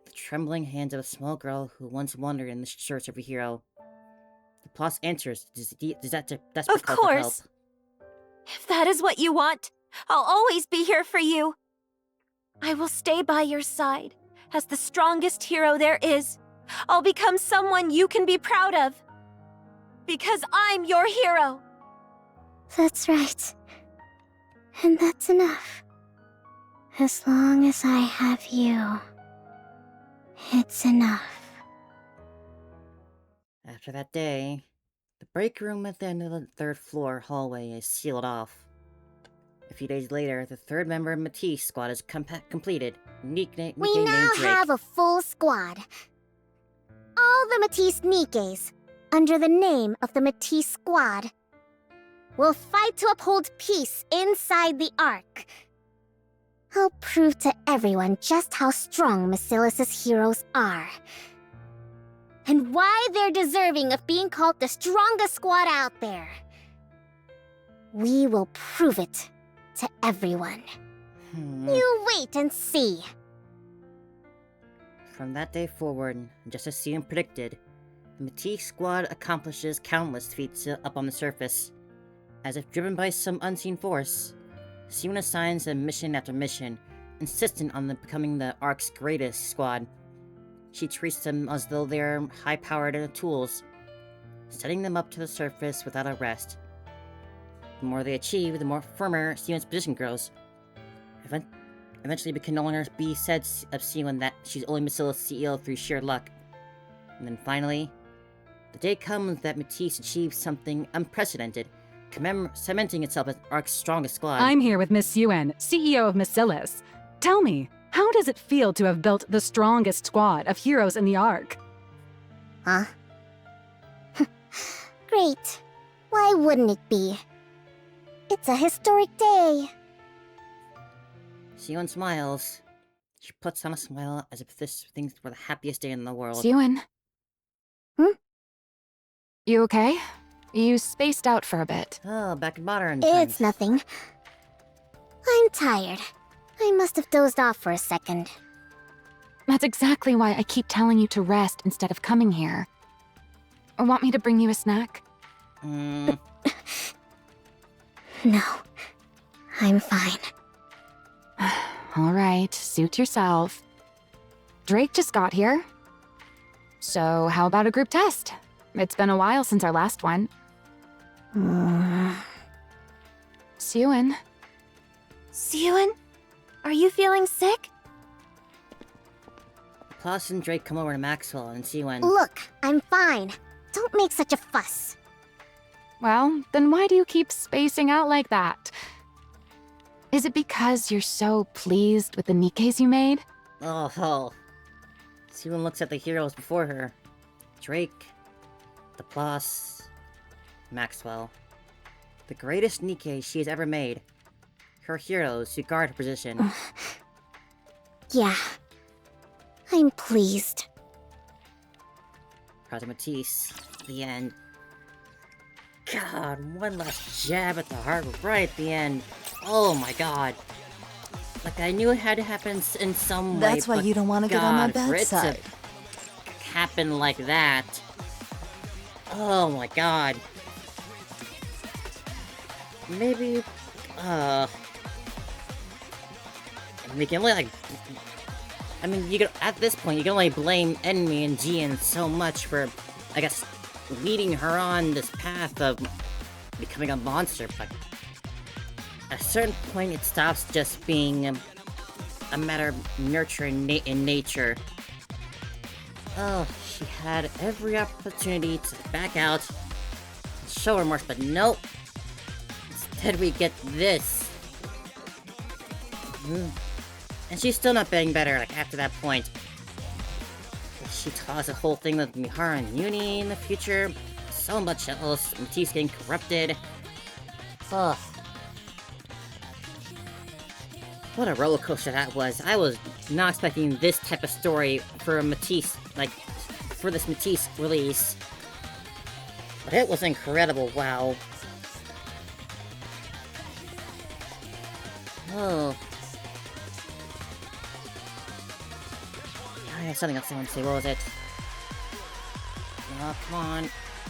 The trembling hands of a small girl who once wandered in the search of a hero. Laplace answers, does that desperate Of call for help. course. If that is what you want, I'll always be here for you. I will stay by your side as the strongest hero there is. I'll become someone you can be proud of. Because I'm your hero. That's right. And that's enough. As long as I have you, it's enough. After that day, the break room at the end of the third floor hallway is sealed off. A few days later, the third member of Matisse squad is completed. Nikke We now named Drake. have a full squad. All the Matisse Nikkes, under the name of the Matisse Squad, will fight to uphold peace inside the Ark. I'll prove to everyone just how strong Marcellus's heroes are. And why they're deserving of being called the strongest squad out there. We will prove it to everyone. You wait and see. From that day forward, just as Syuen predicted, the Matisse squad accomplishes countless feats up on the surface. As if driven by some unseen force, Syuen assigns them mission after mission, insistent on becoming the Ark's greatest squad. She treats them as though they're high-powered tools, setting them up to the surface without a rest. The more they achieve, the more firmer Syuen's position grows. Eventually, it can no longer be said of Syuen that she's only Marcellus' CEO through sheer luck. And then finally, the day comes that Matisse achieves something unprecedented, cementing itself as Ark's strongest squad. I'm here with Miss Syuen, CEO of Marcellus. Tell me, how does it feel to have built the strongest squad of heroes in the Ark? Huh? Great. Why wouldn't it be? It's a historic day. Syuen smiles. She puts on a smile as if this thing were the happiest day in the world. Syuen? Hmm? You okay? You spaced out for a bit. Oh, back in modern times. It's nothing. I'm tired. I must have dozed off for a second. That's exactly why I keep telling you to rest instead of coming here. Or want me to bring you a snack? No. I'm fine. All right, suit yourself. Drake just got here. So how about a group test? It's been a while since our last one. Syuen. Syuen? Are you feeling sick? Plus and Drake come over to Maxwell and Syuen. Look, I'm fine. Don't make such a fuss. Well, then why do you keep spacing out like that? Is it because you're so pleased with the Nikkes you made? Oh. Syuen looks at the heroes before her. Drake, the Plus, Maxwell. The greatest Nikke she has ever made. Her heroes who guard her position. Yeah. I'm pleased. Project Matisse. The end. God, one last jab at the heart right at the end. Oh my god. Like, I knew it had to happen in some way. That's why you don't want to get on my for it to bedside. happen like that. Oh my god. Maybe, we can only, I mean, you can, at this point, you can only blame Enmi and Jian so much for, I guess, leading her on this path of becoming a monster, but at a certain point, it stops just being a matter of nurture in nature. Oh, she had every opportunity to back out and show remorse, but nope. Instead, we get this. And she's still not getting better, like, after that point. She caused the whole thing with Mihara and Uni in the future. So much else. Matisse getting corrupted. Ugh. What a roller coaster that was. I was not expecting this type of story for a Matisse, like, for this Matisse release. But it was incredible, wow. Oh. I have something else I want to say. What was it? Oh, come on.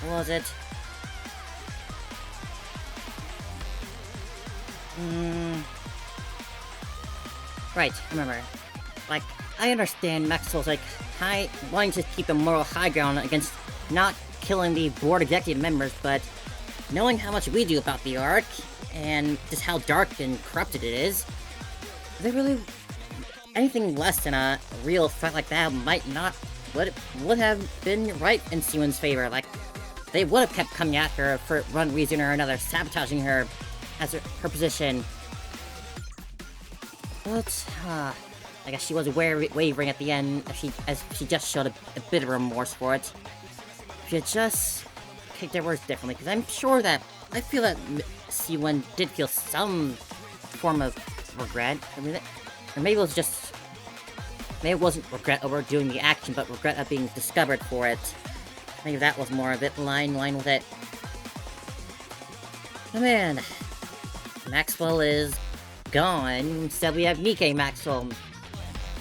What was it? Right, I remember. Like, I understand Maxwell's, like, wanting to keep the moral high ground against not killing the board executive members, but knowing how much we do about the Ark, and just how dark and corrupted it is, they really... anything less than a real threat like that would have been right in Syuen's favor. Like, they would have kept coming at her for one reason or another, sabotaging her as her position. But, I guess she was wavering at the end, as she just showed a bit of remorse for it. If she had just picked their words differently, because I'm sure that, I feel that Syuen did feel some form of regret. I mean, or maybe it was just... maybe it wasn't regret over doing the action, but regret of being discovered for it. Maybe that was more of it, line with it. Oh man. Maxwell is gone. Instead we have Nikke Maxwell.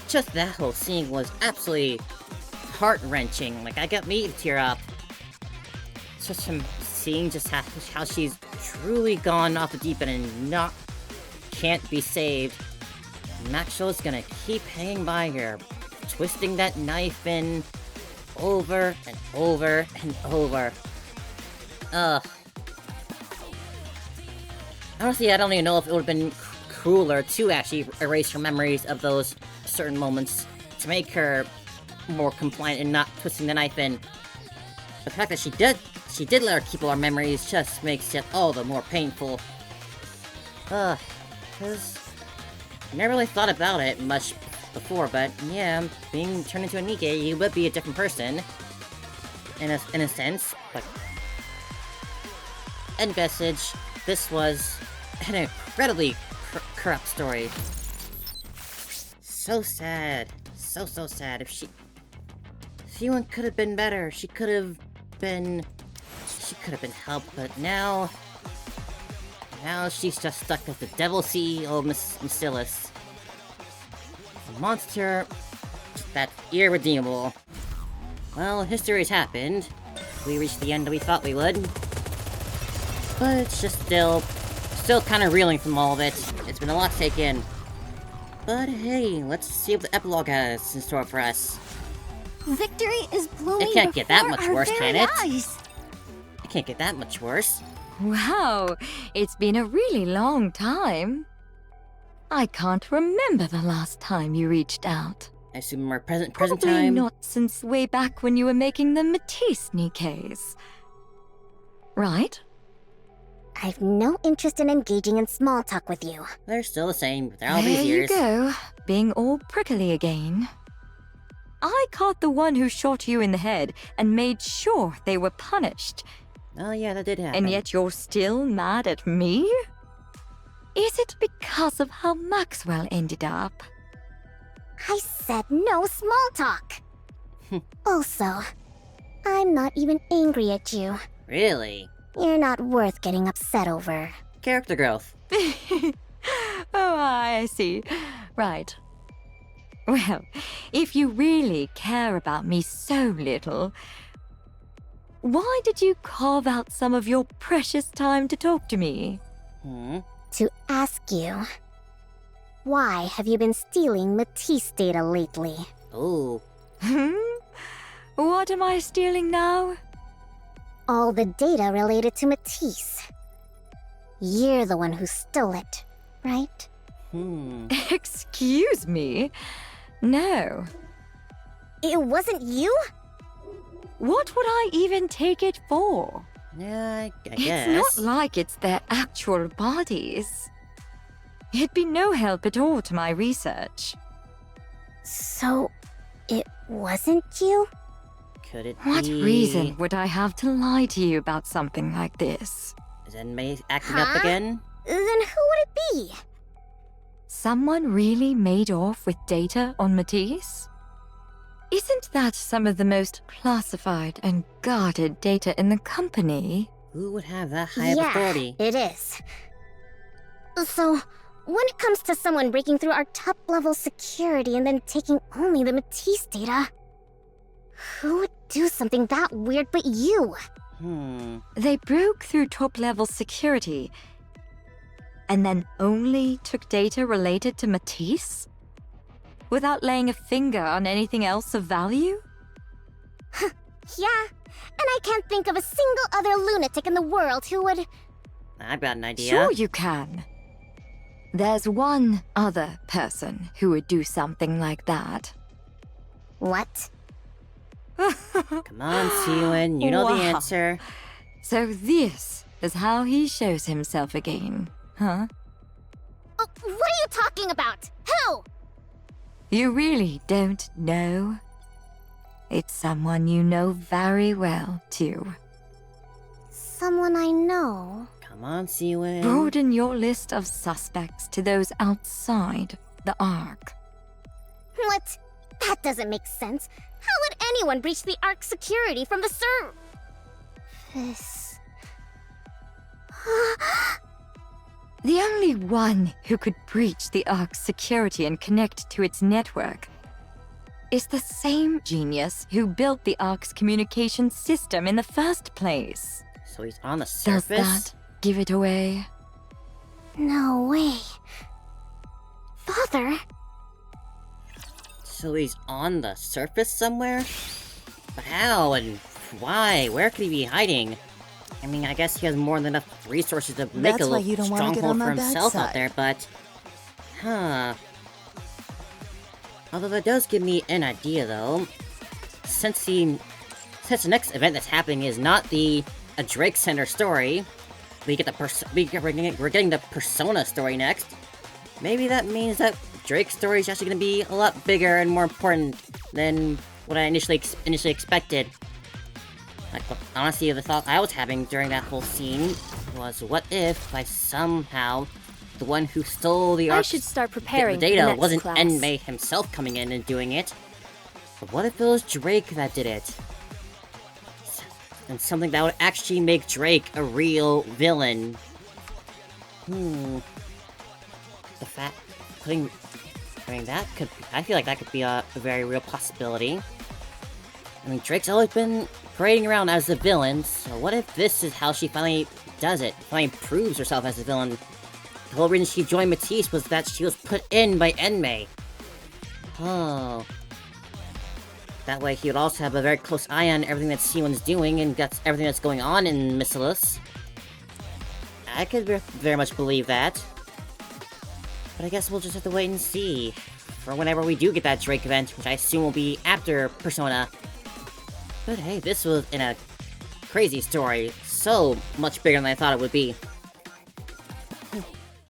Just that whole scene was absolutely heart-wrenching. Like, I got me to tear up. Just from seeing just how she's truly gone off the deep end and can't be saved. Maxwell's gonna keep hanging by here, twisting that knife in over and over and over. Ugh. Honestly, I don't even know if it would have been cooler to actually erase her memories of those certain moments to make her more compliant and not twisting the knife in. The fact that she did let her keep all our memories just makes it all the more painful. Because I never really thought about it much before, but yeah, being turned into a Nikke, you would be a different person. In a sense, but... end message, this was an incredibly corrupt story. So sad. So sad. If Syuen could have been better. She could have been helped, but now... Now she's just stuck with the devil CEO, Miss Marcellus. A monster that's irredeemable. Well, history's happened. We reached the end that we thought we would. But it's just still kind of reeling from all of it. It's been a lot to take in. But hey, let's see what the epilogue has in store for us. Victory is blooming. It can't get that much before worse, our can very it? eyes. It can't get that much worse. Wow, it's been a really long time. I can't remember the last time you reached out. I assume we're present Probably time. not since way back when you were making the Matisse Nikkes. Right? I've no interest in engaging in small talk with you. They're still the same after all these There years. you go, being all prickly again. I caught the one who shot you in the head and made sure they were punished. Oh yeah, that did happen. And yet you're still mad at me? Is it because of how Maxwell ended up? I said no small talk. Also, I'm not even angry at you. Really? You're not worth getting upset over. Character growth. Oh, I see. Right. Well, if you really care about me so little, why did you carve out some of your precious time to talk to me? To ask you, why have you been stealing Matisse data lately? Oh. What am I stealing now? All the data related to Matisse. You're the one who stole it, right? Excuse me? No. It wasn't you? What would I even take it for? Yeah, I guess. It's not like it's their actual bodies. It'd be no help at all to my research. So, it wasn't you? Could it What be... reason would I have to lie to you about something like this? Is Enmei acting up again? Then who would it be? Someone really made off with data on Matisse? Isn't that some of the most classified and guarded data in the company? Who would have that high of authority? It is. So, when it comes to someone breaking through our top-level security and then taking only the Matisse data, who would do something that weird but you? They broke through top-level security and then only took data related to Matisse? Without laying a finger on anything else of value? Yeah, and I can't think of a single other lunatic in the world who would... I've got an idea. Sure you can. There's one other person who would do something like that. What? Come on, Syuen, you know the answer. So this is how he shows himself again, huh? What are you talking about? Who? You really don't know? It's someone you know very well, too. Someone I know? Come on, Syuen. Broaden your list of suspects to those outside the Ark. What? That doesn't make sense. How would anyone breach the Ark security from the surface? The only one who could breach the Ark's security and connect to its network is the same genius who built the Ark's communication system in the first place. So he's on the surface? Does that give it away? No way. Father? So he's on the surface somewhere? But how and why? Where could he be hiding? I mean, I guess he has more than enough resources to make a little stronghold for himself out there, but... Although that does give me an idea, though. Since the next event that's happening is not a Drake Center story, we're getting the Persona story next. Maybe that means that Drake's story is actually going to be a lot bigger and more important than what I initially expected. Like, honestly, the thought I was having during that whole scene was, what if, by somehow, the one who stole the Ark's preparing data for the next wasn't class. Enmei himself coming in and doing it? But what if it was Drake that did it? And something that would actually make Drake a real villain. The fact... putting... I mean, that could... I feel like that could be a very real possibility. I mean, Drake's always been parading around as the villain, so what if this is how she finally does it? Finally proves herself as a villain. The whole reason she joined Matisse was that she was put in by Enmei. Oh. That way he would also have a very close eye on everything that Syuen's doing and everything that's going on in Missilus. I could very much believe that. But I guess we'll just have to wait and see. For whenever we do get that Drake event, which I assume will be after Persona. But hey, this was in a crazy story. So much bigger than I thought it would be.